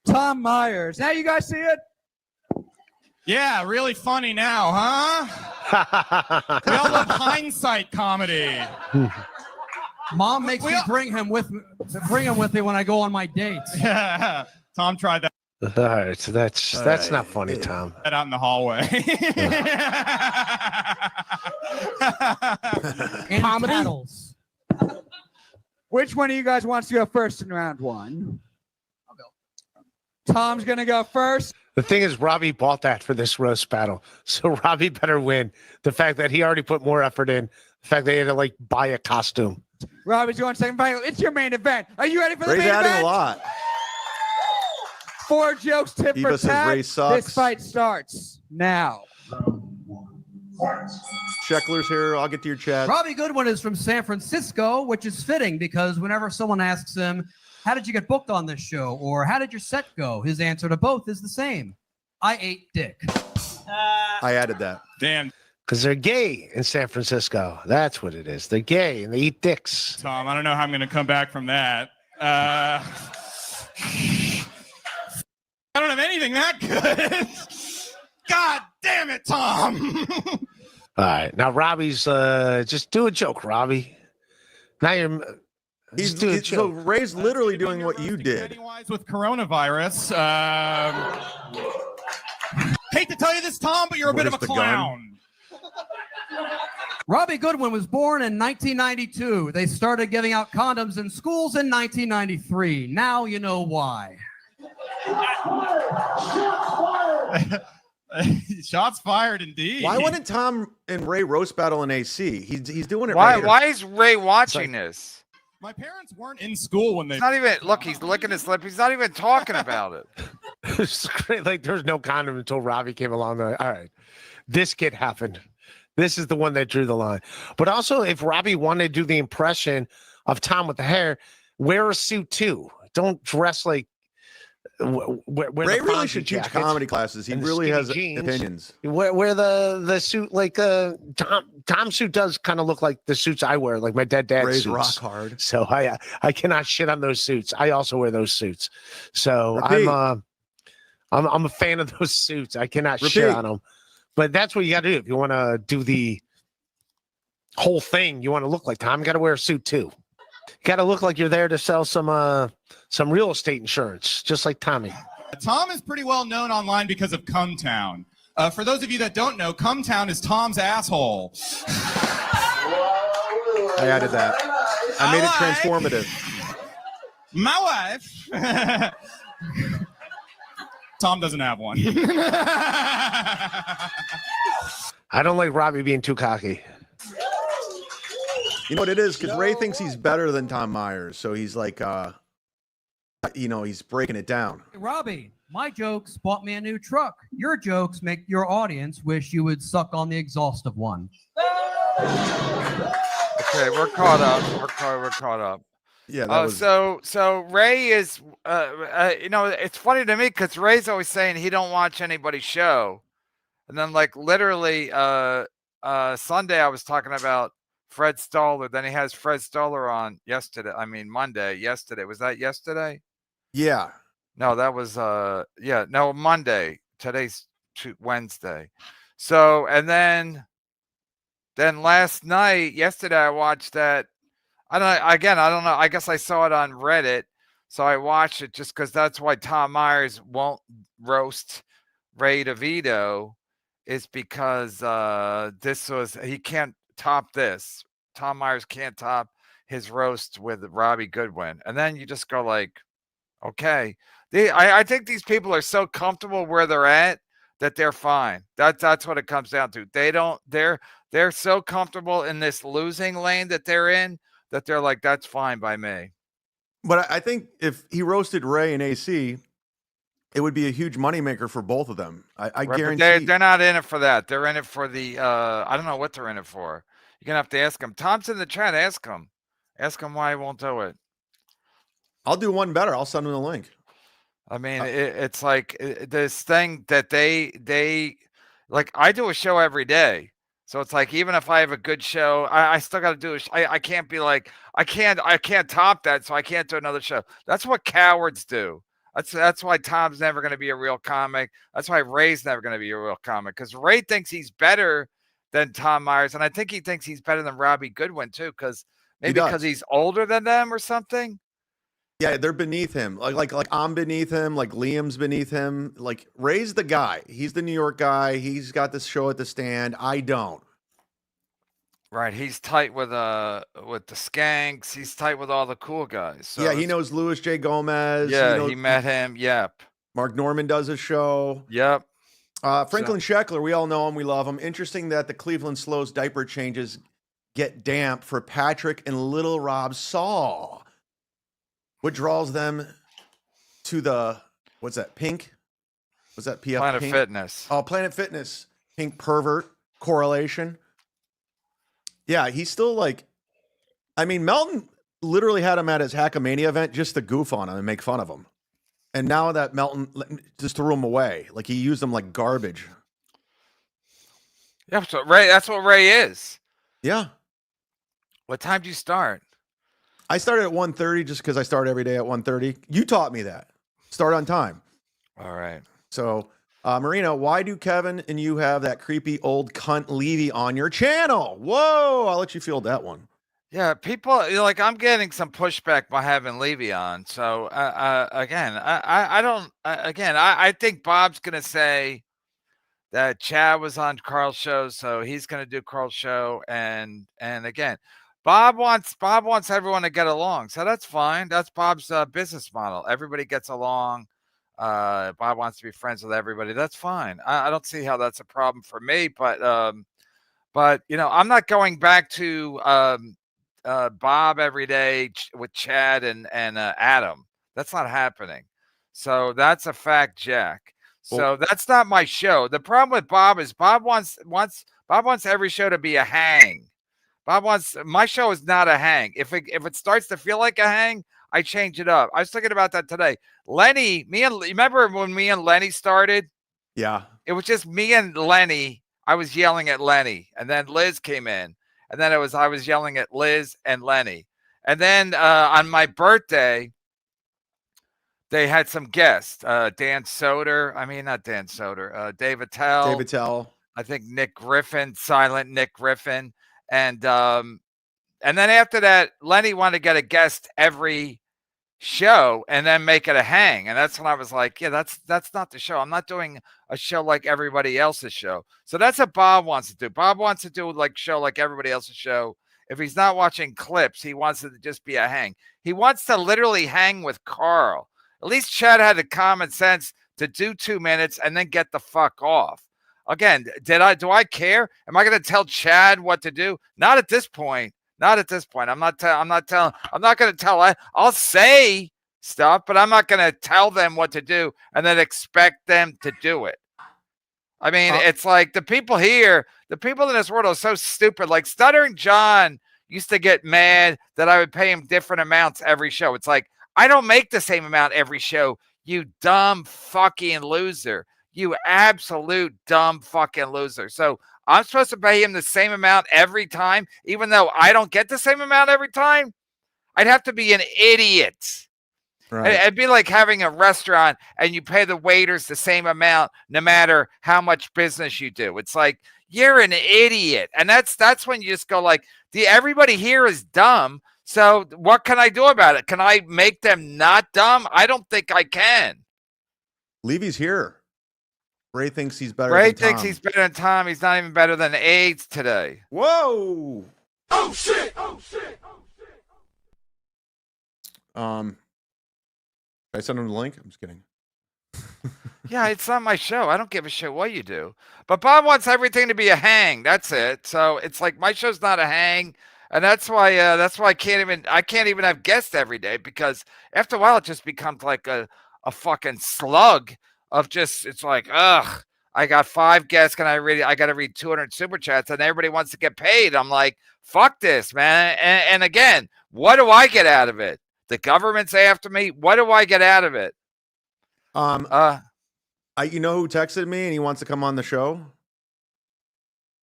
[SPEAKER 19] Tom Myers. Now you guys see it?
[SPEAKER 20] Yeah, really funny now, huh? We all love hindsight comedy.
[SPEAKER 21] Mom makes me bring him with me when I go on my dates.
[SPEAKER 20] Yeah. Tom tried that
[SPEAKER 18] All right, so that's not funny, Tom.
[SPEAKER 20] out in the hallway.
[SPEAKER 21] And paddles.
[SPEAKER 19] Which one of you guys wants to go first in round one? I'll go. Tom's going to go first.
[SPEAKER 18] The thing is, Robbie bought that for this roast battle, so Robbie better win. The fact that he already put more effort in, the fact that he had to buy a costume.
[SPEAKER 19] Robbie's going second final. It's your main event. Are you ready for the
[SPEAKER 2] Ray's
[SPEAKER 19] main
[SPEAKER 2] adding
[SPEAKER 19] event?
[SPEAKER 2] a lot.
[SPEAKER 19] 4 jokes, tip
[SPEAKER 2] Eva
[SPEAKER 19] for
[SPEAKER 2] says
[SPEAKER 19] tat.
[SPEAKER 2] Ray sucks.
[SPEAKER 19] This fight starts now.
[SPEAKER 2] Sheckler's here. I'll get to your chat.
[SPEAKER 21] Robbie Goodwin is from San Francisco, which is fitting because whenever someone asks him, how did you get booked on this show? Or how did your set go? His answer to both is the same. I ate dick.
[SPEAKER 2] I added that.
[SPEAKER 20] Damn.
[SPEAKER 18] Because they're gay in San Francisco. That's what it is. They're gay and they eat dicks.
[SPEAKER 20] Tom, I don't know how I'm going to come back from that. I don't have anything that good. God damn it, Tom.
[SPEAKER 18] All right. Now, Robbie's just do a joke, Robbie. Now you're.
[SPEAKER 2] So Ray's literally doing what you did.
[SPEAKER 20] Pennywise with coronavirus. Hate to tell you this, Tom, but you're a bit of a clown.
[SPEAKER 21] Robbie Goodwin was born in 1992. They started giving out condoms in schools in 1993. Now you know why.
[SPEAKER 20] Shots fired, indeed.
[SPEAKER 2] Why wouldn't Tom and Ray roast battle in AC? He's doing it
[SPEAKER 16] Why?
[SPEAKER 2] right here.
[SPEAKER 16] Why is Ray watching this?
[SPEAKER 20] My parents weren't in school when they.
[SPEAKER 16] He's not even. Look, he's licking his lip. He's not even talking about it.
[SPEAKER 18] It's great. There's no condom until Robbie came along. All right. This kid happened. This is the one that drew the line. But also, if Robbie wanted to do the impression of Tom with the hair, wear a suit too. Don't dress like. Wear
[SPEAKER 2] Ray
[SPEAKER 18] the
[SPEAKER 2] really
[SPEAKER 18] Fonzie
[SPEAKER 2] should teach
[SPEAKER 18] jackets
[SPEAKER 2] comedy classes. He
[SPEAKER 18] and the
[SPEAKER 2] really
[SPEAKER 18] skinny
[SPEAKER 2] has
[SPEAKER 18] jeans.
[SPEAKER 2] opinions.
[SPEAKER 18] Wear the suit like Tom's suit does kind of look like the suits I wear, like my dad's
[SPEAKER 2] Ray's
[SPEAKER 18] suits.
[SPEAKER 2] rock hard.
[SPEAKER 18] So I cannot shit on those suits. I also wear those suits. So
[SPEAKER 2] Repeat.
[SPEAKER 18] I'm a fan of those suits. I cannot shit
[SPEAKER 2] Repeat.
[SPEAKER 18] on them. But that's what you got to do if you want to do the whole thing. You want to look like Tom. You got to wear a suit too. You got to look like you're there to sell some real estate insurance, just like Tommy.
[SPEAKER 20] Tom is pretty well known online because of Cumtown. For those of you that don't know, Cumtown is Tom's asshole.
[SPEAKER 2] I added that. I made it transformative.
[SPEAKER 20] My wife. Tom doesn't have one.
[SPEAKER 18] I don't like Robbie being too cocky.
[SPEAKER 2] You know what it is? Because Ray thinks he's better than Tom Myers. So he's like, he's breaking it down.
[SPEAKER 21] Robbie, my jokes bought me a new truck. Your jokes make your audience wish you would suck on the exhaust of one.
[SPEAKER 16] Okay, we're caught up. We're caught up.
[SPEAKER 2] Yeah.
[SPEAKER 16] So Ray is, it's funny to me because Ray's always saying he don't watch anybody's show, and then like literally Sunday I was talking about Fred Stoller. Then he has Fred Stoller on Monday. Yesterday, was that yesterday?
[SPEAKER 2] Yeah.
[SPEAKER 16] No, that was Monday. Today's Wednesday. So and then yesterday I watched that. I don't know. I guess I saw it on Reddit, so I watched it just because that's why Tom Myers won't roast Ray DeVito, is because he can't top this. Tom Myers can't top his roast with Robbie Goodwin, and then you just go like, okay. I think these people are so comfortable where they're at that they're fine. That's what it comes down to. They're so comfortable in this losing lane that they're in, that they're like, that's fine by me.
[SPEAKER 2] But I think if he roasted Ray and AC, it would be a huge moneymaker for both of them. I guarantee.
[SPEAKER 16] They're not in it for that. They're in it for the, I don't know what they're in it for. You're going to have to ask him. Tom's in the chat. Ask him. Ask him why he won't do it.
[SPEAKER 2] I'll do one better. I'll send him the link.
[SPEAKER 16] I mean, it's like this thing that they like, I do a show every day. So it's like, even if I have a good show, I still got to do it. I can't be like, I can't top that, so I can't do another show. That's what cowards do. That's why Tom's never going to be a real comic. That's why Ray's never going to be a real comic, because Ray thinks he's better than Tom Myers, and I think he thinks he's better than Robbie Goodwin too, because he's older than them or something.
[SPEAKER 2] Yeah, they're beneath him. Like I'm beneath him. Like Liam's beneath him. Like Ray's the guy. He's the New York guy. He's got this show at the Stand. I don't.
[SPEAKER 16] Right, he's tight with the Skanks. He's tight with all the cool guys. So
[SPEAKER 2] yeah, he knows Louis J. Gomez.
[SPEAKER 16] Yeah, he met him. Yep.
[SPEAKER 2] Mark Norman does a show.
[SPEAKER 16] Yep.
[SPEAKER 2] Franklin Scheckler, we all know him. We love him. Interesting that the Cleveland Slows diaper changes get damp for Patrick and Little Rob Saul. What draws them to the, what's that, pink? Was that PF
[SPEAKER 16] Planet
[SPEAKER 2] Pink?
[SPEAKER 16] Fitness.
[SPEAKER 2] Oh, Planet Fitness. Pink pervert correlation. Yeah, he's still like, I mean, Melton literally had him at his Hackamania event just to goof on him and make fun of him. And now that Melton just threw him away, like he used him like garbage.
[SPEAKER 16] Yeah, so Ray, that's what Ray is.
[SPEAKER 2] Yeah.
[SPEAKER 16] What time do you start?
[SPEAKER 2] I started at 1:30 just because I start every day at 1:30. You taught me that. Start on time.
[SPEAKER 16] All right.
[SPEAKER 2] So, Marina, why do Kevin and you have that creepy old cunt Levy on your channel? Whoa, I'll let you field that one.
[SPEAKER 16] Yeah, people like, I'm getting some pushback by having Levy on. So I think Bob's gonna say that Chad was on Carl's show, so he's gonna do Carl's show, and again, Bob wants everyone to get along, so that's fine. That's Bob's business model. Everybody gets along. Bob wants to be friends with everybody. That's fine. I don't see how that's a problem for me. But I'm not going back to Bob every day with Chad and Adam. That's not happening. So that's a fact, Jack. So that's not my show. The problem with Bob is Bob wants every show to be a hang. My show is not a hang. If it starts to feel like a hang, I change it up. I was thinking about that today. Remember when me and Lenny started?
[SPEAKER 2] Yeah.
[SPEAKER 16] It was just me and Lenny. I was yelling at Lenny, and then Liz came in, and then I was yelling at Liz and Lenny. And then on my birthday, they had some guests. David Tell. I think Nick Griffin, silent Nick Griffin, and then after that, Lenny wanted to get a guest every show and then make it a hang, and that's when I was like, yeah, that's not the show. I'm not doing a show like everybody else's show. So that's what Bob wants to do. Bob wants to do like show like everybody else's show. If he's not watching clips, he wants it to just be a hang. He wants to literally hang with Carl. At least Chad had the common sense to do 2 minutes and then get the fuck off. Again, do I care? Am I going to tell Chad what to do? Not at this point. Not at this point. I'm not going to tell. I'll say stuff, but I'm not going to tell them what to do and then expect them to do it. I mean, it's like the people here, the people in this world are so stupid. Like Stuttering John used to get mad that I would pay him different amounts every show. It's like, I don't make the same amount every show, you dumb fucking loser. You absolute dumb fucking loser. So I'm supposed to pay him the same amount every time, even though I don't get the same amount every time? I'd have to be an idiot. Right. It'd be like having a restaurant and you pay the waiters the same amount no matter how much business you do. It's like, you're an idiot. And that's when you just go like, everybody here is dumb. So what can I do about it? Can I make them not dumb? I don't think I can.
[SPEAKER 2] Levy's here. Ray thinks he's better
[SPEAKER 16] Ray
[SPEAKER 2] than Tom.
[SPEAKER 16] thinks he's better than Tom. He's not even better than AIDS today.
[SPEAKER 2] Whoa.
[SPEAKER 1] Oh shit. Oh shit.
[SPEAKER 2] Should I send him the link? I'm just kidding.
[SPEAKER 16] Yeah, it's not my show. I don't give a shit what you do. But Bob wants everything to be a hang. That's it. So it's like my show's not a hang. And that's why I can't even have guests every day, because after a while it just becomes like a fucking slug of just, it's like, ugh, I got 5 guests and I got to read 200 super chats and everybody wants to get paid. I'm like, fuck this, man. And again, what do I get out of it? The government's after me. What do I get out of it?
[SPEAKER 2] You know who texted me and he wants to come on the show?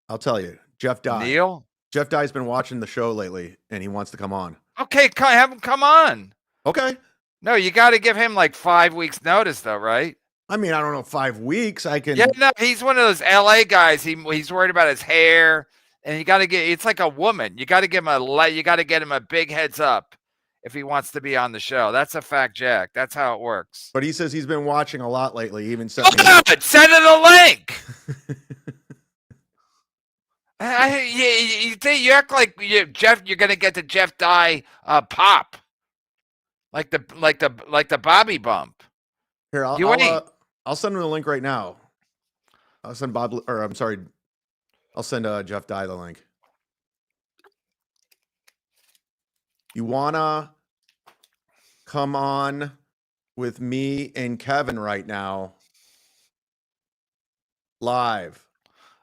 [SPEAKER 2] I'll tell you, Jeff Dye.
[SPEAKER 16] Neil?
[SPEAKER 2] Jeff Dye's been watching the show lately and he wants to come on.
[SPEAKER 16] Okay, have him come on.
[SPEAKER 2] Okay.
[SPEAKER 16] No, you got to give him like 5 weeks notice though, right?
[SPEAKER 2] I mean, I don't know, 5 weeks. I can.
[SPEAKER 16] Yeah, no, he's one of those LA guys. He's worried about his hair, and you got to get. It's like a woman. You got to give him you got to get him a big heads up if he wants to be on the show. That's a fact, Jack. That's how it works.
[SPEAKER 2] But he says he's been watching a lot lately. He even
[SPEAKER 16] send it a link. You act like Jeff. You're gonna get the Jeff Dye pop, like the Bobby bump.
[SPEAKER 2] Here, I'll send him the link right now. I'll send I'll send Jeff Dye the link. You wanna come on with me and Kevin right now, live?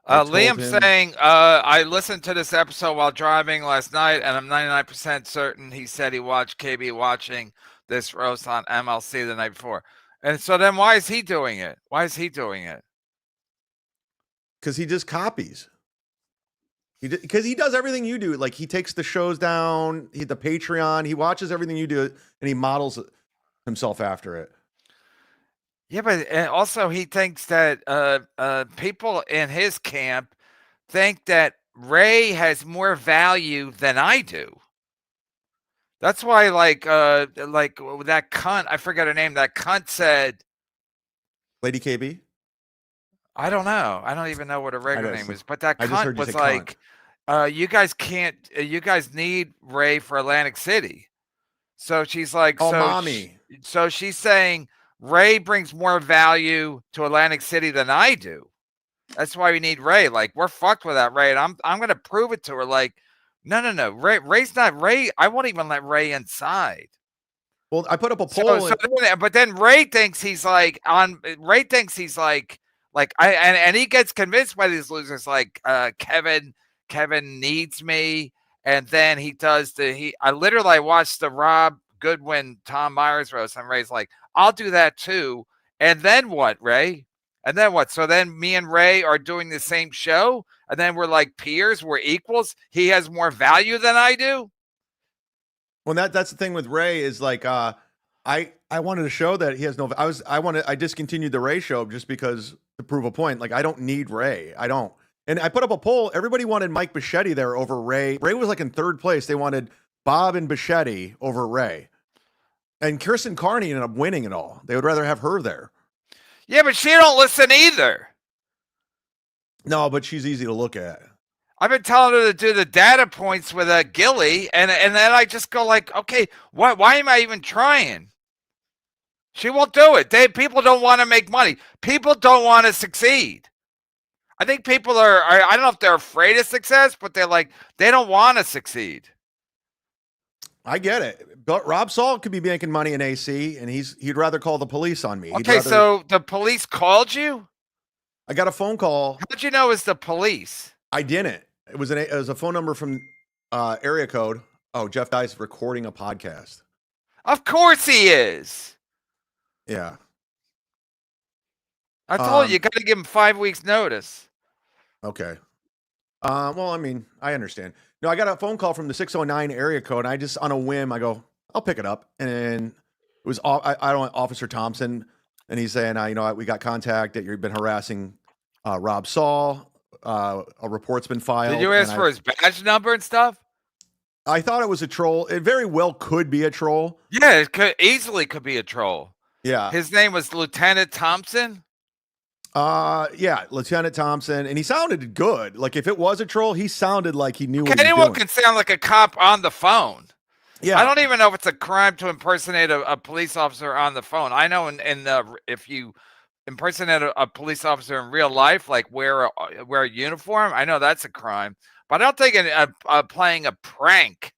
[SPEAKER 16] Liam's saying, I listened to this episode while driving last night, and I'm 99% certain he said he watched KB watching this roast on MLC the night before. And so then why is he doing it? Why is he doing it?
[SPEAKER 2] Because he just copies. Because he does everything you do. Like, he takes the shows down, the Patreon, he watches everything you do, and he models himself after it.
[SPEAKER 16] Yeah, but also he thinks that people in his camp think that Ray has more value than I do. That's why, like that cunt, I forget her name. That cunt said,
[SPEAKER 2] Lady KB.
[SPEAKER 16] I don't know. I don't even know what her regular name is. But that cunt was like, you guys can't. You guys need Ray for Atlantic City. So she's like,
[SPEAKER 2] mommy.
[SPEAKER 16] So she's saying Ray brings more value to Atlantic City than I do. That's why we need Ray. Like, we're fucked without Ray, and I'm gonna prove it to her. Like, no. Ray's not Ray. I won't even let Ray inside.
[SPEAKER 2] Well, I put up a poll.
[SPEAKER 16] But then Ray thinks he's like Ray thinks he's like and he gets convinced by these losers like Kevin needs me, and then he does I watched the Rob Goodwin Tom Myers roast, and Ray's like, I'll do that too. And then what, Ray? And then what? So then me and Ray are doing the same show, and then we're like peers, we're equals. He has more value than I do.
[SPEAKER 2] Well, that's the thing with Ray is like, I wanted to show that he has no. I discontinued the Ray show just because to prove a point. Like, I don't need Ray. I don't. And I put up a poll. Everybody wanted Mike Bichetti there over Ray. Ray was like in third place. They wanted Bob and Bichetti over Ray. And Kirsten Carney ended up winning it all. They would rather have her there.
[SPEAKER 16] Yeah, but she don't listen either.
[SPEAKER 2] No, but she's easy to look at.
[SPEAKER 16] I've been telling her to do the data points with Gilly, and then I just go like, okay, why am I even trying? She won't do it. People don't want to make money. People don't want to succeed. I think people are, I don't know if they're afraid of success, but they don't want to succeed.
[SPEAKER 2] I get it. But Rob Saul could be making money in AC, and he'd rather call the police on me.
[SPEAKER 16] Okay, so the police called you?
[SPEAKER 2] I got a phone call.
[SPEAKER 16] How'd you know it's the police?
[SPEAKER 2] I didn't. It was a phone number from area code. Oh, Jeff Dye's recording a podcast.
[SPEAKER 16] Of course he is.
[SPEAKER 2] Yeah.
[SPEAKER 16] I told you got to give him 5 weeks notice.
[SPEAKER 2] Okay. Well, I mean, I understand. No, I got a phone call from the 609 area code. And I just, on a whim, I go, I'll pick it up. And it was, I don't know, Officer Thompson. And he's saying, we got contact that you've been harassing Rob Saul. A report's been filed.
[SPEAKER 16] Did you ask for his badge number and stuff?
[SPEAKER 2] I thought it was a troll. It very well could be a troll.
[SPEAKER 16] Yeah, it could easily be a troll.
[SPEAKER 2] Yeah.
[SPEAKER 16] His name was Lieutenant Thompson.
[SPEAKER 2] Yeah, Lieutenant Thompson, and he sounded good. Like if it was a troll, he sounded like he knew what he was
[SPEAKER 16] anyone
[SPEAKER 2] doing.
[SPEAKER 16] can sound like a cop on the phone.
[SPEAKER 2] Yeah,
[SPEAKER 16] I don't even know if it's a crime to impersonate a police officer on the phone. I know if you impersonate a police officer in real life, like wear a uniform, I know that's a crime. But I don't think playing a prank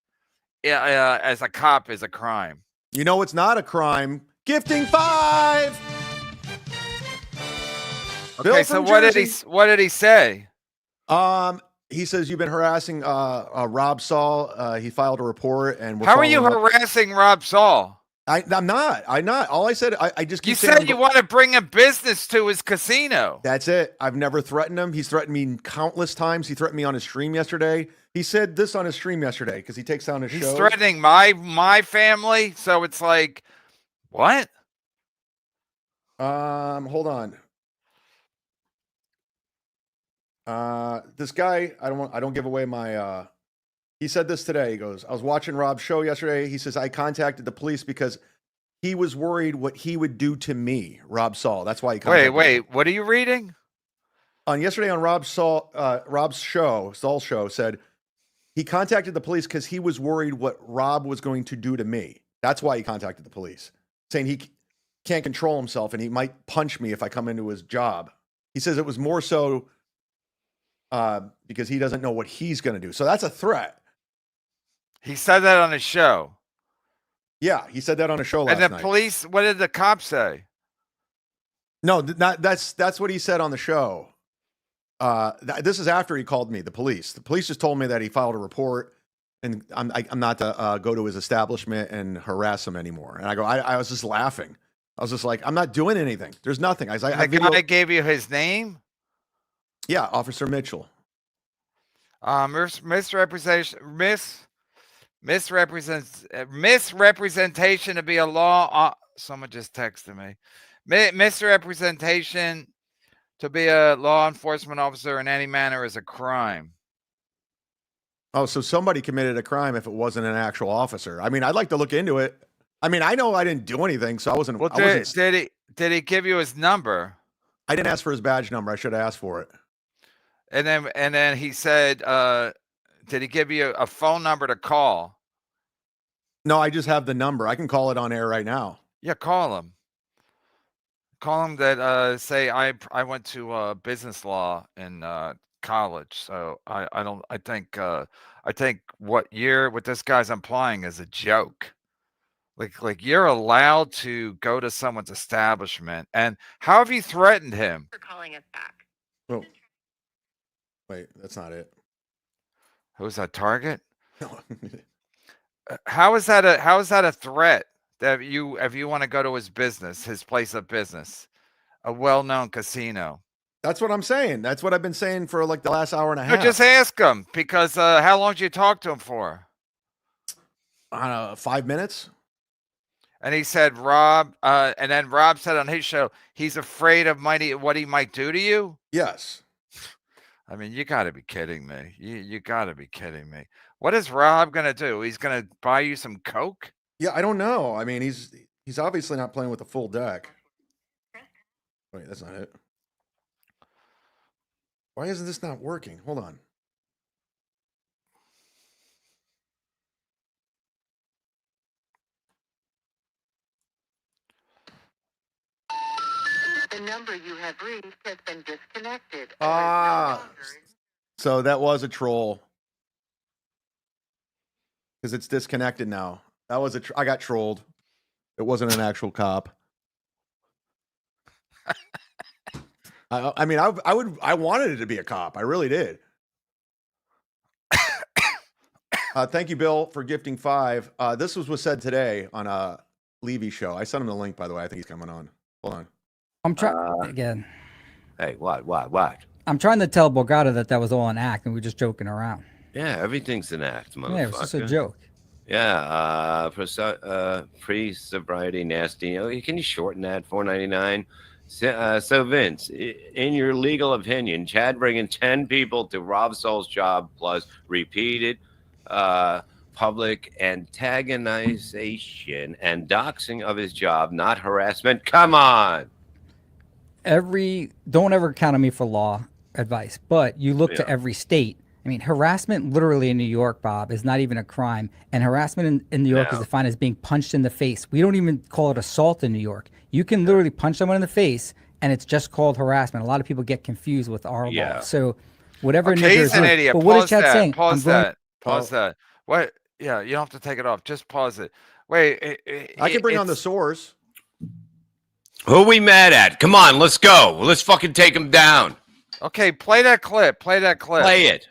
[SPEAKER 16] as a cop is a crime.
[SPEAKER 2] You know what's not a crime? Gifting 5.
[SPEAKER 16] Okay, so what did he say?
[SPEAKER 2] He says you've been harassing Rob Saul. He filed a report, and
[SPEAKER 16] how are you harassing Rob Saul?
[SPEAKER 2] I'm not. All I said, I just keep
[SPEAKER 16] you
[SPEAKER 2] saying
[SPEAKER 16] said you want to bring a business to his casino.
[SPEAKER 2] That's it. I've never threatened him. He's threatened me countless times. He threatened me on his stream yesterday. He said this on his stream yesterday because he takes down his show.
[SPEAKER 16] He's threatening my family. So it's like, what?
[SPEAKER 2] Hold on. This guy, I don't give away my, he said this today. He goes, I was watching Rob's show yesterday. He says, I contacted the police because he was worried what he would do to me, Rob Saul. That's why he contacted
[SPEAKER 16] Wait,
[SPEAKER 2] me.
[SPEAKER 16] what are you reading?
[SPEAKER 2] Yesterday on Rob's show, Saul's show, said he contacted the police because he was worried what Rob was going to do to me. That's why he contacted the police, saying he can't control himself and he might punch me if I come into his job. He says it was more so because he doesn't know what he's going to do. So that's a threat.
[SPEAKER 16] He said that on his show.
[SPEAKER 2] Yeah, he said that on a show last night.
[SPEAKER 16] And the police, what did the cops say?
[SPEAKER 2] No, that's what he said on the show. This is after he called me, the police. The police just told me that he filed a report, and I'm not to go to his establishment and harass him anymore. And I was just laughing. I was just like, I'm not doing anything. There's nothing. The
[SPEAKER 16] guy gave you his name?
[SPEAKER 2] Yeah, Officer Mitchell.
[SPEAKER 16] Misrepresentation to be a law. Someone just texted me. Misrepresentation to be a law enforcement officer in any manner is a crime.
[SPEAKER 2] Oh, so somebody committed a crime if it wasn't an actual officer. I mean, I'd like to look into it. I mean, I know I didn't do anything, so I wasn't.
[SPEAKER 16] Well, did he give you his number?
[SPEAKER 2] I didn't ask for his badge number. I should have asked for it.
[SPEAKER 16] And then he said, did he give you a phone number to call?
[SPEAKER 2] No, I just have the number. I can call it on air right now.
[SPEAKER 16] Yeah, call him. Call him that say I went to business law in college. So I think what this guy's implying is a joke. Like you're allowed to go to someone's establishment, and how have you threatened him?
[SPEAKER 12] For calling us back.
[SPEAKER 2] Oh. Wait, that's not it.
[SPEAKER 16] Who's that, Target? How is that a threat that if you want to go to his business, his place of business, a well-known casino?
[SPEAKER 2] That's what I'm saying. That's what I've been saying for like the last hour and a half.
[SPEAKER 16] No, just ask him, because how long did you talk to him for?
[SPEAKER 2] I don't know, 5 minutes.
[SPEAKER 16] And he said, Rob, and then Rob said on his show, he's afraid of what he might do to you.
[SPEAKER 2] Yes.
[SPEAKER 16] I mean, you got to be kidding me. You got to be kidding me. What is Rob gonna do? He's gonna buy you some Coke?
[SPEAKER 2] Yeah, I don't know. I mean, he's obviously not playing with the full deck. Wait, that's not it. Why isn't this not working? Hold on.
[SPEAKER 12] The number you have reached has been disconnected.
[SPEAKER 2] So that was a troll. Because it's disconnected now. That was I got trolled. It wasn't an actual cop. I mean, I wanted it to be a cop. I really did. Thank you, Bill, for gifting 5. This was said today on a Levy show. I sent him the link, by the way. I think he's coming on. Hold on.
[SPEAKER 5] I'm trying again.
[SPEAKER 14] Hey, what?
[SPEAKER 5] I'm trying to tell Borgata that was all an act and we're just joking around.
[SPEAKER 14] Yeah, everything's an act, motherfucker.
[SPEAKER 5] Yeah, it was just a joke.
[SPEAKER 14] Yeah, for pre-sobriety nasty. Oh, can you shorten that? $4.99. So Vince, in your legal opinion, Chad bringing 10 people to Rob Soul's job plus repeated public antagonization and doxing of his job, not harassment. Come on.
[SPEAKER 5] Don't ever count on me for law advice, but you look to every state. I mean, harassment literally in New York, Bob, is not even a crime. And harassment in New York is defined as being punched in the face. We don't even call it assault in New York. You can literally punch someone in the face and it's just called harassment. A lot of people get confused with our law. So whatever.
[SPEAKER 16] Okay, he's an idiot.
[SPEAKER 5] But what is Chad saying?
[SPEAKER 16] Pause that. Pause that. What? Yeah, you don't have to take it off. Just pause it. Wait.
[SPEAKER 2] I can bring on the source.
[SPEAKER 14] Who are we mad at? Come on, let's go. Let's fucking take him down.
[SPEAKER 16] Okay, play that clip. Play it.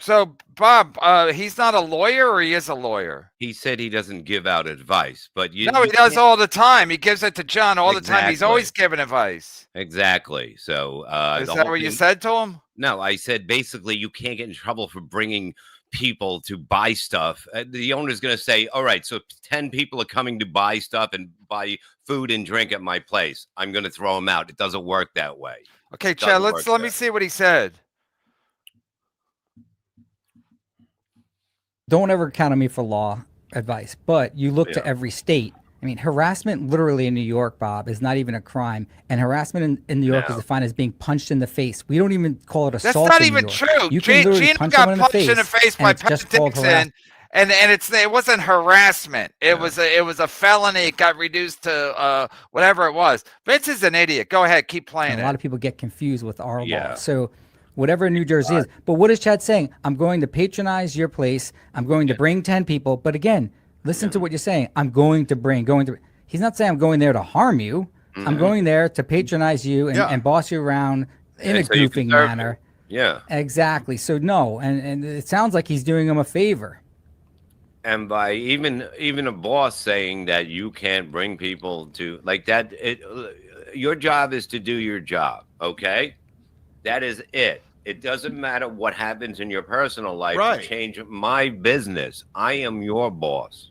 [SPEAKER 16] So Bob, he's not a lawyer, or he is a lawyer?
[SPEAKER 14] He said he doesn't give out advice, but
[SPEAKER 16] he does all the time. He gives it to John all the time. He's always giving advice.
[SPEAKER 14] Exactly. So
[SPEAKER 16] is that what you said to him?
[SPEAKER 14] No, I said basically you can't get in trouble for bringing people to buy stuff. The owner's going to say, all right, so 10 people are coming to buy stuff and buy food and drink at my place. I'm going to throw them out. It doesn't work that way.
[SPEAKER 16] Okay, Chad, let me see what he said.
[SPEAKER 5] Don't ever count on me for law advice, but you look to every state. I mean, harassment literally in New York, Bob, is not even a crime. And harassment in New York is defined as being punched in the face. We don't even call it assault.
[SPEAKER 16] That's not even true.
[SPEAKER 5] You can literally
[SPEAKER 16] Gina
[SPEAKER 5] punch
[SPEAKER 16] got
[SPEAKER 5] someone
[SPEAKER 16] punched in the face by Pat Dixon, and it wasn't harassment. It was a felony. It got reduced to whatever it was. Vince is an idiot. Go ahead, keep playing it.
[SPEAKER 5] A lot of people get confused with our law. So whatever New Jersey is. But what is Chad saying? I'm going to patronize your place. I'm going to bring 10 people. But again, listen to what you're saying. I'm going to bring. He's not saying I'm going there to harm you. I'm going there to patronize you and boss you around in a goofing manner.
[SPEAKER 14] Yeah.
[SPEAKER 5] Exactly. So no, and it sounds like he's doing him a favor.
[SPEAKER 14] And by even a boss saying that you can't bring people to like that, your job is to do your job. Okay, that is it. It doesn't matter what happens in your personal life to change my business. I am your boss.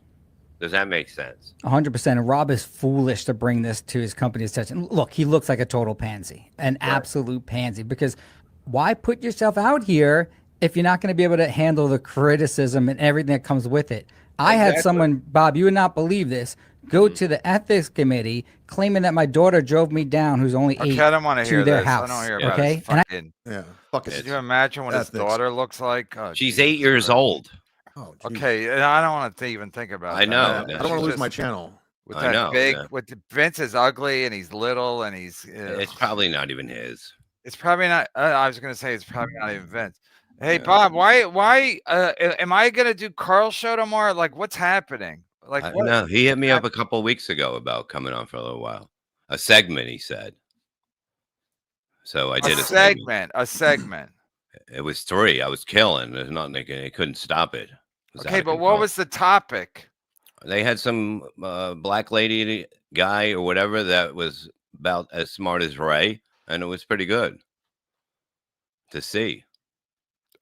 [SPEAKER 14] Does that make sense?
[SPEAKER 5] 100%. And Rob is foolish to bring this to his company's attention. Look, he looks like a total pansy, an absolute pansy, because why put yourself out here if you're not going to be able to handle the criticism and everything that comes with it? I had someone, Bob, you would not believe this, go to the ethics committee claiming that my daughter drove me down, who's only 8,
[SPEAKER 16] I don't want to hear
[SPEAKER 5] their
[SPEAKER 16] this.
[SPEAKER 5] house.
[SPEAKER 16] I don't hear about
[SPEAKER 5] okay?
[SPEAKER 16] Can you imagine what his daughter looks like? Oh,
[SPEAKER 14] she's 8 years old.
[SPEAKER 2] Oh,
[SPEAKER 16] okay, I don't want to even think about it.
[SPEAKER 14] I know.
[SPEAKER 2] I don't want to lose my channel.
[SPEAKER 16] With that big, with Vince is ugly and he's little and he's.
[SPEAKER 14] It's probably not even his.
[SPEAKER 16] It's probably not. I was going to say it's probably not even Vince. Hey Bob, why am I going to do Carl's show tomorrow? Like, what's happening? Like,
[SPEAKER 14] no, he hit me up a couple of weeks ago about coming on for a little while. A segment, he said. So I did a segment.
[SPEAKER 16] A segment.
[SPEAKER 14] It was 3. I was killing. There's nothing they couldn't stop it.
[SPEAKER 16] Okay, but what was the topic?
[SPEAKER 14] They had some black lady guy or whatever that was about as smart as Ray, and it was pretty good to see.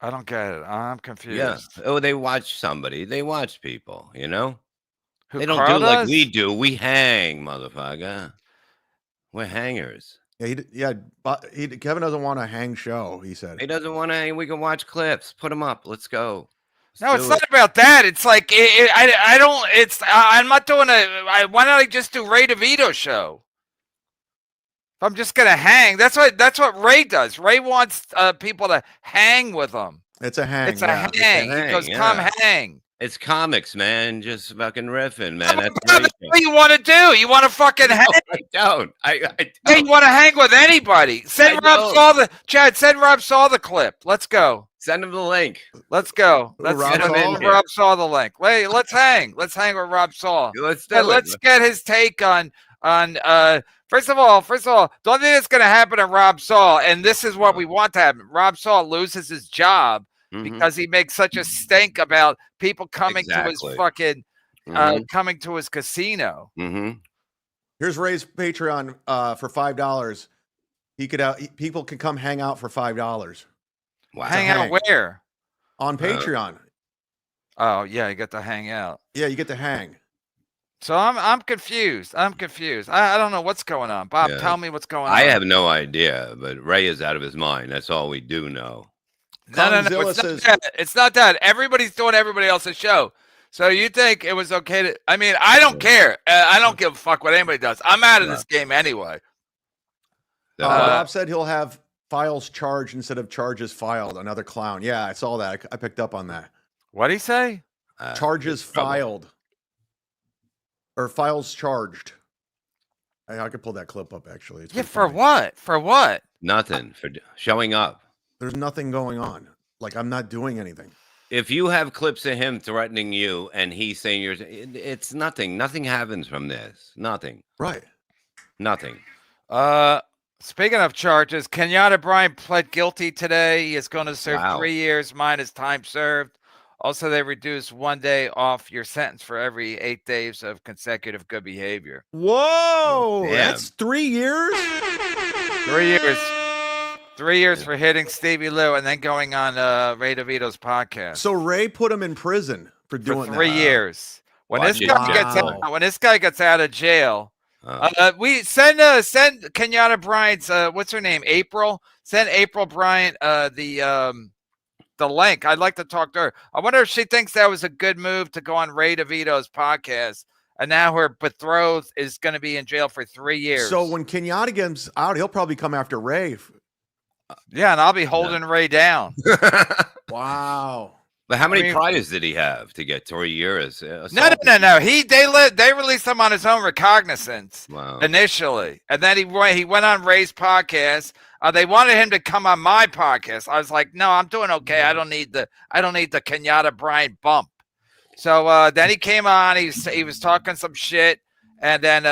[SPEAKER 16] I don't get it. I'm confused.
[SPEAKER 14] Yeah. Oh, they watch somebody. They watch people, you know?
[SPEAKER 16] Who,
[SPEAKER 14] they don't
[SPEAKER 16] Carl
[SPEAKER 14] do like
[SPEAKER 16] does?
[SPEAKER 14] we do. We hang, motherfucker. We're hangers.
[SPEAKER 2] Kevin doesn't want a hang show. He said
[SPEAKER 14] He doesn't want to hang. We can watch clips. Put them up. Let's go.
[SPEAKER 16] No, it's not about that. It's like I don't. It's I'm not doing why don't I just do Ray DeVito show? If I'm just gonna hang, that's what Ray does. Ray wants people to hang with him.
[SPEAKER 2] It's a hang.
[SPEAKER 16] It's a hang. He goes, come hang.
[SPEAKER 14] It's comics, man. Just fucking riffing, man.
[SPEAKER 16] That's what you want to do. You want to fucking hang.
[SPEAKER 14] I don't. I
[SPEAKER 16] Hey, you want to hang with anybody? Send Rob Saw the clip. Let's go.
[SPEAKER 14] Send him the link.
[SPEAKER 16] Let's go. Let's
[SPEAKER 14] Rob
[SPEAKER 16] send
[SPEAKER 14] Saw?
[SPEAKER 16] Rob Saw the link. Wait, let's hang. Let's hang with Rob Saw.
[SPEAKER 14] Let's do it.
[SPEAKER 16] Let's get his take on First of all, the only thing that's going to happen to Rob Saw, and this is what we want to happen, Rob Saw loses his job because he makes such a stink about people coming to his fucking, coming to his casino.
[SPEAKER 2] Here's Ray's Patreon for $5. People can come hang out for $5.
[SPEAKER 16] Wow. Hang out where?
[SPEAKER 2] On Patreon.
[SPEAKER 16] Oh yeah, you get to hang out.
[SPEAKER 2] Yeah, you get to hang.
[SPEAKER 16] So I'm confused. I don't know what's going on. Bob, tell me what's going on.
[SPEAKER 14] I have no idea, but Ray is out of his mind. That's all we do know.
[SPEAKER 16] No. It's not that. Everybody's doing everybody else's show. So you think it was okay to? I mean, I don't care. I don't give a fuck what anybody does. I'm out of this game anyway.
[SPEAKER 2] Bob said he'll have files charged instead of charges filed. Another clown. Yeah, I saw that. I picked up on that.
[SPEAKER 16] What'd he say?
[SPEAKER 2] Charges filed. Or files charged. I could pull that clip up, actually.
[SPEAKER 16] Yeah, for what? For what?
[SPEAKER 14] Nothing. For showing up.
[SPEAKER 2] There's nothing going on. Like, I'm not doing anything.
[SPEAKER 14] If you have clips of him threatening you and he's saying it's nothing. Nothing happens from this. Nothing.
[SPEAKER 2] Right.
[SPEAKER 14] Nothing.
[SPEAKER 16] Speaking of charges, Kenyatta Bryant pled guilty today. He is going to serve 3 years minus time served. Also, they reduced 1 day off your sentence for every 8 days of consecutive good behavior.
[SPEAKER 2] Whoa, that's 3 years?
[SPEAKER 16] 3 years. 3 years for hitting Stevie Lou and then going on Ray DeVito's podcast.
[SPEAKER 2] So Ray put him in prison for doing
[SPEAKER 16] that. 3 years. When this guy gets out of jail, we send Kenyatta Bryant's what's her name? April. Send April Bryant the link. I'd like to talk to her. I wonder if she thinks that was a good move to go on Ray DeVito's podcast, and now her betrothed is going to be in jail for 3 years.
[SPEAKER 2] So when Kenyatta gets out, he'll probably come after Ray.
[SPEAKER 16] Yeah, and I'll be holding Ray down.
[SPEAKER 2] Wow.
[SPEAKER 14] But how many priors did he have to get 3 years?
[SPEAKER 16] No. They released him on his own recognizance initially, and then he went on Ray's podcast. They wanted him to come on my podcast. I was like, no, I'm doing okay. I don't need the Kenyatta Bryant bump. So then he came on. He was talking some shit, and then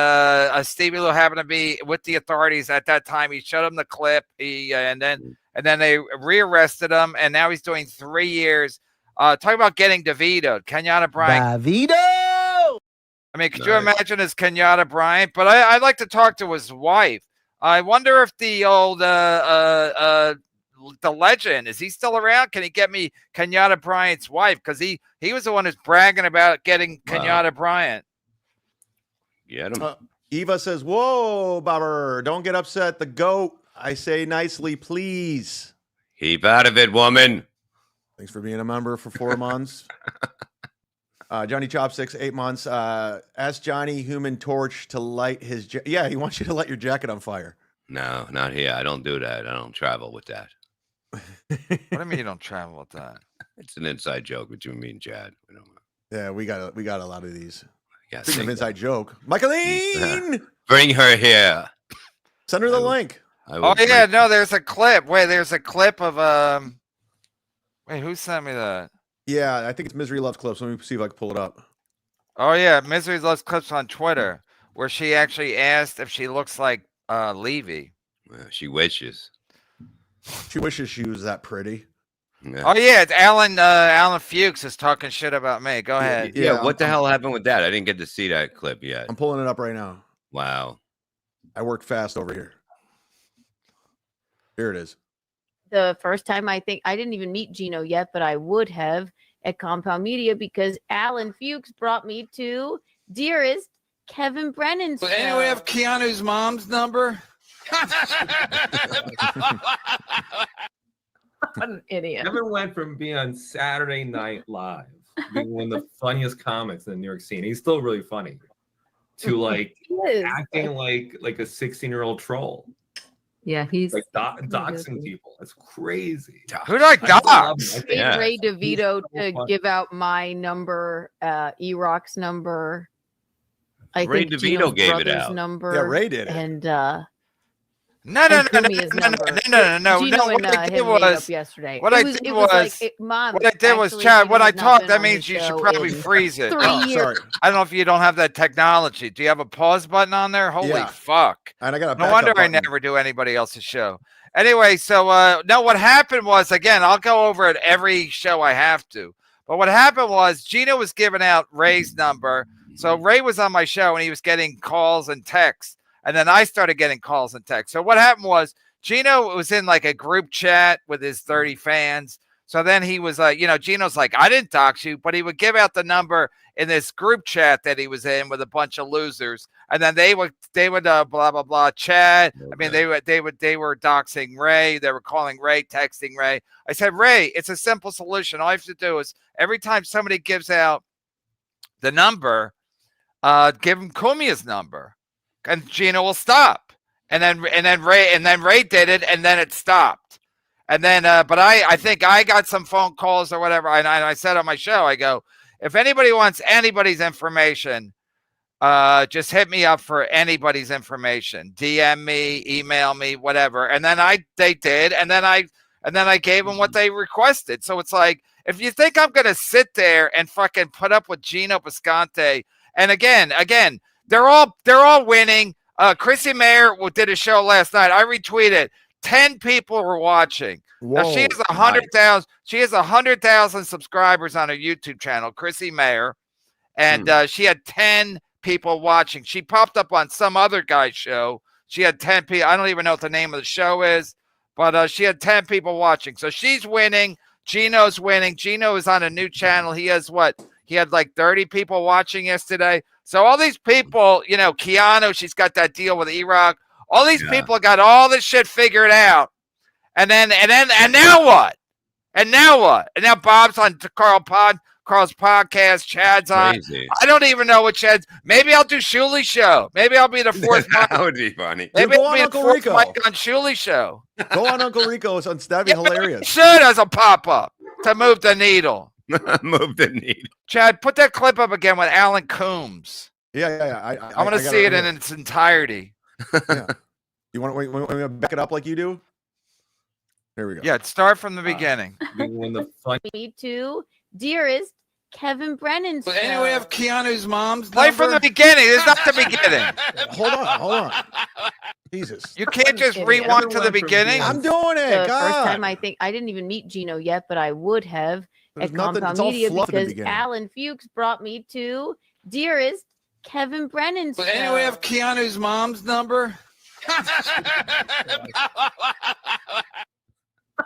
[SPEAKER 16] Stevie Lou happened to be with the authorities at that time. He showed him the clip. And then they rearrested him, and now he's doing 3 years. Talk about getting DeVito, Kenyatta Bryant.
[SPEAKER 6] DeVito.
[SPEAKER 16] I mean, could you imagine as Kenyatta Bryant? But I'd like to talk to his wife. I wonder if the old the legend, is he still around? Can he get me Kenyatta Bryant's wife? Because he was the one who's bragging about getting Kenyatta Bryant.
[SPEAKER 14] Get him.
[SPEAKER 2] Eva says, "Whoa, Bobber, don't get upset. The GOAT. I say nicely, please.
[SPEAKER 14] Keep out of it, woman."
[SPEAKER 2] Thanks for being a member for 4 months. Johnny Chopsticks, 8 months. Ask Johnny Human Torch to light his he wants you to light your jacket on fire.
[SPEAKER 14] No, not here. I don't do that. I don't travel with that.
[SPEAKER 16] What do you mean you don't travel with that?
[SPEAKER 14] It's an inside joke between me and Chad.
[SPEAKER 2] Yeah, we got a lot of these.
[SPEAKER 14] Yeah,
[SPEAKER 2] speaking of inside joke, Michaeline,
[SPEAKER 14] bring her here.
[SPEAKER 2] Send her the link.
[SPEAKER 16] There's a clip. Wait, there's a clip of Wait, who sent me that?
[SPEAKER 2] Yeah, I think it's Misery Loves Clips. Let me see if I can pull it up.
[SPEAKER 16] Oh, yeah. Misery Loves Clips on Twitter, where she actually asked if she looks like Levy.
[SPEAKER 14] Well, she wishes.
[SPEAKER 2] She wishes she was that pretty.
[SPEAKER 14] Yeah.
[SPEAKER 16] Oh, yeah. It's Alan Fuchs is talking shit about me. Go ahead.
[SPEAKER 14] Yeah, what the hell happened with that? I didn't get to see that clip yet.
[SPEAKER 2] I'm pulling it up right now.
[SPEAKER 14] Wow.
[SPEAKER 2] I work fast over here. Here it is.
[SPEAKER 8] The first time I didn't even meet Gino yet, but I would have at Compound Media because Alan Fuchs brought me to dearest Kevin Brennan's show.
[SPEAKER 16] Does anyone have Keanu's mom's number?
[SPEAKER 6] What an idiot.
[SPEAKER 22] Kevin went from being on Saturday Night Live, being one of the funniest comics in the New York scene. He's still really funny. To like acting like a 16-year-old troll.
[SPEAKER 8] Yeah, he's
[SPEAKER 22] like doxing people. That's crazy.
[SPEAKER 16] Who do I dox?
[SPEAKER 8] Paid Ray DeVito to give out my number, E-Rock's number. I
[SPEAKER 14] Ray
[SPEAKER 8] think
[SPEAKER 14] DeVito
[SPEAKER 8] Gino's
[SPEAKER 14] gave it
[SPEAKER 8] brother's
[SPEAKER 14] out.
[SPEAKER 8] number.
[SPEAKER 2] Yeah, Ray did it.
[SPEAKER 8] And
[SPEAKER 16] No.
[SPEAKER 8] Gino
[SPEAKER 16] What
[SPEAKER 8] and
[SPEAKER 16] I
[SPEAKER 8] him
[SPEAKER 16] did
[SPEAKER 8] made
[SPEAKER 16] was
[SPEAKER 8] up yesterday.
[SPEAKER 16] What
[SPEAKER 8] It
[SPEAKER 16] I
[SPEAKER 8] was-
[SPEAKER 16] did
[SPEAKER 8] it was
[SPEAKER 16] was
[SPEAKER 8] like, Mom,
[SPEAKER 16] what I did was
[SPEAKER 8] actually,
[SPEAKER 16] Chad. When
[SPEAKER 8] Gino
[SPEAKER 16] I
[SPEAKER 8] has not
[SPEAKER 16] talk,
[SPEAKER 8] been
[SPEAKER 16] that
[SPEAKER 8] on the
[SPEAKER 16] means you should
[SPEAKER 8] show
[SPEAKER 16] probably
[SPEAKER 8] in
[SPEAKER 16] freeze it.
[SPEAKER 8] 3 years.
[SPEAKER 2] Sorry.
[SPEAKER 16] I don't know if you don't have that technology. Do you have a pause button on there? Holy
[SPEAKER 2] Yeah.
[SPEAKER 16] fuck!
[SPEAKER 2] And I got a
[SPEAKER 16] No
[SPEAKER 2] backup
[SPEAKER 16] wonder I
[SPEAKER 2] button.
[SPEAKER 16] never do anybody else's show. Anyway, so no, what happened was, again, I'll go over it every show I have to. But what happened was Gino was giving out Ray's number. So Ray was on my show and he was getting calls and texts. And then I started getting calls and texts. So what happened was Gino was in like a group chat with his 30 fans. So then he was like, Gino's like, I didn't dox you, but he would give out the number in this group chat that he was in with a bunch of losers. And then they would blah, blah, blah, chat. Okay. I mean, they were doxing Ray. They were calling Ray, texting Ray. I said, Ray, it's a simple solution. All you have to do is every time somebody gives out the number, give him CUMIA'S number and Gino will stop. And then Ray did it and then it stopped. And then, but I think I got some phone calls or whatever. And I said on my show, I go, if anybody wants anybody's information, just hit me up for anybody's information. DM me, email me, whatever. And then they did. And then I gave them what they requested. So it's like, if you think I'm going to sit there and fucking put up with Gino Bisconte, and again, they're all winning. Chrissy Mayer did a show last night. I retweeted. 10 people were watching.
[SPEAKER 2] Whoa,
[SPEAKER 16] now she has 100,000. She has 100,000 subscribers on her YouTube channel, Chrissy Mayer, and she had 10 people watching. She popped up on some other guy's show. She had 10 people. I don't even know what the name of the show is, but she had 10 people watching. So she's winning. Gino's winning. Gino is on a new channel. He has what? He had like 30 people watching yesterday. So all these people, Keanu, she's got that deal with E-Rock. All these people got all this shit figured out. And now what? And now Bob's on Carl's podcast. Chad's on.
[SPEAKER 14] Crazy.
[SPEAKER 16] I don't even know what Chad's. Maybe I'll do Shuli's show. Maybe I'll be the fourth mic.
[SPEAKER 14] That would be funny.
[SPEAKER 16] Maybe
[SPEAKER 2] Go
[SPEAKER 16] I'll
[SPEAKER 2] on
[SPEAKER 16] be the
[SPEAKER 2] Uncle
[SPEAKER 16] fourth
[SPEAKER 2] Rico.
[SPEAKER 16] mic on Shuli's show.
[SPEAKER 2] Go on Uncle Rico's. That'd be hilarious.
[SPEAKER 16] Should as a pop-up to move the needle.
[SPEAKER 14] Move the needle.
[SPEAKER 16] Chad, put that clip up again with Alan Coombs.
[SPEAKER 2] Yeah.
[SPEAKER 16] I want to see it in its entirety.
[SPEAKER 2] Yeah. You want to back it up like you do? Here we go.
[SPEAKER 16] Yeah, start from the beginning.
[SPEAKER 8] Me too. Dearest Kevin Brennan.
[SPEAKER 15] Anyway, have Keanu's mom's
[SPEAKER 16] Play
[SPEAKER 15] number?
[SPEAKER 16] from the beginning. It's not the beginning.
[SPEAKER 2] Hold on. Jesus.
[SPEAKER 16] You can't just rewind to the beginning.
[SPEAKER 2] I'm doing it.
[SPEAKER 8] The
[SPEAKER 2] God.
[SPEAKER 8] first time I didn't even meet Gino yet, but I would have
[SPEAKER 2] There's
[SPEAKER 8] at
[SPEAKER 2] nothing-
[SPEAKER 8] Compound
[SPEAKER 2] it's all
[SPEAKER 8] Media
[SPEAKER 2] fluff in the
[SPEAKER 8] because
[SPEAKER 2] beginning.
[SPEAKER 8] Alan Fuchs brought me to Dearest Kevin Brennan's show.
[SPEAKER 15] Anyway, have Keanu's mom's number?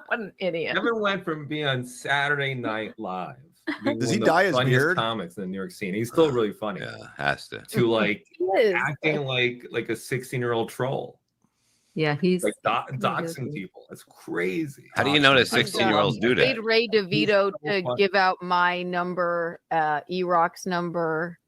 [SPEAKER 6] What an idiot.
[SPEAKER 22] Kevin went from being on Saturday Night Live.
[SPEAKER 2] Does he dye his beard?
[SPEAKER 22] Comics in the New York scene. He's still really funny.
[SPEAKER 14] Yeah, has to.
[SPEAKER 22] To like
[SPEAKER 8] He is.
[SPEAKER 22] acting like a 16-year-old troll.
[SPEAKER 8] Yeah, he's
[SPEAKER 22] Like doxing people. That's crazy.
[SPEAKER 14] How do you know that 16-year-olds do that?
[SPEAKER 8] paid Ray DeVito to give out my number, E-Rock's number.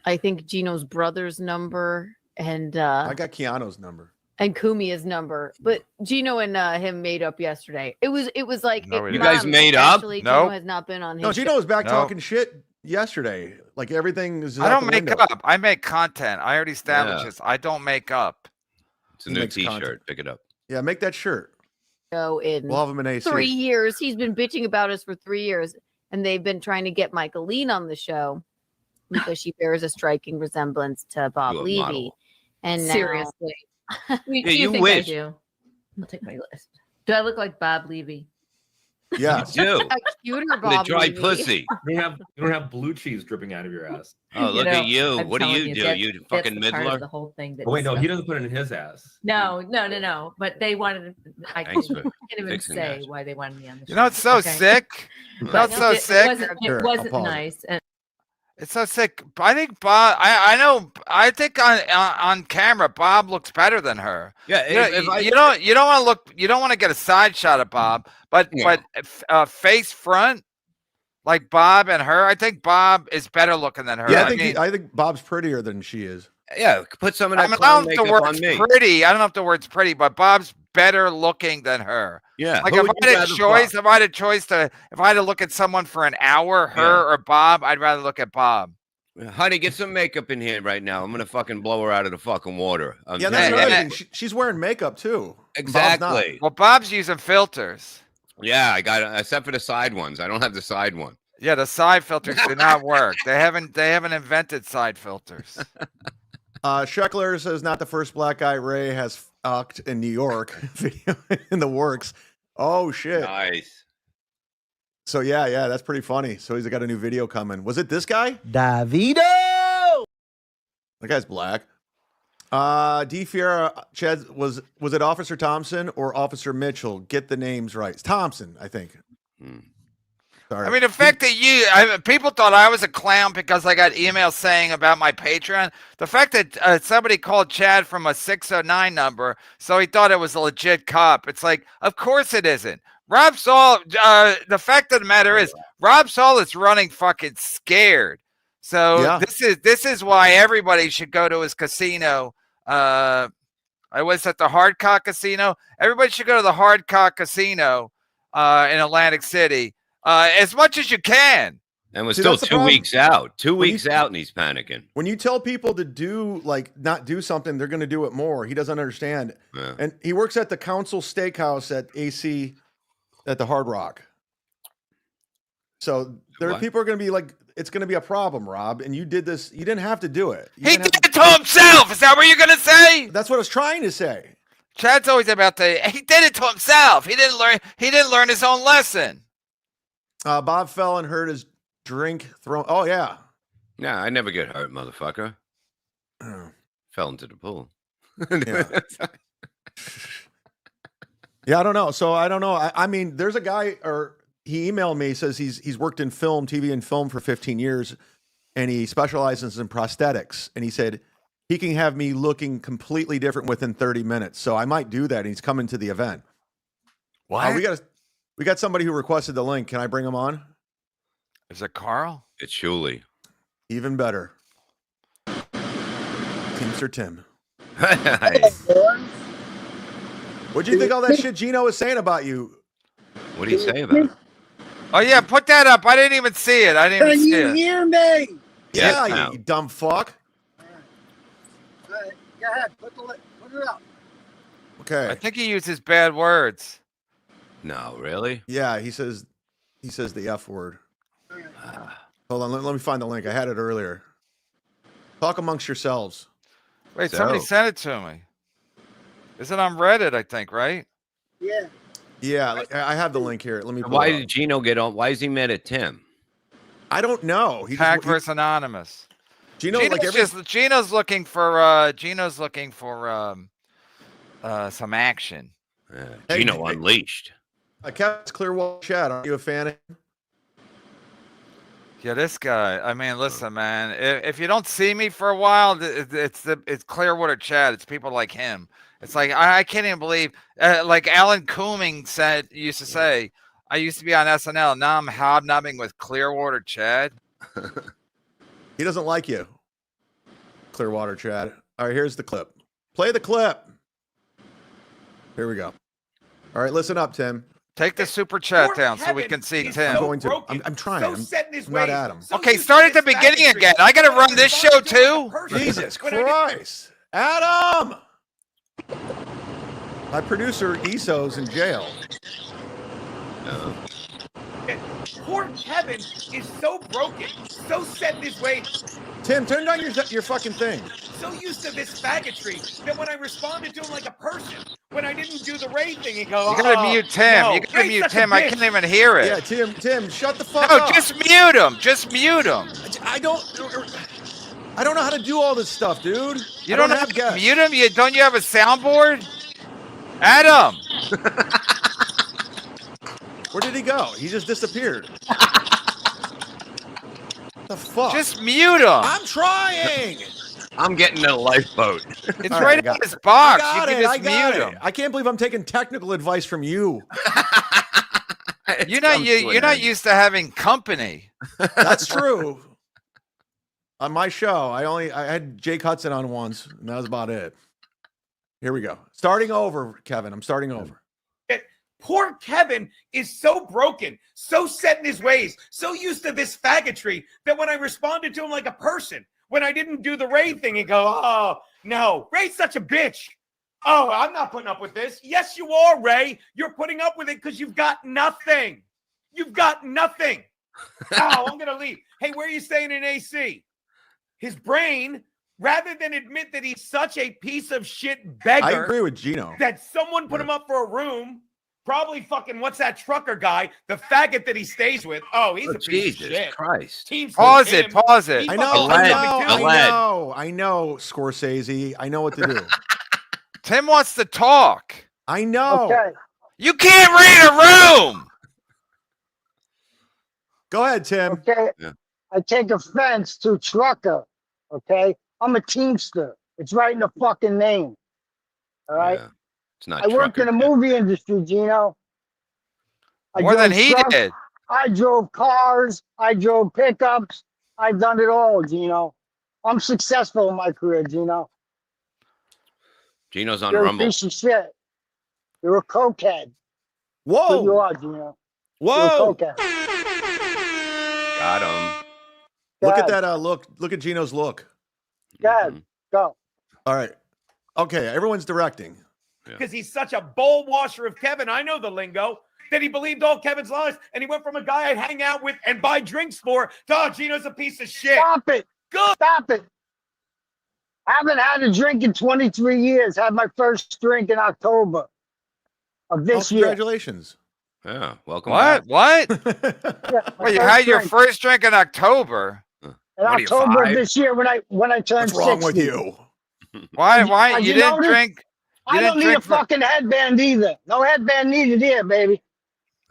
[SPEAKER 8] I think Gino's brother's number and
[SPEAKER 2] I got Keanu's number.
[SPEAKER 8] and CUMIA'S number, but Gino and him made up yesterday. It was like
[SPEAKER 16] No, we
[SPEAKER 14] You
[SPEAKER 16] didn't.
[SPEAKER 14] guys made up?
[SPEAKER 8] Actually,
[SPEAKER 16] Nope.
[SPEAKER 8] Gino has not been on his.
[SPEAKER 2] No, Gino was back
[SPEAKER 16] No.
[SPEAKER 2] talking shit yesterday. Like everything is.
[SPEAKER 16] I
[SPEAKER 2] out
[SPEAKER 16] don't
[SPEAKER 2] the
[SPEAKER 16] make
[SPEAKER 2] window.
[SPEAKER 16] up. I make content. I already established
[SPEAKER 14] Yeah.
[SPEAKER 16] this. I don't make up.
[SPEAKER 14] It's a
[SPEAKER 2] He
[SPEAKER 14] new
[SPEAKER 2] makes
[SPEAKER 14] T-shirt.
[SPEAKER 2] content.
[SPEAKER 14] Pick it up.
[SPEAKER 2] Yeah, make that shirt.
[SPEAKER 8] show in
[SPEAKER 2] We'll have him in AC.
[SPEAKER 8] 3 years. He's been bitching about us for 3 years, and they've been trying to get Michaeline on the show because she bears a striking resemblance to Bob
[SPEAKER 14] To a
[SPEAKER 8] Levy.
[SPEAKER 14] model.
[SPEAKER 8] And now,
[SPEAKER 6] Seriously. Do
[SPEAKER 14] Yeah,
[SPEAKER 6] you
[SPEAKER 14] you
[SPEAKER 6] think
[SPEAKER 14] wish.
[SPEAKER 6] I do? I'll take my list. Do I look like Bob Levy?
[SPEAKER 2] Yeah.
[SPEAKER 14] You do.
[SPEAKER 8] a cuter
[SPEAKER 14] The
[SPEAKER 8] Bob
[SPEAKER 14] dry
[SPEAKER 8] Levy.
[SPEAKER 14] pussy.
[SPEAKER 22] You don't have blue cheese dripping out of your ass.
[SPEAKER 14] Oh, look at you.
[SPEAKER 6] I'm
[SPEAKER 14] What do
[SPEAKER 6] telling
[SPEAKER 14] you do?
[SPEAKER 6] that's-
[SPEAKER 14] You
[SPEAKER 6] that's
[SPEAKER 14] fucking
[SPEAKER 6] the part of
[SPEAKER 14] middler?
[SPEAKER 6] the whole thing that
[SPEAKER 22] Oh, wait, no, he
[SPEAKER 6] stuff.
[SPEAKER 22] doesn't put it in his ass.
[SPEAKER 6] No. But they wanted. I
[SPEAKER 14] Thanks
[SPEAKER 6] can't
[SPEAKER 14] for
[SPEAKER 6] even
[SPEAKER 14] fixing
[SPEAKER 6] say
[SPEAKER 14] that.
[SPEAKER 6] why they wanted me on the show.
[SPEAKER 16] You know, it's so
[SPEAKER 6] Okay?
[SPEAKER 16] sick. You know, it's so
[SPEAKER 6] It
[SPEAKER 16] sick.
[SPEAKER 6] wasn't,
[SPEAKER 2] Sure,
[SPEAKER 6] it
[SPEAKER 2] I'll
[SPEAKER 6] wasn't
[SPEAKER 2] pause it.
[SPEAKER 6] nice. And
[SPEAKER 16] It's so sick. I think Bob. I know. I think on camera, Bob looks better than her.
[SPEAKER 14] Yeah,
[SPEAKER 16] you don't want to look. You don't want to get a side shot of Bob, but face front, like Bob and her. I think Bob is better looking than her.
[SPEAKER 2] Yeah, I think Bob's prettier than she is.
[SPEAKER 14] Yeah, put some of that
[SPEAKER 16] I
[SPEAKER 14] clown
[SPEAKER 16] don't know if the
[SPEAKER 14] makeup
[SPEAKER 16] word's
[SPEAKER 14] on me.
[SPEAKER 16] pretty. I don't know if the word's pretty, but Bob's better looking than her.
[SPEAKER 14] Yeah,
[SPEAKER 16] like
[SPEAKER 14] who
[SPEAKER 16] if
[SPEAKER 14] would
[SPEAKER 16] I
[SPEAKER 14] you
[SPEAKER 16] had a
[SPEAKER 14] rather
[SPEAKER 16] choice,
[SPEAKER 14] fuck?
[SPEAKER 16] if I had to look at someone for an hour, her or Bob, I'd rather look at Bob.
[SPEAKER 14] Honey, get some makeup in here right now. I'm gonna fucking blow her out of the fucking water.
[SPEAKER 2] Yeah, that's another thing. She's wearing makeup too.
[SPEAKER 14] Exactly.
[SPEAKER 16] Well, Bob's using filters.
[SPEAKER 14] Yeah, I got it. Except for the side ones. I don't have the side one.
[SPEAKER 16] Yeah, the side filters do not work. They haven't invented side filters.
[SPEAKER 2] Scheckler says not the first black guy Ray has fucked in New York. Video in the works. Oh shit.
[SPEAKER 14] Nice.
[SPEAKER 2] So yeah, that's pretty funny. So he's got a new video coming. Was it this guy?
[SPEAKER 18] Davido.
[SPEAKER 2] That guy's black. D. Fiera, Chad, was it Officer Thompson or Officer Mitchell? Get the names right. It's Thompson, I think. Sorry.
[SPEAKER 16] I mean, the fact that people thought I was a clown because I got emails saying about my Patreon. The fact that somebody called Chad from a 609 number, so he thought it was a legit cop. It's like, of course it isn't. Rob Saul, the fact of the matter is, Rob Saul is running fucking scared. So this is why everybody should go to his casino. I was at the Hardcock Casino. Everybody should go to the Hardcock Casino in Atlantic City. As much as you can.
[SPEAKER 14] And we're still 2 weeks out. 2 weeks out, and he's panicking.
[SPEAKER 2] When you tell people to do, like, not do something, they're going to do it more. He doesn't understand.
[SPEAKER 14] Yeah.
[SPEAKER 2] And he works at the Council Steakhouse at AC at the Hard Rock. So people are going to be like, it's going to be a problem, Rob. And you did this. You didn't have to do it.
[SPEAKER 16] He did it to himself. Is that what you're going to say?
[SPEAKER 2] That's what I was trying to say.
[SPEAKER 16] Chad's always about he did it to himself. He didn't learn his own lesson.
[SPEAKER 2] Bob fell and hurt his drink thrown. Oh, yeah.
[SPEAKER 14] Yeah, I never get hurt, motherfucker. Fell into the pool.
[SPEAKER 2] Yeah, I don't know. So I don't know. I mean, there's a guy, or he emailed me, says he's worked in film, TV and film for 15 years, and he specializes in prosthetics. And he said he can have me looking completely different within 30 minutes. So I might do that. And he's coming to the event.
[SPEAKER 16] What?
[SPEAKER 2] We got somebody who requested the link. Can I bring him on?
[SPEAKER 16] Is it Carl?
[SPEAKER 14] It's Shuley.
[SPEAKER 2] Even better. Teamster Tim. What'd you think all that shit Gino was saying about you?
[SPEAKER 14] What do you say about it?
[SPEAKER 16] Oh, yeah, put that up. I didn't even see it.
[SPEAKER 11] Can you hear me?
[SPEAKER 2] Yeah, you dumb fuck.
[SPEAKER 11] Go ahead. Put it up.
[SPEAKER 2] Okay.
[SPEAKER 16] I think he uses bad words.
[SPEAKER 14] No, really?
[SPEAKER 2] Yeah, he says the F word. Hold on, let me find the link. I had it earlier. Talk amongst yourselves.
[SPEAKER 16] Wait, somebody sent it to me. Is it on Reddit, I think, right?
[SPEAKER 11] Yeah.
[SPEAKER 2] Yeah, I have the link here. Let me.
[SPEAKER 14] Why did Gino get on? Why is he mad at Tim?
[SPEAKER 2] I don't know.
[SPEAKER 16] Hack versus Anonymous. Gino's looking for some action.
[SPEAKER 14] Gino unleashed.
[SPEAKER 2] Cat's Clearwater Chat. Are you a fan of him?
[SPEAKER 16] Yeah, this guy. I mean, listen, man. If you don't see me for a while, it's Clearwater Chad. It's people like him. It's like I can't even believe. Like Alan Cumming used to say, I used to be on SNL. Now I'm hobnobbing with Clearwater Chad.
[SPEAKER 2] He doesn't like you, Clearwater Chad. All right, here's the clip. Play the clip. Here we go. All right, listen up, Tim.
[SPEAKER 16] Take the super chat down so we can see Tim.
[SPEAKER 2] I'm trying. I'm not Adam.
[SPEAKER 16] Okay, start at the beginning again. I got to run this show too.
[SPEAKER 2] Jesus Christ, Adam! My producer Esso's in jail.
[SPEAKER 3] Poor Kevin is so broken, so set in his ways,
[SPEAKER 2] Tim, turn down your fucking thing.
[SPEAKER 3] so used to this faggotry that when I responded to him like a person, when I didn't do the Ray thing, he goes,
[SPEAKER 16] You gotta mute Tim.
[SPEAKER 3] No,
[SPEAKER 16] You gotta
[SPEAKER 3] Ray's
[SPEAKER 16] mute
[SPEAKER 3] such a
[SPEAKER 16] Tim. I
[SPEAKER 3] bitch.
[SPEAKER 16] can't even hear it.
[SPEAKER 2] Yeah, Tim, shut the fuck
[SPEAKER 16] No,
[SPEAKER 2] up.
[SPEAKER 16] just mute him. Just mute him.
[SPEAKER 2] I don't know how to do all this stuff, dude.
[SPEAKER 16] You don't have to mute him? Don't you have a soundboard? Adam!
[SPEAKER 2] Where did he go? He just disappeared. The fuck?
[SPEAKER 16] Just mute him.
[SPEAKER 2] I'm trying.
[SPEAKER 14] I'm getting a lifeboat.
[SPEAKER 16] It's
[SPEAKER 2] All
[SPEAKER 16] right
[SPEAKER 2] I got
[SPEAKER 16] in his box.
[SPEAKER 2] I got
[SPEAKER 16] You
[SPEAKER 2] it.
[SPEAKER 16] can just
[SPEAKER 2] I got
[SPEAKER 16] mute
[SPEAKER 2] it.
[SPEAKER 16] him.
[SPEAKER 2] I can't believe I'm taking technical advice from you.
[SPEAKER 16] You're not used to having company.
[SPEAKER 2] That's true. On my show, I had Jake Hudson on once, and that was about it. Here we go. Starting over, Kevin. I'm starting over.
[SPEAKER 3] Poor Kevin is so broken, so set in his ways, so used to this faggotry that when I responded to him like a person, when I didn't do the Ray thing, he'd go, oh, no, Ray's such a bitch. Oh, I'm not putting up with this. Yes, you are, Ray. You're putting up with it because you've got nothing. You've got nothing. Oh, I'm going to leave. Hey, where are you staying in AC? His brain, rather than admit that he's such a piece of shit beggar.
[SPEAKER 2] I agree with Gino.
[SPEAKER 3] That someone put him up for a room. Probably fucking, what's that trucker guy? The faggot that he stays with. Oh, he's a piece of shit.
[SPEAKER 14] Christ.
[SPEAKER 16] Pause it. Pause it.
[SPEAKER 2] I know, I know, Scorsese. I know what to do.
[SPEAKER 16] Tim wants to talk.
[SPEAKER 2] I know.
[SPEAKER 9] Okay.
[SPEAKER 16] You can't read a room.
[SPEAKER 2] Go ahead, Tim.
[SPEAKER 9] Okay.
[SPEAKER 14] Yeah.
[SPEAKER 9] I take offense to trucker. Okay. I'm a teamster. It's right in the fucking name. All right.
[SPEAKER 14] Yeah. It's not
[SPEAKER 9] I worked in the movie industry, Gino.
[SPEAKER 16] More than he did.
[SPEAKER 9] I drove cars. I drove pickups. I've done it all, Gino. I'm successful in my career, Gino.
[SPEAKER 14] Gino's on
[SPEAKER 9] You're
[SPEAKER 14] Rumble.
[SPEAKER 9] a piece of shit. You're a cokehead.
[SPEAKER 2] Whoa.
[SPEAKER 9] That's what you are, Gino.
[SPEAKER 2] Whoa.
[SPEAKER 9] You're a cokehead.
[SPEAKER 14] Got him.
[SPEAKER 2] Look at that look. Look at Gino's look.
[SPEAKER 9] Dad, go.
[SPEAKER 2] All right. Okay, everyone's directing.
[SPEAKER 3] Because he's such a bowl washer of Kevin. I know the lingo. That he believed all Kevin's lies, and he went from a guy I'd hang out with and buy drinks for to, oh, Gino's a piece of shit.
[SPEAKER 9] Stop it.
[SPEAKER 3] Good.
[SPEAKER 9] Stop it. Haven't had a drink in 23 years. Had my first drink in October of this year.
[SPEAKER 2] Congratulations.
[SPEAKER 14] Yeah. Welcome
[SPEAKER 16] What?
[SPEAKER 14] back.
[SPEAKER 16] What? Well, you had your first drink in October.
[SPEAKER 9] In October of this year when I turned 60.
[SPEAKER 2] What's wrong with you?
[SPEAKER 16] Why?
[SPEAKER 9] Have
[SPEAKER 16] You
[SPEAKER 9] you
[SPEAKER 16] didn't
[SPEAKER 9] noticed?
[SPEAKER 16] drink.
[SPEAKER 9] I don't need a fucking headband either. No headband needed here, baby.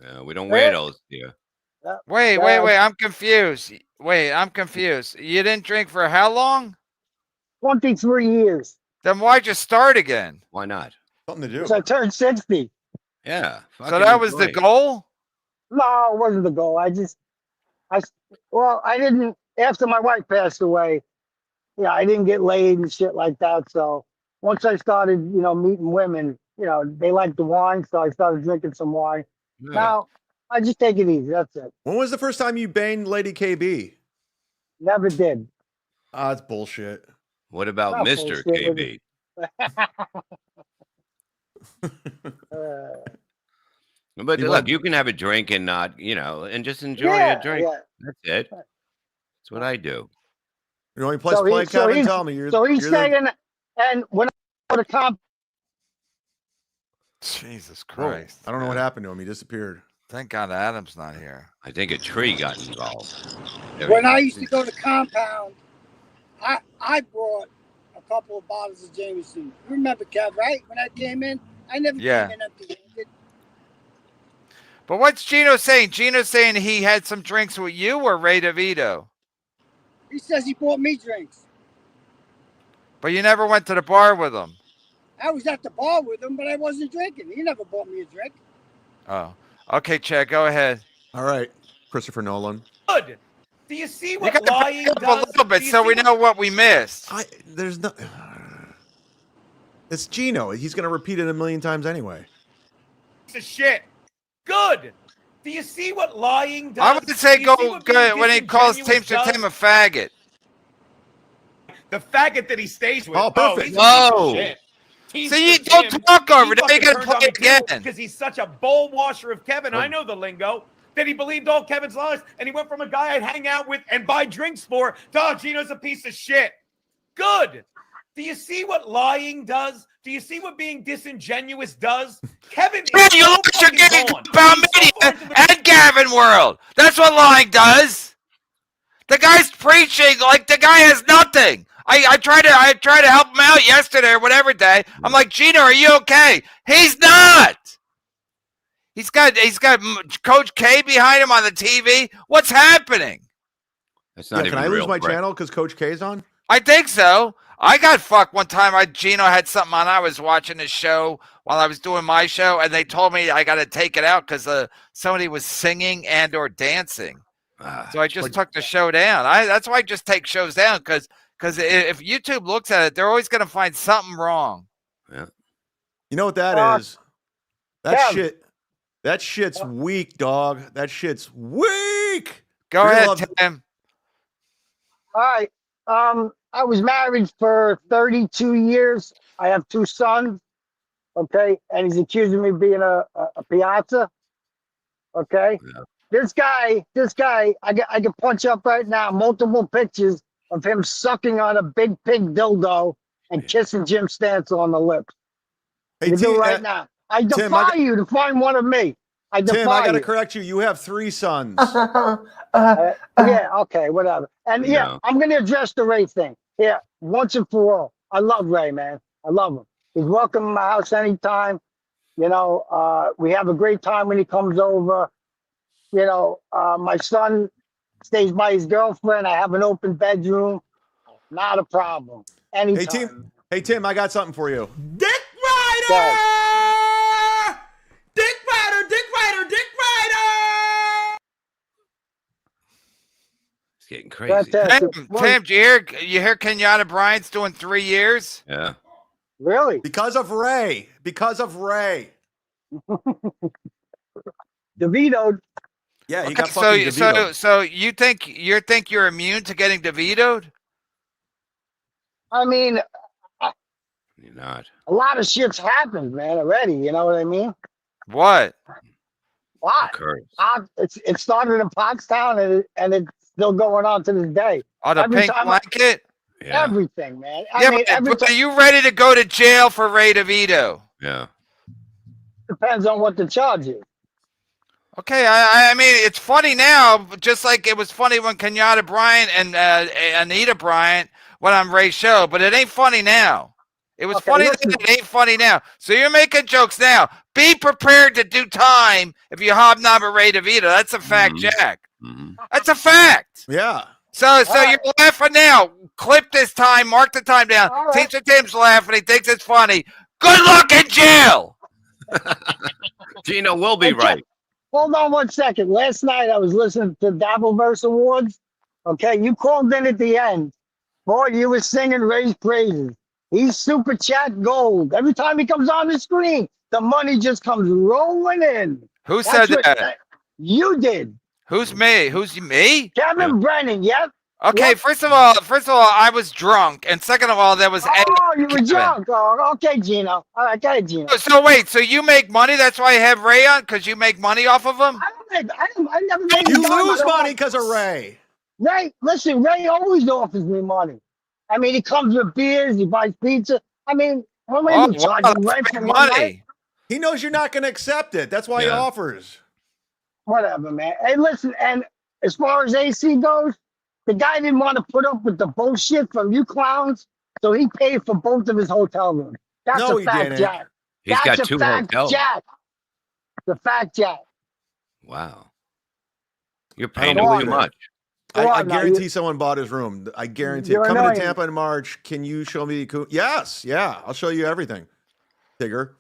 [SPEAKER 14] Yeah, we don't wear those here.
[SPEAKER 16] Wait. I'm confused. You didn't drink for how long?
[SPEAKER 9] 23 years.
[SPEAKER 16] Then why'd you start again?
[SPEAKER 14] Why not?
[SPEAKER 2] Something to do.
[SPEAKER 9] Because I turned 60.
[SPEAKER 14] Yeah.
[SPEAKER 16] So that was the goal?
[SPEAKER 9] No, it wasn't the goal. I didn't, after my wife passed away, I didn't get laid and shit like that. So once I started, meeting women, they liked the wine. So I started drinking some wine.
[SPEAKER 14] Yeah.
[SPEAKER 9] Now, I just take it easy. That's it.
[SPEAKER 2] When was the first time you banged Lady KB?
[SPEAKER 9] Never did.
[SPEAKER 2] That's bullshit.
[SPEAKER 14] What about
[SPEAKER 9] Not
[SPEAKER 14] Mr.
[SPEAKER 9] bullshit,
[SPEAKER 14] KB? But look, you can have a drink and not, and just enjoy a drink.
[SPEAKER 9] Yeah.
[SPEAKER 14] That's it. That's what I do.
[SPEAKER 2] The only place to play, Kevin, tell me.
[SPEAKER 9] So he's saying, and when I go to comp.
[SPEAKER 16] Jesus
[SPEAKER 2] Whoa,
[SPEAKER 16] Christ.
[SPEAKER 2] I don't know what happened to him. He disappeared.
[SPEAKER 16] Thank God Adam's not here.
[SPEAKER 14] I think a tree got involved.
[SPEAKER 9] When I used to go to compound, I brought a couple of bottles of Jameson. You remember, Kev, right? When I came in, I never came in empty-handed.
[SPEAKER 16] But what's Gino saying? Gino's saying he had some drinks with you or Ray DeVito?
[SPEAKER 9] He says he bought me drinks.
[SPEAKER 16] But you never went to the bar with him.
[SPEAKER 9] I was at the bar with him, but I wasn't drinking. He never bought me a drink.
[SPEAKER 16] Oh. Okay, Chad, go ahead.
[SPEAKER 2] All right. Christopher Nolan.
[SPEAKER 3] Good. Do you see
[SPEAKER 16] You
[SPEAKER 3] what
[SPEAKER 16] got to
[SPEAKER 3] lying
[SPEAKER 16] back up
[SPEAKER 3] does?
[SPEAKER 16] a little bit so we know what we missed.
[SPEAKER 2] There's no. It's Gino. He's going to repeat it a million times anyway.
[SPEAKER 3] Piece of shit. Good. Do you see what lying does?
[SPEAKER 16] I would say
[SPEAKER 3] Do you
[SPEAKER 16] go
[SPEAKER 3] see what being
[SPEAKER 16] when he calls
[SPEAKER 3] disingenuous
[SPEAKER 16] Teamster
[SPEAKER 3] does?
[SPEAKER 16] Tim a faggot.
[SPEAKER 3] The faggot that he stays with.
[SPEAKER 2] Oh, perfect.
[SPEAKER 3] He's a piece of shit.
[SPEAKER 16] See, you don't talk over it. Now you got to play it again.
[SPEAKER 3] Because he's such a bowl washer of Kevin. I know the lingo. That he believed all Kevin's lies, and he went from a guy I'd hang out with and buy drinks for to, oh, Gino's a piece of shit. Good. Do you see what lying does? Do you see what being disingenuous does? Kevin is
[SPEAKER 16] You
[SPEAKER 3] so
[SPEAKER 16] look at your
[SPEAKER 3] fucking
[SPEAKER 16] game
[SPEAKER 3] gone.
[SPEAKER 16] Compound Media and Gavin World. That's what lying does. The guy's preaching like the guy has nothing. I tried to help him out yesterday or whatever day. I'm like, Gino, are you okay? He's not. He's got Coach K behind him on the TV. What's happening?
[SPEAKER 14] That's not
[SPEAKER 2] Can
[SPEAKER 14] even
[SPEAKER 2] I lose
[SPEAKER 14] real
[SPEAKER 2] my
[SPEAKER 14] bread.
[SPEAKER 2] channel because Coach K's on?
[SPEAKER 16] I think so. I got fucked one time. Gino had something on. I was watching his show while I was doing my show, and they told me I got to take it out because somebody was singing and or dancing. So I just took the show down. That's why I just take shows down because if YouTube looks at it, they're always going to find something wrong.
[SPEAKER 14] Yeah.
[SPEAKER 2] You know what that is? That
[SPEAKER 9] Kev.
[SPEAKER 2] shit. That shit's weak, dog. That shit's weak.
[SPEAKER 16] Go
[SPEAKER 2] You're gonna
[SPEAKER 16] ahead,
[SPEAKER 2] love-
[SPEAKER 16] Tim.
[SPEAKER 9] All right. I was married for 32 years. I have 2 sons. Okay. And he's accusing me of being a piazza. Okay.
[SPEAKER 14] Yeah.
[SPEAKER 9] This guy, I can punch up right now multiple pictures of him sucking on a big pig dildo and kissing Jim Stancil on the lips.
[SPEAKER 2] Hey,
[SPEAKER 9] You do
[SPEAKER 2] Tim,
[SPEAKER 9] right now. I
[SPEAKER 2] Tim,
[SPEAKER 9] defy you to find one of me. I defy
[SPEAKER 2] Tim, I got to
[SPEAKER 9] you.
[SPEAKER 2] correct you. You have 3 sons.
[SPEAKER 9] Yeah, okay, whatever. And yeah,
[SPEAKER 14] No.
[SPEAKER 9] I'm going to address the Ray thing. Yeah, once and for all. I love Ray, man. I love him. He's welcome in my house anytime. You know, we have a great time when he comes over. You know, my son stays by his girlfriend. I have an open bedroom. Not a problem. Anytime.
[SPEAKER 2] Hey, Tim, I got something for you.
[SPEAKER 1] Dick Rider! Dick Rider, Dick Rider, Dick Rider!
[SPEAKER 14] It's getting crazy.
[SPEAKER 16] Tim, do you hear Kenyatta Bryant's doing 3 years?
[SPEAKER 14] Yeah.
[SPEAKER 9] Really?
[SPEAKER 2] Because of Ray. Because of Ray.
[SPEAKER 9] DeVito.
[SPEAKER 2] Yeah, he
[SPEAKER 16] Okay,
[SPEAKER 2] got fucking DeVito.
[SPEAKER 16] so you think you're immune to getting DeVito'd?
[SPEAKER 9] I mean,
[SPEAKER 14] You're not.
[SPEAKER 9] a lot of shit's happened, man, already. You know what I mean?
[SPEAKER 16] What?
[SPEAKER 9] What? It started in Pottstown and it's still going on to this day.
[SPEAKER 16] Oh, the
[SPEAKER 9] Every
[SPEAKER 16] pink
[SPEAKER 9] time
[SPEAKER 16] blanket?
[SPEAKER 9] Everything, man.
[SPEAKER 16] Yeah, but are you ready to go to jail for Ray DeVito?
[SPEAKER 14] Yeah.
[SPEAKER 9] Depends on what the charge is.
[SPEAKER 16] Okay, I mean, it's funny now, just like it was funny when Kenyatta Bryant and Anita Bryant went on Ray's show, but it ain't funny now. It was funny then, it ain't funny now. So you're making jokes now. Be prepared to do time if you hobnob a Ray DeVito. That's a fact, Jack. That's a fact.
[SPEAKER 2] Yeah.
[SPEAKER 16] So you're laughing now. Clip this time, mark the time down. Teacher Tim's laughing. He thinks it's funny. Good luck in jail.
[SPEAKER 14] Gino will be right.
[SPEAKER 9] Hold on 1 second. Last night I was listening to Dabbleverse Awards. Okay, you called in at the end. Boy, you were singing Ray's praises. He's super chat gold. Every time he comes on the screen, the money just comes rolling in.
[SPEAKER 16] Who
[SPEAKER 9] That's
[SPEAKER 16] said
[SPEAKER 9] what-
[SPEAKER 16] that?
[SPEAKER 9] You did.
[SPEAKER 16] Who's me? Who's me?
[SPEAKER 9] Kevin Brennan, yep.
[SPEAKER 16] Okay,
[SPEAKER 9] Yep.
[SPEAKER 16] first of all, I was drunk, and second of all, there was
[SPEAKER 9] Oh, you were
[SPEAKER 16] Kevin.
[SPEAKER 9] drunk. Oh, okay, Gino. All right, okay, Gino.
[SPEAKER 16] So wait, so you make money? That's why I have Ray on, because you make money off of him?
[SPEAKER 9] I never made
[SPEAKER 2] You
[SPEAKER 9] money.
[SPEAKER 2] lose money because of Ray.
[SPEAKER 9] Ray, listen, Ray always offers me money. I mean, he comes with beers, he buys pizza. I mean, what am I even charging rent for one night?
[SPEAKER 2] He knows you're not going to accept it. That's why he offers.
[SPEAKER 9] Whatever, man. Hey, listen, and as far as AC goes, the guy didn't want to put up with the bullshit from you clowns, so he paid for both of his hotel rooms. That's
[SPEAKER 2] No,
[SPEAKER 9] a
[SPEAKER 2] he
[SPEAKER 9] fact,
[SPEAKER 2] didn't.
[SPEAKER 9] Jack.
[SPEAKER 14] He's
[SPEAKER 9] That's
[SPEAKER 14] got
[SPEAKER 9] a
[SPEAKER 14] 2
[SPEAKER 9] fact,
[SPEAKER 14] hotels.
[SPEAKER 9] Jack. The fact, Jack.
[SPEAKER 14] Wow. You're paying
[SPEAKER 9] Come
[SPEAKER 14] him
[SPEAKER 9] on,
[SPEAKER 14] too
[SPEAKER 9] man.
[SPEAKER 14] much.
[SPEAKER 9] Come
[SPEAKER 2] I
[SPEAKER 9] on now,
[SPEAKER 2] guarantee
[SPEAKER 9] you-
[SPEAKER 2] someone bought his room. I guarantee.
[SPEAKER 9] You're
[SPEAKER 2] Coming to
[SPEAKER 9] annoying.
[SPEAKER 2] Tampa in March. Can you show me? Yes. Yeah. I'll show you everything. Tigger.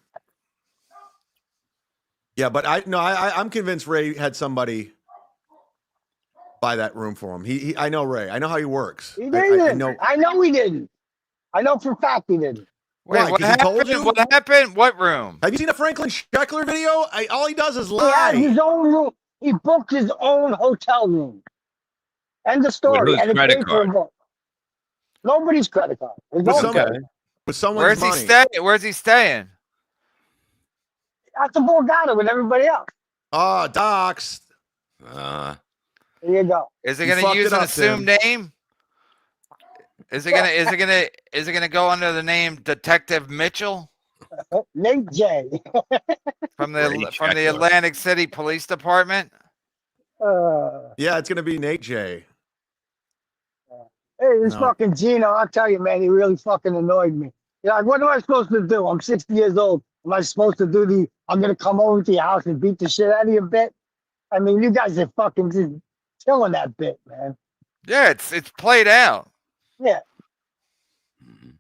[SPEAKER 2] Yeah, but I'm convinced Ray had somebody buy that room for him. I know Ray. I know how he works.
[SPEAKER 9] He
[SPEAKER 2] I
[SPEAKER 9] didn't.
[SPEAKER 2] know.
[SPEAKER 9] I know he didn't. I know for a fact he didn't.
[SPEAKER 16] Wait,
[SPEAKER 2] Why?
[SPEAKER 16] what
[SPEAKER 2] 'Cause he told
[SPEAKER 16] happened?
[SPEAKER 2] you?
[SPEAKER 16] What happened? What room?
[SPEAKER 2] Have you seen a Franklin Scheckler video? All he does is
[SPEAKER 9] He has
[SPEAKER 2] lie.
[SPEAKER 9] his own room. He booked his own hotel room. End of story.
[SPEAKER 14] whose
[SPEAKER 9] And he
[SPEAKER 14] credit
[SPEAKER 9] paid for a
[SPEAKER 14] card?
[SPEAKER 9] book. Nobody's credit card. His
[SPEAKER 2] With
[SPEAKER 9] own
[SPEAKER 2] some-
[SPEAKER 9] credit.
[SPEAKER 2] with someone's
[SPEAKER 16] Where's
[SPEAKER 2] money.
[SPEAKER 16] he staying? Where's he staying?
[SPEAKER 9] That's the Borgata with everybody else.
[SPEAKER 2] Oh, docs.
[SPEAKER 14] Uh,
[SPEAKER 9] There you go.
[SPEAKER 16] Is he
[SPEAKER 2] You
[SPEAKER 16] going to
[SPEAKER 2] fucked
[SPEAKER 16] use
[SPEAKER 2] it
[SPEAKER 16] an
[SPEAKER 2] up,
[SPEAKER 16] assumed name? Is it gonna go under the name Detective Mitchell
[SPEAKER 9] Nate J.
[SPEAKER 16] from
[SPEAKER 14] Ray
[SPEAKER 16] the
[SPEAKER 14] Scheckler.
[SPEAKER 16] Atlantic City Police Department?
[SPEAKER 2] Yeah, it's gonna be Nate J.
[SPEAKER 9] Hey, this
[SPEAKER 2] No.
[SPEAKER 9] fucking Gino, I'll tell you, man, he really fucking annoyed me. You're like, what am I supposed to do? I'm 60 years old. Am I supposed to do I'm going to come over to your house and beat the shit out of you bit? I mean, you guys are fucking just killing that bit, man.
[SPEAKER 16] Yeah, it's played out.
[SPEAKER 9] Yeah.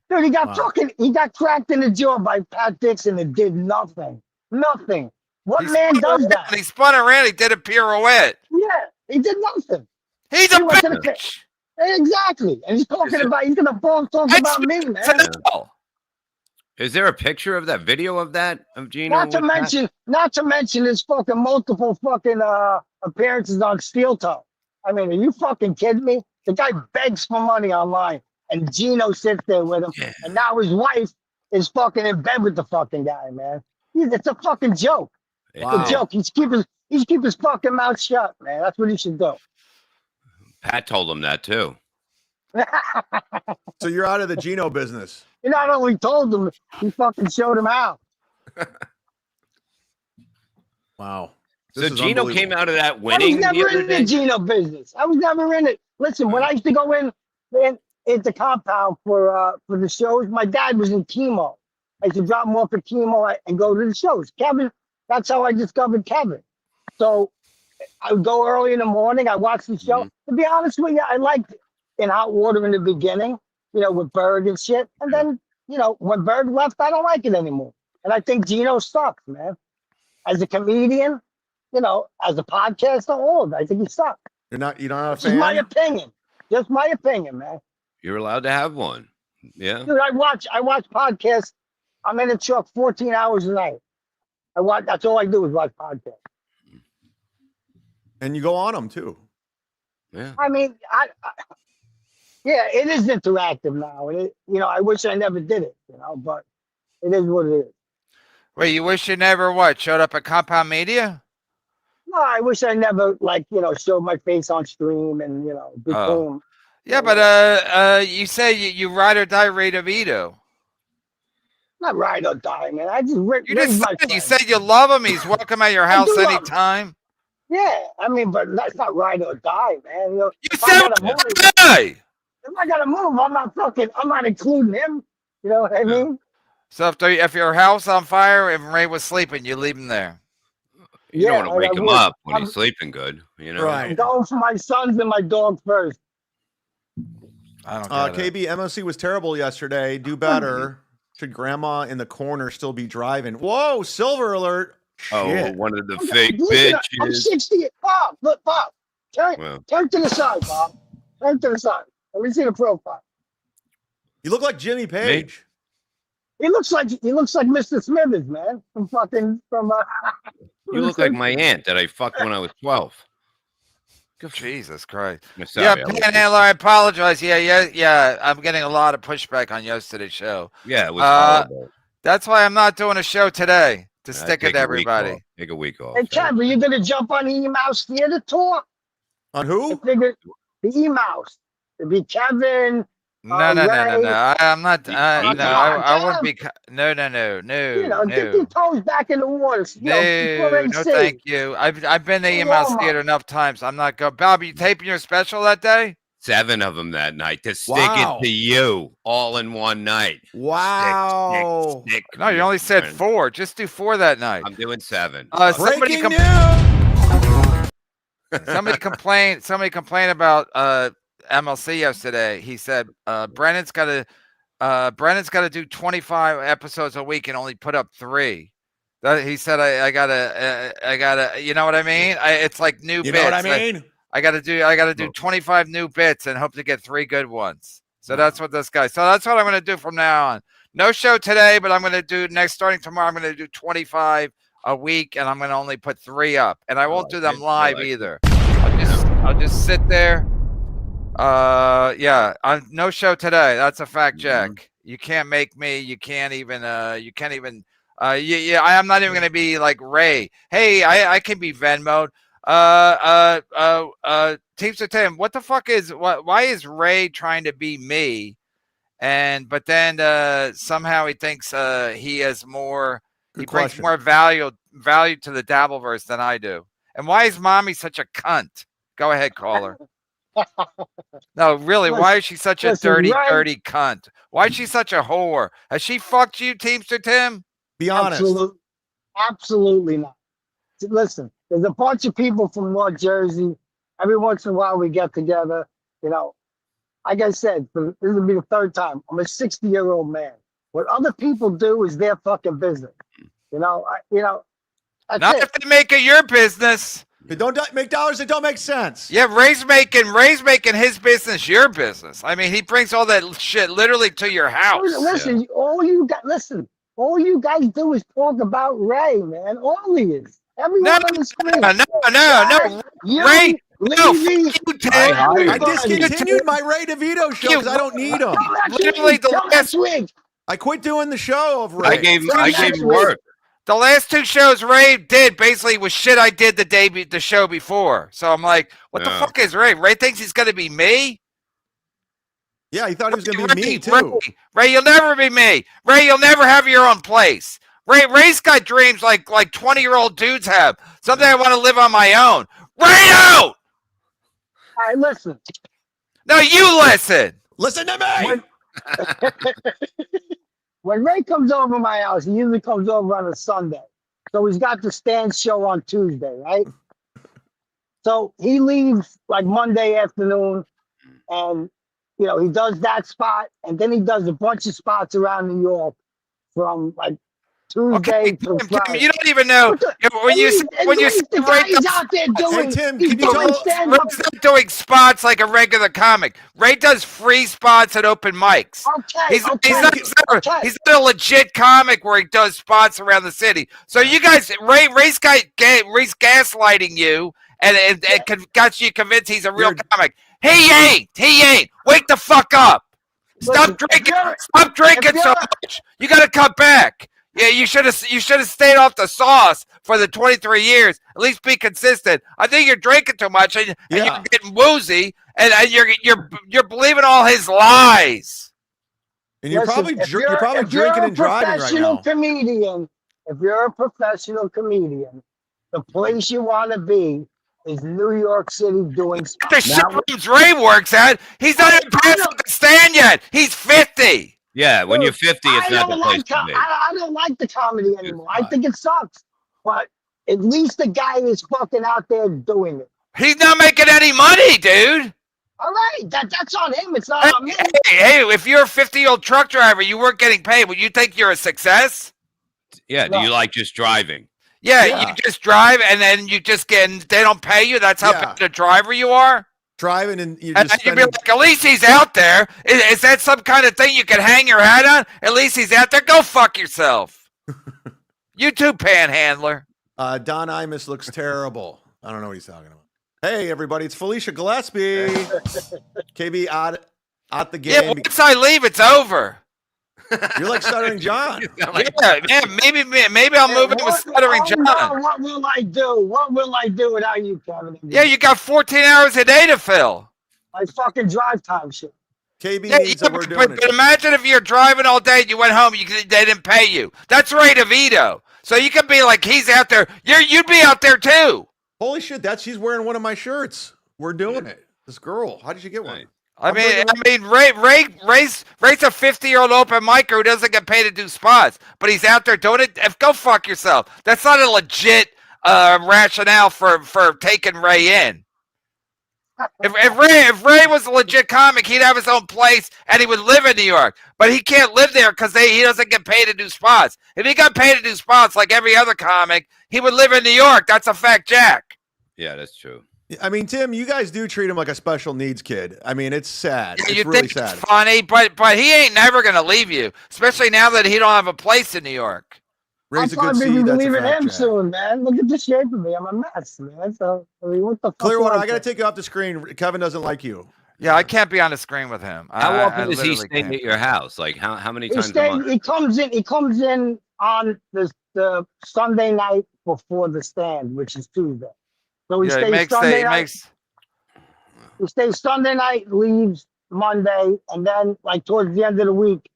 [SPEAKER 9] Dude, he got
[SPEAKER 2] Wow.
[SPEAKER 9] he got cracked in the jaw by Pat Dixon and did nothing. Nothing. What man does that?
[SPEAKER 16] He spun around. He did a pirouette.
[SPEAKER 9] Yeah, he did nothing.
[SPEAKER 16] He's
[SPEAKER 9] He
[SPEAKER 16] a
[SPEAKER 9] went to the
[SPEAKER 16] bitch.
[SPEAKER 9] Exactly. And he's talking about, he's gonna talk about me, man.
[SPEAKER 14] Is there a picture of that video of that of Gino?
[SPEAKER 9] Not to mention his fucking multiple fucking appearances on Steel Toe. I mean, are you fucking kidding me? The guy begs for money online, and Gino sits there with him, and now his wife is fucking in bed with the fucking guy, man. It's a fucking joke.
[SPEAKER 14] Wow.
[SPEAKER 9] It's a joke. He's keep his fucking mouth shut, man. That's what he should do.
[SPEAKER 14] Pat told him that too.
[SPEAKER 2] So you're out of the Gino business.
[SPEAKER 9] He not only told him, he fucking showed him how.
[SPEAKER 2] Wow.
[SPEAKER 14] So Gino came out of that
[SPEAKER 9] I
[SPEAKER 14] winning.
[SPEAKER 9] was never
[SPEAKER 14] the other
[SPEAKER 9] in
[SPEAKER 14] day?
[SPEAKER 9] the Gino business. I was never in it. Listen, when I used to go in the compound for the shows, my dad was in chemo. I used to drop him off at chemo and go to the shows. Kevin, that's how I discovered Kevin. So I would go early in the morning. I watched the show. To be honest with you, I liked In Hot Water in the beginning, with Berg and shit. And then, when Berg left, I don't like it anymore. And I think Gino sucks, man. As a comedian, as a podcaster, all I think he sucks.
[SPEAKER 2] You're not a
[SPEAKER 9] Just
[SPEAKER 2] fan?
[SPEAKER 9] my opinion. Just my opinion, man.
[SPEAKER 14] You're allowed to have one. Yeah.
[SPEAKER 9] Dude, I watch podcasts. I'm in the truck 14 hours a night. That's all I do is watch podcasts.
[SPEAKER 2] And you go on them too.
[SPEAKER 14] Yeah.
[SPEAKER 9] I mean, yeah, it is interactive now. And I wish I never did it, but it is what it is.
[SPEAKER 16] Wait, you wish you never showed up at Compound Media?
[SPEAKER 9] No, I wish I never showed my face on stream and became.
[SPEAKER 16] Yeah, but you say you ride or die Ray DeVito.
[SPEAKER 9] Not ride or die, man. I just
[SPEAKER 16] You just said, you said you love him. He's welcome at your house
[SPEAKER 9] do love him.
[SPEAKER 16] anytime.
[SPEAKER 9] Yeah, I mean, but that's not ride or die, man.
[SPEAKER 16] You said die.
[SPEAKER 9] If I gotta move, I'm not including him. You know what I mean?
[SPEAKER 16] So if your house on fire and Ray was sleeping, you leave him there.
[SPEAKER 14] You don't want to wake him up when he's sleeping good,
[SPEAKER 9] I'm going for my sons and my dog first.
[SPEAKER 16] I don't
[SPEAKER 2] KB, MOC was terrible yesterday. Do better. Should grandma in the corner still be driving? Whoa, silver alert.
[SPEAKER 14] Oh,
[SPEAKER 2] Shit.
[SPEAKER 14] one of the fake
[SPEAKER 9] Listen,
[SPEAKER 14] bitches.
[SPEAKER 9] I'm 60. Bob, look, Bob. Turn to the side, Bob. Turn to the side. Let me see the profile.
[SPEAKER 2] You look like Jimmy Page.
[SPEAKER 9] He looks like Mr. Smithers, man.
[SPEAKER 14] You look like my aunt that I fucked when I was 12.
[SPEAKER 16] Jesus Christ.
[SPEAKER 14] Sorry,
[SPEAKER 16] Yeah, Panhandler, I apologize. Yeah. I'm getting a lot of pushback on yesterday's show.
[SPEAKER 14] Yeah, it was horrible.
[SPEAKER 16] That's why I'm not doing a show today to stick
[SPEAKER 14] Take
[SPEAKER 16] it to
[SPEAKER 14] a week
[SPEAKER 16] everybody.
[SPEAKER 14] off. Take a week off.
[SPEAKER 9] Hey, Kev, are you going to jump on the E-Mouse Theater tour?
[SPEAKER 2] On who?
[SPEAKER 9] I figured the E-Mouse. It'd be Kevin.
[SPEAKER 16] No. I'm not. No, I wouldn't be. No.
[SPEAKER 9] Dip your toes back in the water.
[SPEAKER 16] No, thank you. I've been to EMS Theater enough times. I'm not going. Bob, you taping your special that day?
[SPEAKER 14] 7 of them that night to stick it to you all in one night.
[SPEAKER 2] Wow.
[SPEAKER 14] Stick.
[SPEAKER 16] No, you only said 4. Just do 4 that night.
[SPEAKER 14] I'm doing 7.
[SPEAKER 16] Somebody complained about MLC yesterday. He said Brennan's got to do 25 episodes a week and only put up 3. He said I gotta you know what I mean? It's like new bits.
[SPEAKER 2] You know what I mean?
[SPEAKER 16] I gotta do 25 new bits and hope to get 3 good ones. So that's what this guy. So that's what I'm gonna do from now on. No show today, but I'm gonna do starting tomorrow. I'm gonna do 25 a week, and I'm gonna only put 3 up, and I won't do them live either. I'll just sit there. No show today. That's a fact check. You can't make me. You can't even. I'm not even gonna be like Ray. Hey, I can be Venmo'd. Teamster Tim, what the fuck why is Ray trying to be me? But then somehow he thinks he has more. He brings more value to the Dabbleverse than I do. And why is mommy such a cunt? Go ahead, caller. No, really, why is she such a dirty cunt? Why is she such a whore? Has she fucked you, Teamster Tim?
[SPEAKER 2] Be honest.
[SPEAKER 9] Absolutely not. Listen, there's a bunch of people from North Jersey. Every once in a while we get together. You know, like I said, this will be the third time. I'm a 60-year-old man. What other people do is their fucking business. That's
[SPEAKER 16] Not
[SPEAKER 9] it.
[SPEAKER 16] if they make it your business.
[SPEAKER 2] They don't make dollars that don't make sense.
[SPEAKER 16] Yeah, Ray's making his business your business. I mean, he brings all that shit literally to your house.
[SPEAKER 9] Listen, all you guys do is talk about Ray, man. All he is. Everyone on the screen.
[SPEAKER 16] No. Ray, no,
[SPEAKER 9] Levy,
[SPEAKER 16] you, Tim.
[SPEAKER 2] I discontinued my Ray DeVito show because I don't need him.
[SPEAKER 16] Literally the last
[SPEAKER 9] week.
[SPEAKER 2] I quit doing the show of Ray.
[SPEAKER 14] I gave him work.
[SPEAKER 16] The last two shows Ray did basically was shit I did the show before. So I'm like, what the fuck is Ray? Ray thinks he's gonna be me?
[SPEAKER 2] Yeah, he thought he was gonna be me too.
[SPEAKER 16] Ray, you'll never be me. Ray, you'll never have your own place. Ray's got dreams like 20-year-old dudes have. Someday I want to live on my own. Ray out!
[SPEAKER 9] All right, listen.
[SPEAKER 16] No, you listen.
[SPEAKER 2] Listen to me.
[SPEAKER 9] When Ray comes over to my house, he usually comes over on a Sunday. So he's got the Stan show on Tuesday, right? So he leaves like Monday afternoon and, he does that spot. And then he does a bunch of spots around New York from like Tuesday to Friday.
[SPEAKER 16] You don't even know when you see Ray's
[SPEAKER 9] out there doing.
[SPEAKER 2] Tim,
[SPEAKER 9] he's doing stand-up.
[SPEAKER 16] Ray's not doing spots like a regular comic. Ray does free spots at open mics. He's not a legit comic where he does spots around the city. So you guys, Ray's gaslighting you and got you convinced he's a real comic. He ain't. Wake the fuck up. Stop drinking so much. You got to cut back. Yeah, you should have stayed off the sauce for the 23 years. At least be consistent. I think you're drinking too much and you're getting woozy and you're believing all his lies.
[SPEAKER 2] And you're probably drinking and driving right now.
[SPEAKER 9] If you're a professional comedian, the place you want to be is New York City doing spots.
[SPEAKER 16] The shit rooms Ray works at. He's not even past the stand yet. He's 50.
[SPEAKER 14] Yeah, when you're 50, it's not the place to be.
[SPEAKER 9] I don't like the comedy anymore. I think it sucks. But at least the guy is fucking out there doing it.
[SPEAKER 16] He's not making any money, dude.
[SPEAKER 9] All right, that's on him. It's not on me.
[SPEAKER 16] Hey, if you're a 50-year-old truck driver, you weren't getting paid. Would you think you're a success?
[SPEAKER 14] Yeah, do you like just driving?
[SPEAKER 16] Yeah, you just drive and then you just they don't pay you. That's how bad a driver you are.
[SPEAKER 2] Driving and
[SPEAKER 16] you'd be like, at least he's out there. Is that some kind of thing you can hang your hat on? At least he's out there. Go fuck yourself. You too, panhandler.
[SPEAKER 2] Don Imus looks terrible. I don't know what he's talking about. Hey, everybody, it's Felicia Gillespie. KB out the game.
[SPEAKER 16] Yeah, once I leave, it's over.
[SPEAKER 2] You're like Stuttering John.
[SPEAKER 16] Yeah, maybe I'll move in with Stuttering John.
[SPEAKER 9] What will I do? What will I do without you, Kevin?
[SPEAKER 16] Yeah, you got 14 hours a day to fill.
[SPEAKER 9] I fucking drive time shit.
[SPEAKER 2] KB needs that we're doing it.
[SPEAKER 16] But imagine if you're driving all day and you went home, they didn't pay you. That's Ray DeVito. So you could be like, he's out there. You'd be out there too.
[SPEAKER 2] Holy shit, she's wearing one of my shirts. We're doing it. This girl, how did you get one?
[SPEAKER 16] I mean, Ray's a 50-year-old open micer who doesn't get paid to do spots, but he's out there doing it. Go fuck yourself. That's not a legit rationale for taking Ray in. If Ray was a legit comic, he'd have his own place and he would live in New York. But he can't live there because he doesn't get paid to do spots. If he got paid to do spots like every other comic, he would live in New York. That's a fact, Jack.
[SPEAKER 14] Yeah, that's true.
[SPEAKER 2] I mean, Tim, you guys do treat him like a special needs kid. I mean, it's sad.
[SPEAKER 16] Yeah,
[SPEAKER 2] it's really sad.
[SPEAKER 16] It's funny, but he ain't never gonna leave you, especially now that he don't have a place in New York.
[SPEAKER 2] Raise a
[SPEAKER 9] I'm
[SPEAKER 2] good seed.
[SPEAKER 9] probably
[SPEAKER 2] That's
[SPEAKER 9] leaving
[SPEAKER 2] a fact,
[SPEAKER 9] him
[SPEAKER 2] Jack.
[SPEAKER 9] soon, man. Look at the shape of me. I'm a mess, man. So, I mean, what the fuck?
[SPEAKER 2] Clearwater, I got to take you off the screen. Kevin doesn't like you.
[SPEAKER 16] Yeah, I can't be on the screen with him.
[SPEAKER 14] How
[SPEAKER 16] I
[SPEAKER 14] often is he
[SPEAKER 16] literally
[SPEAKER 14] staying
[SPEAKER 16] can't.
[SPEAKER 14] at your house? Like how many times a month?
[SPEAKER 9] He comes in on the Sunday night before the stand, which is Tuesday. So he stays Sunday night. He stays Sunday night, leaves Monday, and then like towards the end of the week,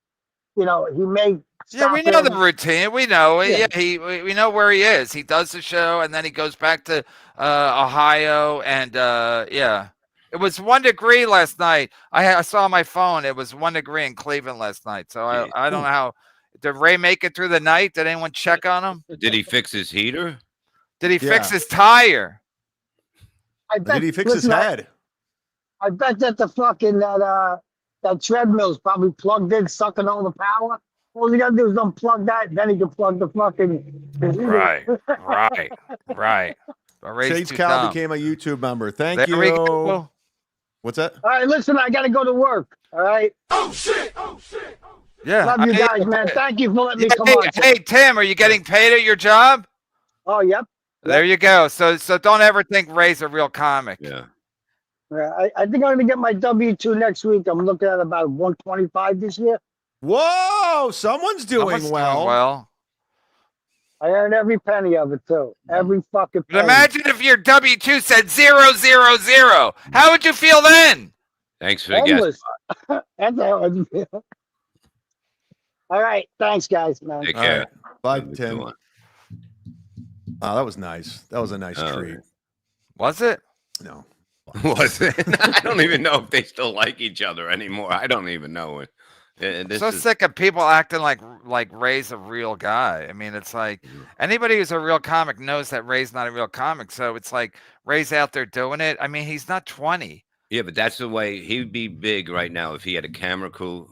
[SPEAKER 9] he may.
[SPEAKER 16] Yeah, we know the routine. We know. Yeah, we know where he is. He does the show, and then he goes back to Ohio, and yeah. It was 1 degree last night. I saw on my phone. It was 1 degree in Cleveland last night. So I don't know how. Did Ray make it through the night? Did anyone check on him?
[SPEAKER 14] Did he fix his heater?
[SPEAKER 16] Did he fix his tire?
[SPEAKER 2] Did he fix his head?
[SPEAKER 9] I bet that the fucking that treadmill's probably plugged in, sucking all the power. All you gotta do is unplug that, then you can plug the fucking.
[SPEAKER 16] Right. But Ray's
[SPEAKER 2] Sage
[SPEAKER 16] too
[SPEAKER 2] Cal
[SPEAKER 16] dumb.
[SPEAKER 2] became a YouTube member. Thank
[SPEAKER 16] There we
[SPEAKER 2] you.
[SPEAKER 16] go.
[SPEAKER 2] What's that?
[SPEAKER 9] All right, listen, I gotta go to work. All right.
[SPEAKER 16] Yeah.
[SPEAKER 9] Love you guys, man. Thank you for letting me come on.
[SPEAKER 16] Hey, Tim, are you getting paid at your job?
[SPEAKER 9] Oh, yep.
[SPEAKER 16] There you go. So don't ever think Ray's a real comic.
[SPEAKER 14] Yeah.
[SPEAKER 9] I think I'm gonna get my W-2 next week. I'm looking at about 125 this year.
[SPEAKER 2] Whoa, someone's doing well.
[SPEAKER 9] I earned every penny of it too. Every fucking penny.
[SPEAKER 16] But imagine if your W-2 said 000. How would you feel then?
[SPEAKER 14] Thanks for the guest.
[SPEAKER 9] Homeless. That's how I feel. All right, thanks, guys, man.
[SPEAKER 14] Take
[SPEAKER 2] All
[SPEAKER 14] care.
[SPEAKER 2] right. Bye, Tim. Oh, that was nice. That was a nice treat.
[SPEAKER 16] Was it?
[SPEAKER 2] No.
[SPEAKER 14] Was it? I don't even know if they still like each other anymore. I don't even know it. This
[SPEAKER 16] So
[SPEAKER 14] is-
[SPEAKER 16] sick of people acting like Ray's a real guy. I mean, it's like anybody who's a real comic knows that Ray's not a real comic. So it's like Ray's out there doing it. I mean, he's not 20.
[SPEAKER 14] Yeah, but that's the way he'd be big right now if he had a camera crew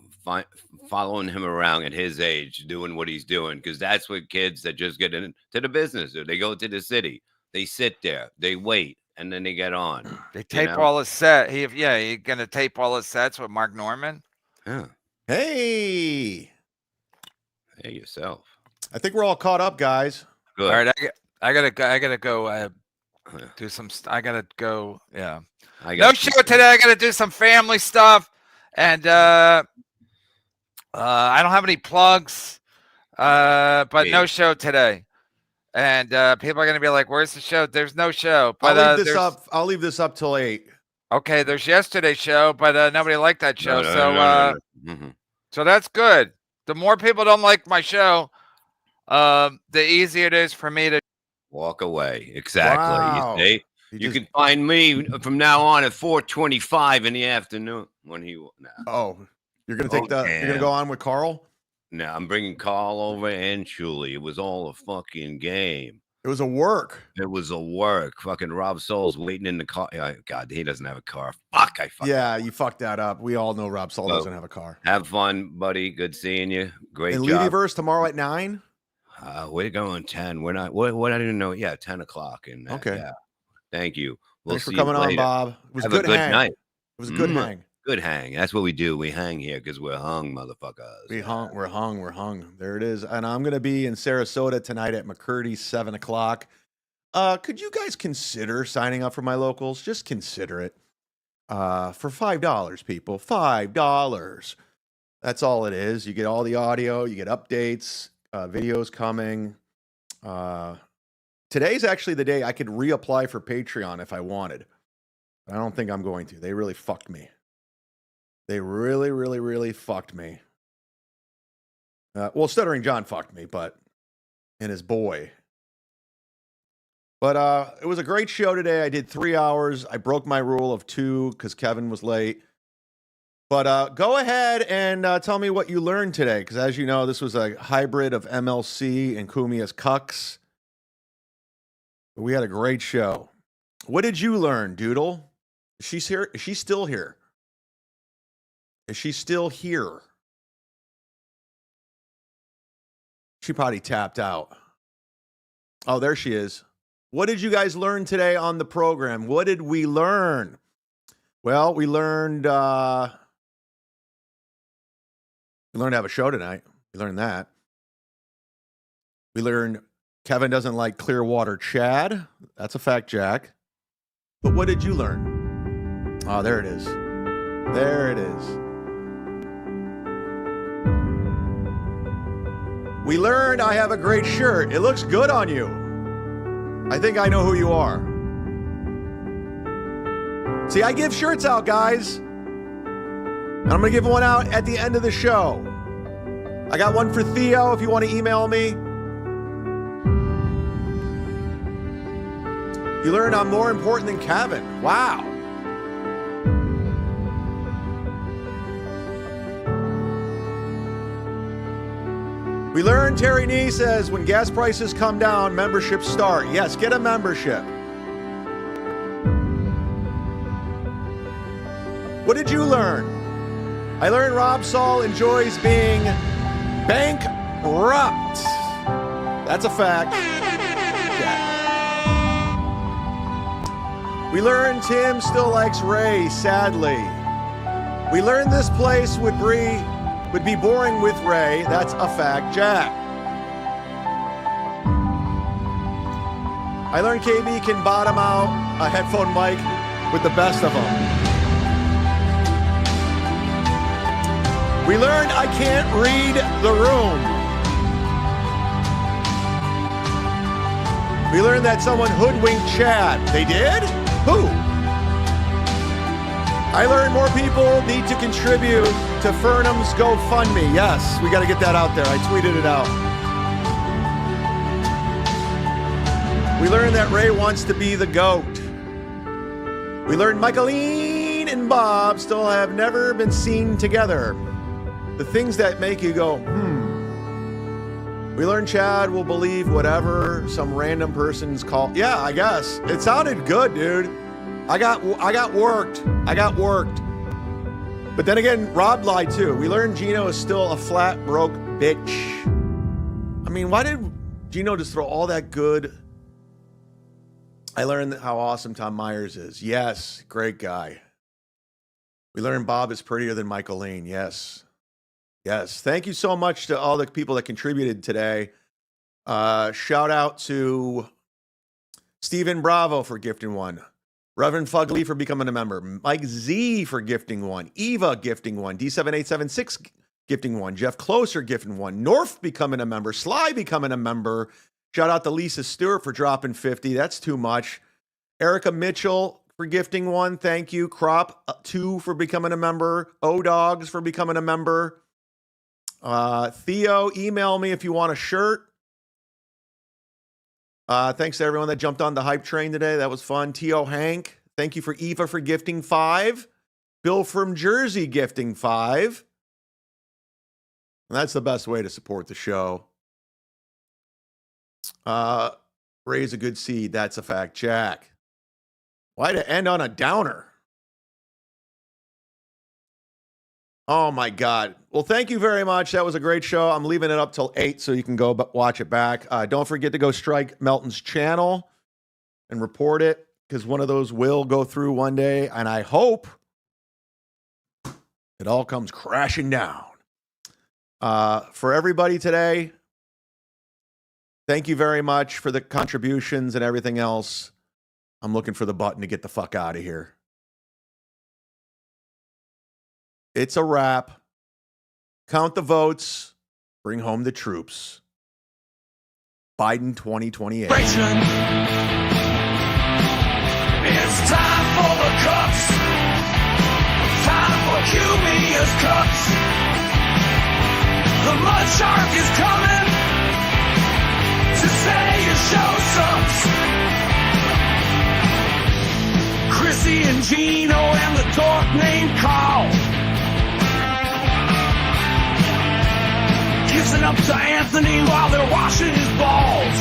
[SPEAKER 14] following him around at his age, doing what he's doing. Because that's what kids that just get into the business do. They go to the city, they sit there, they wait, and then they get on.
[SPEAKER 16] They tape all his set. You're gonna tape all his sets with Mark Norman.
[SPEAKER 14] Yeah.
[SPEAKER 2] Hey.
[SPEAKER 14] Hey, yourself.
[SPEAKER 2] I think we're all caught up, guys.
[SPEAKER 14] Good.
[SPEAKER 16] All right, I gotta go. Do some. I gotta go. Yeah. No show today. I gotta do some family stuff, and I don't have any plugs. But no show today, and people are gonna be like, "Where's the show?" There's no show. But
[SPEAKER 2] I'll leave this up till 8.
[SPEAKER 16] Okay, there's yesterday's show, but nobody liked that show.
[SPEAKER 14] No.
[SPEAKER 16] So that's good. The more people don't like my show, the easier it is for me to
[SPEAKER 14] walk away. Exactly.
[SPEAKER 2] Wow.
[SPEAKER 14] You see? You can find me from now on at 4:25 in the afternoon when he. No.
[SPEAKER 2] Oh, you're gonna take You're gonna go on with Carl?
[SPEAKER 14] No, I'm bringing Carl over and Shuli. It was all a fucking game.
[SPEAKER 2] It was a work.
[SPEAKER 14] It was a work. Fucking Rob Soul's waiting in the car. God, he doesn't have a car. Fuck, I fucked.
[SPEAKER 2] Yeah, you fucked that up. We all know Rob Soul doesn't have a car.
[SPEAKER 14] Have fun, buddy. Good seeing you. Great
[SPEAKER 2] And
[SPEAKER 14] job.
[SPEAKER 2] Leadyverse tomorrow at 9.
[SPEAKER 14] We're going 10. We're not. What I didn't know. Yeah, 10 o'clock. And
[SPEAKER 2] Okay.
[SPEAKER 14] Yeah. Thank you. We'll
[SPEAKER 2] Thanks for
[SPEAKER 14] see
[SPEAKER 2] coming
[SPEAKER 14] you
[SPEAKER 2] on,
[SPEAKER 14] later.
[SPEAKER 2] Bob. It was
[SPEAKER 14] Have
[SPEAKER 2] a good hang.
[SPEAKER 14] night.
[SPEAKER 2] It was a good hang.
[SPEAKER 14] Good hang. That's what we do. We hang here because we're hung, motherfuckers.
[SPEAKER 2] We're hung. There it is. And I'm gonna be in Sarasota tonight at McCurdy's 7 o'clock. Could you guys consider signing up for my locals? Just consider it. For $5, people. $5. That's all it is. You get all the audio, you get updates, videos coming. Today's actually the day I could reapply for Patreon if I wanted. I don't think I'm going to. They really fucked me. They really fucked me. Well, Stuttering John fucked me, and his boy. But it was a great show today. I did 3 hours. I broke my rule of 2 because Kevin was late. But go ahead and tell me what you learned today, because as you know, this was a hybrid of MLC and CUMIA'S CUCKS. We had a great show. What did you learn, Doodle? She's here. Is she still here? Is she still here? She probably tapped out. Oh, there she is. What did you guys learn today on the program? What did we learn? Well, we learned to have a show tonight. We learned that. We learned Kevin doesn't like Clearwater Chad. That's a fact, Jack. But what did you learn? Oh, there it is. There it is. We learned I have a great shirt. It looks good on you. I think I know who you are. See, I give shirts out, guys. And I'm going to give one out at the end of the show. I got one for Theo if you want to email me. You learned I'm more important than Kevin. Wow. We learned Terry Nee says when gas prices come down, memberships start. Yes, get a membership. What did you learn? I learned Rob Saul enjoys being bankrupt. That's a fact. Yeah. We learned Tim still likes Ray, sadly. We learned this place would be boring with Ray. That's a fact, Jack. I learned KB can bottom out a headphone mic with the best of them. We learned I can't read the room. We learned that someone hoodwinked Chad. They did? Who? I learned more people need to contribute to Fernham's GoFundMe. Yes, we got to get that out there. I tweeted it out. We learned that Ray wants to be the GOAT. We learned Michaeline and Bob still have never been seen together. The things that make you go, We learned Chad will believe whatever some random person's called. Yeah, I guess. It sounded good, dude. I got worked. But then again, Rob lied too. We learned Gino is still a flat, broke bitch. I mean, why did Gino just throw all that good? I learned how awesome Tom Myers is. Yes, great guy. We learned Bob is prettier than Michaeline. Yes. Yes. Thank you so much to all the people that contributed today. Shout out to Stephen Bravo for gifting one. Reverend Fugly for becoming a member. Mike Z for gifting one. Eva gifting one. D7876 gifting one. Jeff Closer gifting one. North becoming a member. Sly becoming a member. Shout out to Lisa Stewart for dropping 50. That's too much. Erica Mitchell for gifting one. Thank you. Crop 2 for becoming a member. O-Dogs for becoming a member. Theo, email me if you want a shirt. Thanks to everyone that jumped on the hype train today. That was fun. T.O. Hank, thank you for Eva for gifting 5. Bill from Jersey gifting 5. And that's the best way to support the show. Raise a good seed. That's a fact. Jack. Why to end on a downer? Oh my God. Well, thank you very much. That was a great show. I'm leaving it up till 8 so you can go watch it back. Don't forget to go strike Melton's channel and report it, because one of those will go through one day, and I hope it all comes crashing down. For everybody today, thank you very much for the contributions and everything else. I'm looking for the button to get the fuck out of here. It's a wrap. Count the votes. Bring home the troops. Biden 2028.
[SPEAKER 1] It's time for the CUCKS. Time for CUMIA'S CUCKS. The mud shark is coming to say your show sucks. Chrissy and Gino and the dork named Carl. Kissing up to Anthony while they're washing his balls.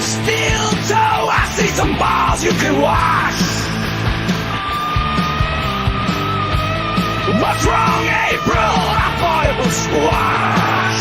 [SPEAKER 1] Steel toe, I see some balls you can wash. What's wrong, April? I thought it was squash.